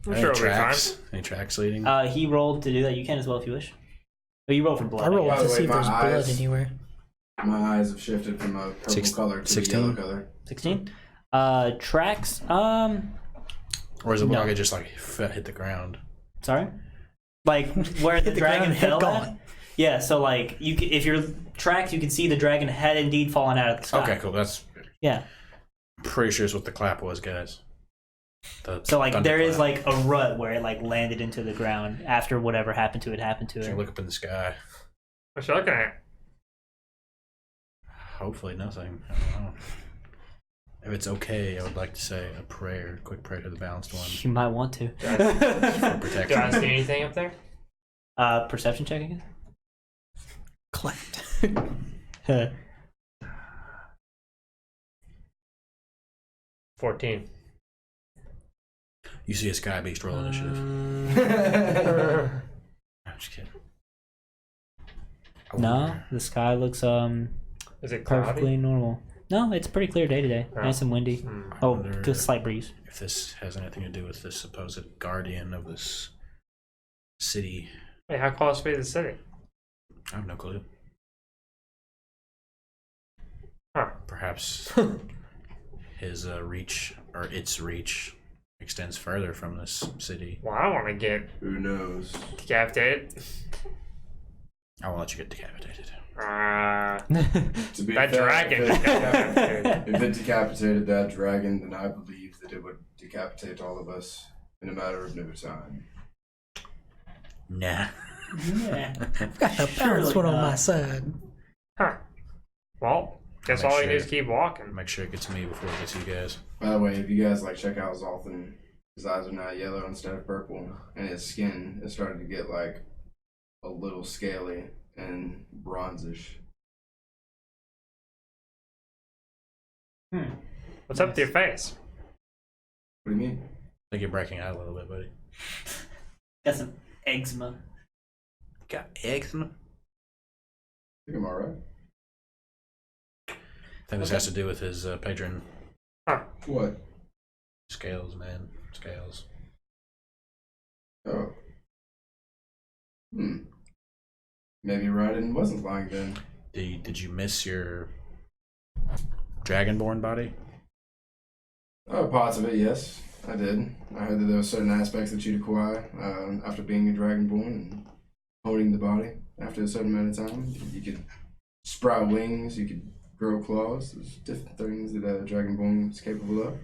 I'm sure it'll be fine. Any tracks leading? He rolled to do that. You can as well if you wish. Oh, you roll for blood. I rolled By to the way, see if my there's blood eyes- anywhere. My eyes have shifted from a purple color to 16? a yellow color. 16. Tracks. Or is it no. like it just like hit the ground? Sorry. Like where the Hit the dragon ground, head fell gone. at? Yeah. So like if you're tracks, you can see the dragon head indeed falling out of the sky. Okay, cool. That's Yeah. pretty sure it's what the clap was, guys. So like there is thunderclap. like a rut where it like landed into the ground after whatever happened to it happened to You it. look up in the sky. What you looking at? Hopefully nothing. I don't know. If it's okay, I would like to say a prayer, quick prayer to the balanced one You might want to. for Do I protection. see anything up there? Perception check again. Clapped. 14. You see a sky beast roll initiative. I'm just kidding. I No, wonder- the sky looks Is it cloudy? perfectly normal. No, it's pretty clear day today. Oh. Nice and windy. Hmm. I Oh, wonder just slight breeze. if this has anything to do with this supposed guardian of this city. Wait, how close are we to the city? I have no clue. Huh. Perhaps his reach, or its reach, extends further from this city. Well, I don't want to get Who knows? decapitated. I won't let you get decapitated. To be That fair, dragon If it, decapitated. if it decapitated that dragon, then I believe that it would decapitate all of us in a matter of no time. Nah. Yeah. Got the balance one on not. my side. Huh. Well, guess Make all you sure- do is keep walking. Make sure it gets me before it gets you guys. By the way, if you guys like check out Zolthan, his eyes are now yellow instead of purple, and his skin is starting to get like a little scaly and bronzish. What's up with your face? What do you mean? I think you're breaking out a little bit, buddy. Got some eczema. Got eczema? I think I'm alright. I think this has to do with his patron What? scales, man. Scales. Oh. Maybe Raiden wasn't lying then. Did you miss your dragonborn body? Oh, parts of it, yes. I did. I heard that there were certain aspects that you'd acquire after being a dragonborn and holding the body after a certain amount of time. You could sprout wings, you could grow claws. There's different things that a dragonborn is capable of.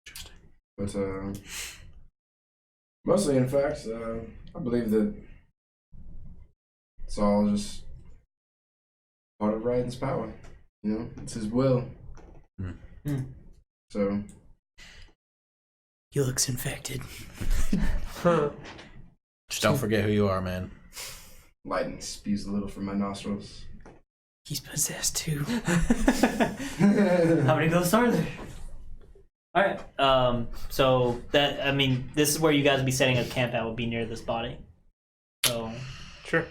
Interesting. But mostly, in fact, I believe that it's all just part of Raiden's power. You know, it's his will. So, He looks infected. Just don't forget who you are, man. lightning spews a little from my nostrils. He's possessed too. How many ghosts are there? All right. So that this is where you guys would be setting up camp at. Would be near this body. So Sure.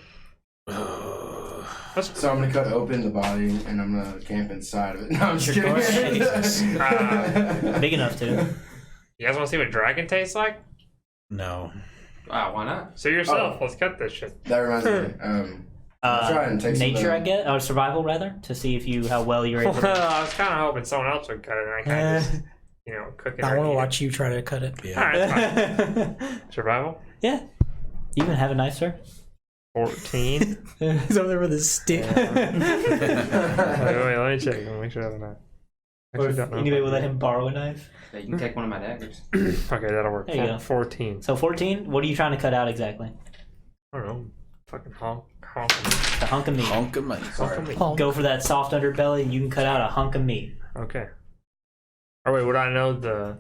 So I'm gonna cut open the body and I'm gonna camp inside of it. No, I'm just Your kidding. door- big enough to. You guys want to see what dragon tastes like? No. Wow, why not? See yourself. Let's cut this shit. That reminds me. Try and take some nature, of I guess, or survival rather, to see if how well you're able. Well, to... I was kind of hoping someone else would cut it, and I kind of just, cook it. I or want to eat watch you try to cut it. It. Yeah. All right, fine. Survival. Yeah. You even have a knife, sir. 14. He's over there with his stick. wait, let me check. Let me make sure I have enough. Or Actually, if don't know anybody if I would let can. him borrow a knife. Yeah, you can take one of my daggers. Okay, that'll work. There you go. 14. So 14. What are you trying to cut out exactly? I don't know. Fucking honk. The hunk of meat. Honk of money. Sorry. Oh, Go for that soft underbelly, and you can cut out a hunk of meat. Okay. Oh wait, would I know the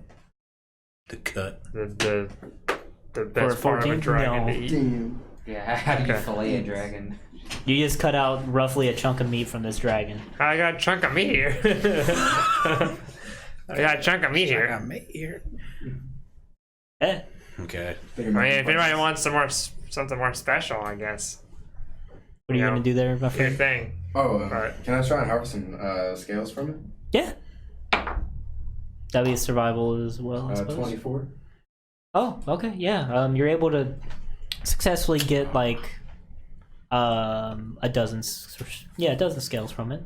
cut. best part of a 14? dragon No. to eat? Damn. Yeah, how do you Okay. fillet a dragon? You just cut out roughly a chunk of meat from this dragon. I got a chunk of meat here. I got a chunk of meat here. meat here. Eh. Okay. I mean, if anybody wants something more special, I guess. What are you Yeah. gonna do there, my Your friend? thing. Oh, Right. can I try and harvest some scales from it? Yeah. That'd be a survival as well, I suppose. 24. Oh, okay, yeah. You're able to successfully get like a dozen scales from it.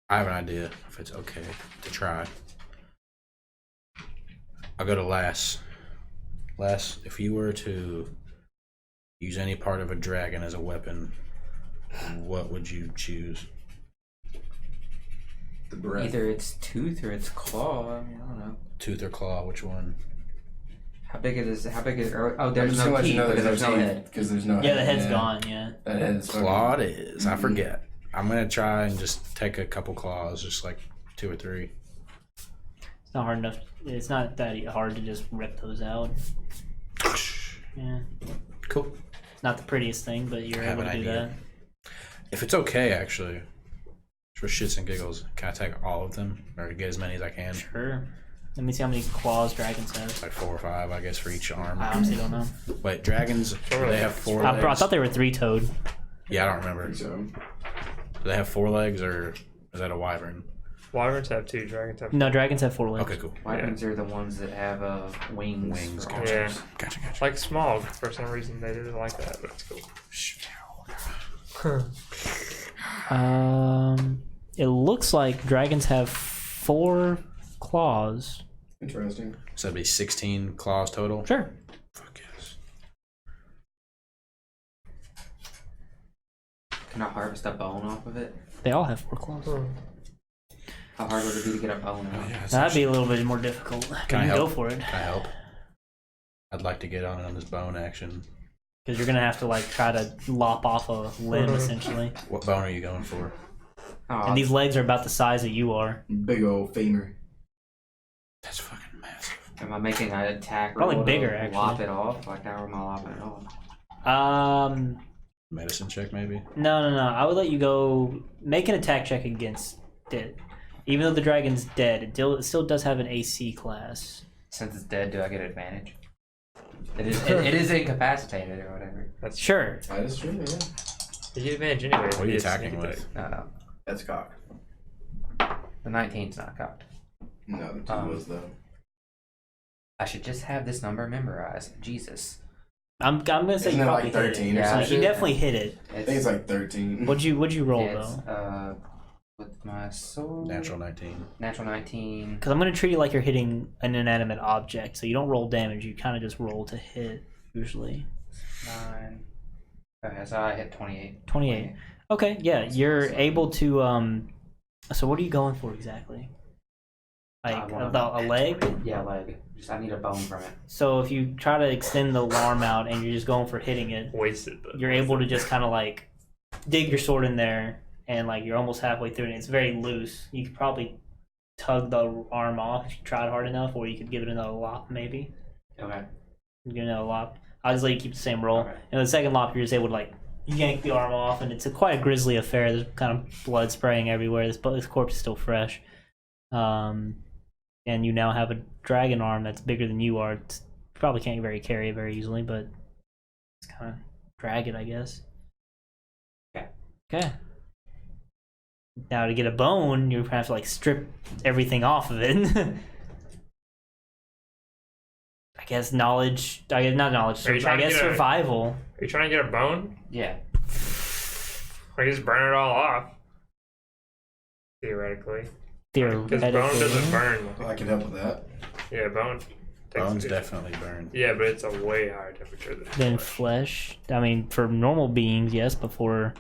I have an idea if it's okay to try. I'll go to Lass. Lass, if you were to use any part of a dragon as a weapon, what would you choose? The breath. Either its tooth or its claw. I mean, I don't know. Tooth or claw? Which one? How big it is? How big is? Oh, I'm there's just gonna no let teeth you know because there's there's no no teeth head. because there's no Yeah, the head. head's gone. Yeah, That head is Claw it is. I Mhm. forget. I'm gonna try and just take a couple claws, just like 2 or 3. it's not hard enough. It's not that hard to just rip those out. Yeah, Cool. it's not the prettiest thing, but you're I have able to an do idea. that. If it's okay, actually, for shits and giggles, can I take all of them or get as many as I can? Sure. Let me see how many claws dragons have. Like 4 or 5, I guess, for each arm. I honestly don't know. Wait, dragons? Do they have 4 I legs? thought they were three-toed. Yeah, I don't remember. So, Do they have 4 legs or is that a wyvern? Wyverns have 2, dragons have No, dragons have 4 legs. Okay, cool. Wyverns are the ones that have wings. Wings, for gotcha. arms. Yeah. Gotcha, gotcha. like small. For some reason, they didn't like that, but it's cool. It looks like dragons have 4 claws. interesting. So that'd be 16 claws total? Sure. Fuck yes. Can I harvest a bone off of it? They all have 4 claws. How hard would it be to get a bone out? Yeah, That'd be a little bit more difficult. But Can I you can go help? for it. Can I help? I'd like to get on this bone action. Because you're going to have to like try to lop off a limb, essentially. What bone are you going for? Oh, And these legs are about the size that you are. Big old femur. That's fucking massive. am I making an attack Probably roll to bigger, actually. lop it off? Like how am I lopping it off? Medicine check, maybe? No. I would let you go make an attack check against it. Even though the dragon's dead, it still does have an AC class. Since it's dead, do I get advantage? It is incapacitated or whatever. That's Sure. That is true, yeah. You get advantage anyway. What are you It's attacking sneak with? attack. No, That's cock. the 19's not cocked. No, the 2 was though. I should just have this number memorized. Jesus. I'm gonna say Isn't you it probably like hit 13 it. or Yeah, some You shit? definitely hit it. I think it's like 13. What'd you roll Yeah, it's, though? with my sword. Natural 19. Natural 19. Because I'm gonna treat it like you're hitting an inanimate object, so you don't roll damage. You kind of just roll to hit usually. 9. Okay, so I hit 28. 28. Okay, yeah, you're able to. So what are you going for exactly? Like want a leg? Yeah, leg. Just I need a bone from it. So if you try to extend the arm out and you're just going for hitting it, Wasted, but you're able to just kind of like dig your sword in there and like you're almost halfway through it. And it's very loose. You could probably tug the arm off if you tried hard enough, or you could give it another lop maybe. Okay. Give it another lop. I'll just let you keep the same roll. Okay. And the second lop, you're just able to like yank the arm off, and it's quite a grisly affair. There's kind of blood spraying everywhere. This corpse is still fresh. And you now have a dragon arm that's bigger than you are. It's, probably can't carry it very easily, but it's kind of drag it, I guess. Okay. Now to get a bone, you have to like strip everything off of it. I guess knowledge. Not knowledge. Are you I trying to guess get a- survival. Are you trying to get a bone? Yeah. Or you just burn it all off? Theoretically. Because bone doesn't Theoretically. burn. I can help with that. Yeah, bone. takes Bones good- definitely burn. Yeah, but it's a way higher temperature than Then flesh. flesh. I mean, for normal beings, yes. Before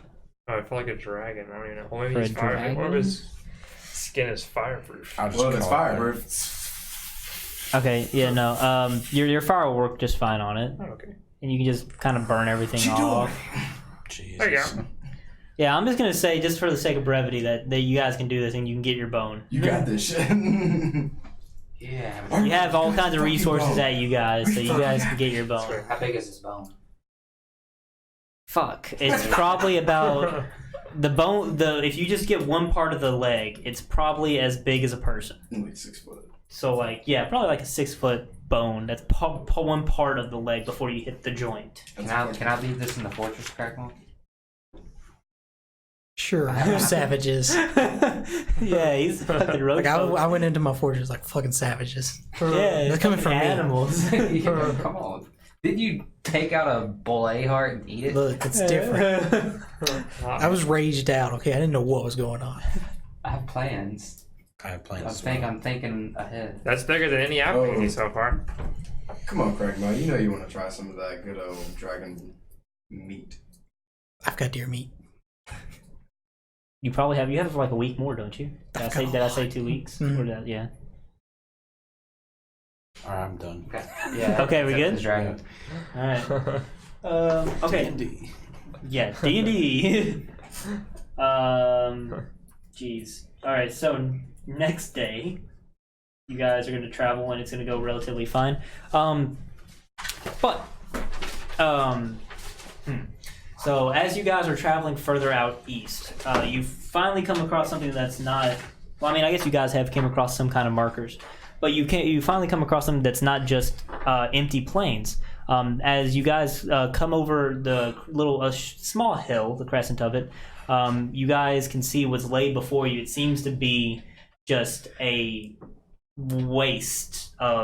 Oh, I feel like a dragon. I don't even know. Well, maybe For he's a fire. What dragon? was? Skin is fireproof. I'll just Well, if it's call it fireproof. Okay, yeah, no. Your fire will work just fine on it, Oh, okay. and you can just kind of burn everything off. there. Jesus. There you go. Yeah, I'm just gonna say, just for the sake of brevity, that you guys can do this and you can get your bone. You got this shit. Yeah. You have all kinds of resources at you guys, so you guys can get your bone. How big is this bone? Fuck, it's probably about the bone. If you just get one part of the leg, it's probably as big as a person. Like 6 foot. So like, yeah, probably like a 6-foot bone. That's one part of the leg before you hit the joint. Can I leave this in the fortress, Crackmore? Sure, you're savages. Yeah, he's fucking road. Like I went into my fortress like fucking savages. Yeah, They're it's coming fucking from me. animals. Yeah, come on. Did you take out a bull heart and eat it? Look, it's different. I was raged out. Okay, I didn't know what was going on. I have plans. I have plans. I as think well. I'm thinking ahead. That's bigger than any I've eaten so far. Come on, Craig, man. You know you want to try some of that good old dragon meat. I've got deer meat. You probably have. You have like a week more, don't you? Did I say 2 weeks? Mhm. Or that, yeah. All right, I'm done. Okay. Yeah. Okay, we good? This dragon. All right. Okay. D&D. Yeah, D&D. Jeez. All right. So next day, you guys are going to travel, and it's going to go relatively fine. So as you guys are traveling further out east, you finally come across something that's not. Well, I mean, I guess you guys have came across some kind of markers, but you finally come across something that's not just empty plains. As you guys come over the small hill, the crescent of it, you guys can see what's laid before you. It seems to be just a wasteland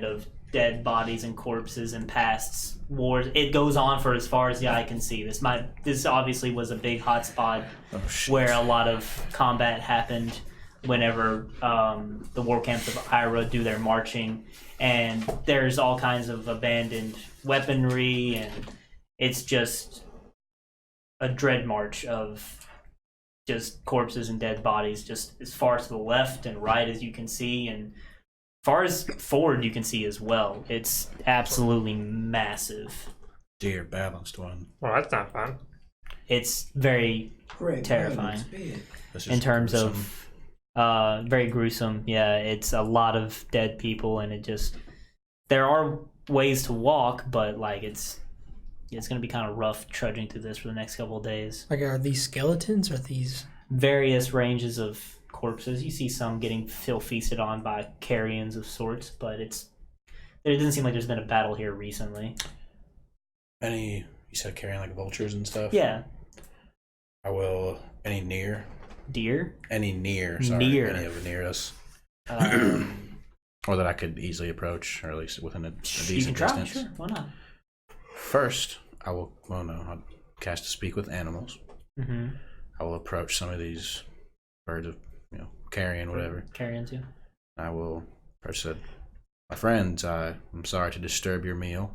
of dead bodies and corpses and past wars. It goes on for as far as the eye can see. This obviously was a big hot spot Oh, shit. where a lot of combat happened whenever the war camps of Ira do their marching, and there's all kinds of abandoned weaponry, and it's just a dread march of just corpses and dead bodies just as far to the left and right as you can see, and far as forward you can see as well. It's absolutely massive. Dear balanced one. Well, that's not fun. It's very terrifying This is in terms gruesome. of very gruesome. Yeah, it's a lot of dead people, and there are ways to walk, but like it's gonna be kind of rough trudging through this for the next couple of days. Like, are these skeletons? Or are these? Various ranges of corpses. You see some getting feasted on by carrions of sorts, but it doesn't seem like there's been a battle here recently. You said carrying like vultures and stuff? Yeah, Any near? deer. Any near near us. Or that I could easily approach, or at least within a You decent can try, distance. sure. Why not? First, I'll cast to speak with animals. Mm-hmm. I will approach some of these birds of, carrion, whatever. Carrions, yeah. I will first said, my friends, I'm sorry to disturb your meal.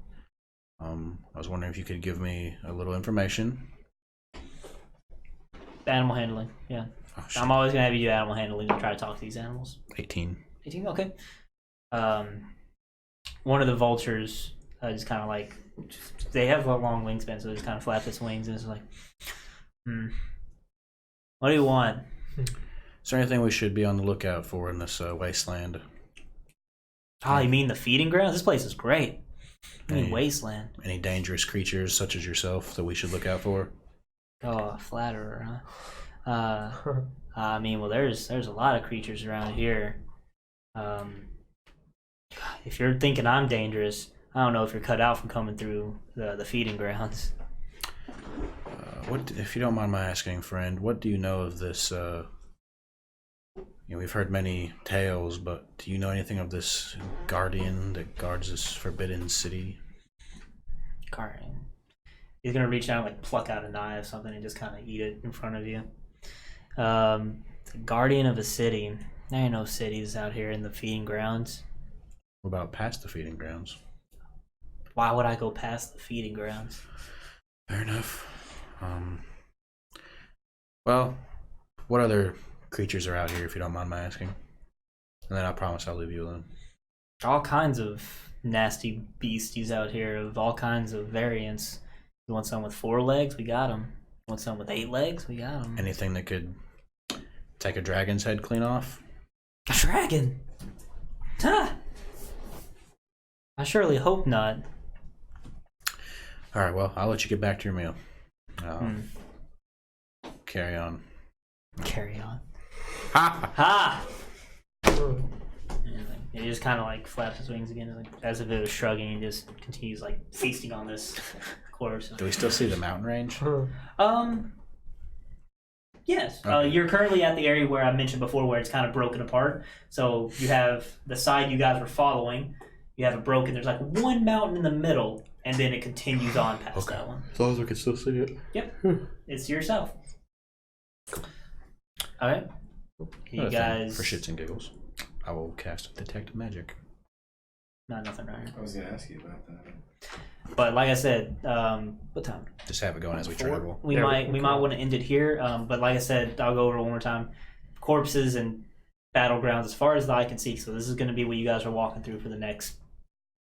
I was wondering if you could give me a little information. Animal handling, yeah. Oh, shit. I'm always gonna have you do animal handling to try to talk to these animals. 18. 18, okay. One of the vultures just kind of like, they have a long wingspan, so it just kind of flaps its wings and it's like, what do you want? Is there anything we should be on the lookout for in this wasteland? Oh, you mean the feeding grounds? This place is great. I mean, Any- wasteland. Any dangerous creatures such as yourself that we should look out for? Oh, flatterer, huh? I mean, well, there's a lot of creatures around here. If you're thinking I'm dangerous, I don't know if you're cut out from coming through the feeding grounds. What, if you don't mind my asking, friend, what do you know of this? We've heard many tales, but do you know anything of this guardian that guards this forbidden city? Guardian. He's gonna reach out and like pluck out a knife or something and just kind of eat it in front of you. The guardian of a city. There ain't no cities out here in the feeding grounds. What about past the feeding grounds? Why would I go past the feeding grounds? Fair enough. Well, what other creatures are out here, if you don't mind my asking? And then I promise I'll leave you alone. All kinds of nasty beasties out here of all kinds of variants. You want some with 4 legs? We got them. You want some with 8 legs? We got them. Anything that could take a dragon's head clean off? A dragon? Huh. I surely hope not. All right, well, I'll let you get back to your meal. Carry on. Carry on. Ha! Ha! He just kind of like flaps his wings again, like, as if it was shrugging, and just continues like feasting on this corpse. Do we still see the mountain range? Yes. Okay. You're currently at the area where I mentioned before, where it's kind of broken apart. So you have the side you guys were following. You have it broken. There's like one mountain in the middle, and then it continues on past that one. As long as we can still see it. Yep. It's yourself. All right. You Another thing, guys. for shits and giggles, I will cast detect magic. Not nothing right here. I was gonna ask you about that. But like I said, what time? Just have it going as we 4? travel. We might want to end it here. But like I said, I'll go over it one more time. Corpses and battlegrounds as far as the eye can see. So this is going to be what you guys are walking through for the next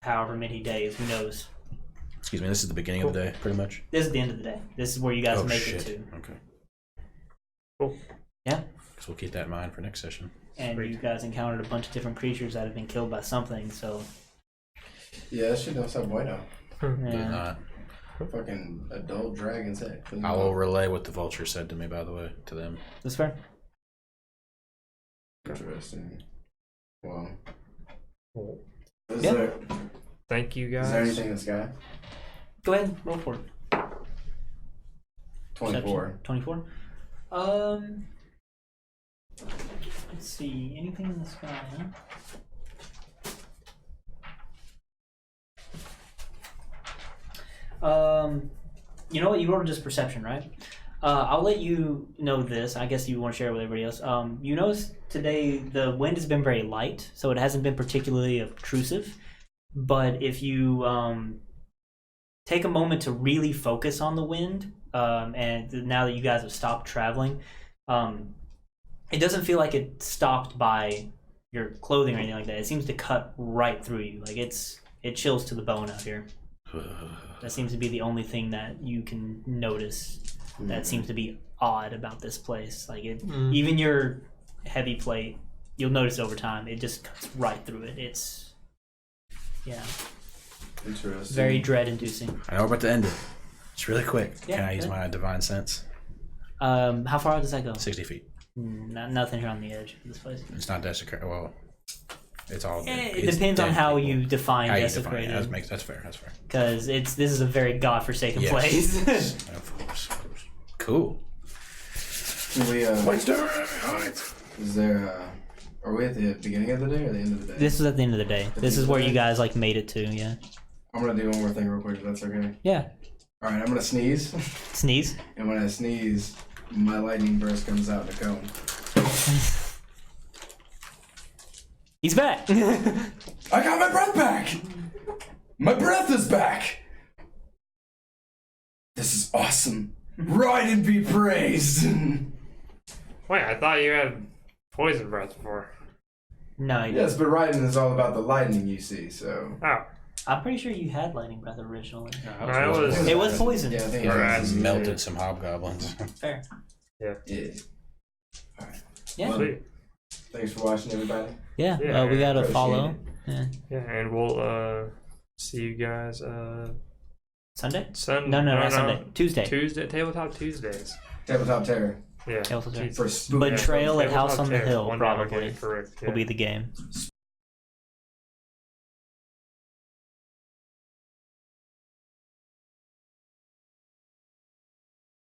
however many days. Who knows? Excuse me, this is the beginning of the day, pretty much. This is the end of the day. This is where you guys make shit. it to. Okay. Cool. Yeah. Guess we'll keep that in mind for next session. And Sweet. you guys encountered a bunch of different creatures that have been killed by something. So Yeah, that shit don't sound bueno. Does yeah. not. Fucking adult dragon's head. I will relay what the vulture said to me, by the way, to them. That's fair. Interesting. Well. Cool. Is Yeah. there Thank you guys. is there anything in the sky? Go ahead. Roll for it. 24. 24. Let's see. Anything in the sky? Huh? You know what? You rolled just perception, right? I'll let you know this. I guess you want to share it with everybody else. You notice today the wind has been very light, so it hasn't been particularly obtrusive. But if you take a moment to really focus on the wind, and now that you guys have stopped traveling, it doesn't feel like it stopped by your clothing or anything like that. It seems to cut right through you. Like it chills to the bone out here. That seems to be the only thing that you can notice that seems to be odd about this place. Like even your heavy plate, you'll notice over time, it just cuts right through it. It's Interesting. very dread-inducing. I know we're about to end it. It's really quick. Yeah, Can I use good. my divine sense? How far out does that go? 60 feet. Nothing here on the edge of this place. It's not desecrated. Well, it's all. It it's depends on dead how people. you define How you define it. desecrated. That's fair. That's fair. Because this is a very godforsaken Yes. place. Of course. Cool. Can we, is there, are we at the beginning of the day or the end of the day? This was at the end of the day. This is where you guys like made it to. Yeah. I'm gonna do one more thing real quick if that's okay. Yeah. Alright, I'm gonna sneeze. Sneeze. And when I sneeze, my lightning burst comes out in a cone. He's back. I got my breath back! My breath is back! This is awesome. Ride and be praised! Wait, I thought you had poison breath before. No, you Yes, but riding is all about the lightning you see, so. Oh. I'm pretty sure you had lightning breath originally. It was poison. Yeah, I think Alright. it's Melted some hobgoblins. Fair. Yeah. Yeah. Well, Sweet. thanks for watching, everybody. Yeah. Yeah, We got to appreciate follow. it. Yeah. Yeah, and we'll see you guys Sunday? Sunday. No, not Sunday. Tuesday. Tuesday, Tabletop Tuesdays. Tabletop Terror. Yeah. Tabletop Terror. For spooky. Betrayal at Tabletop House on the Terror, Hill one probably correct. will be the game.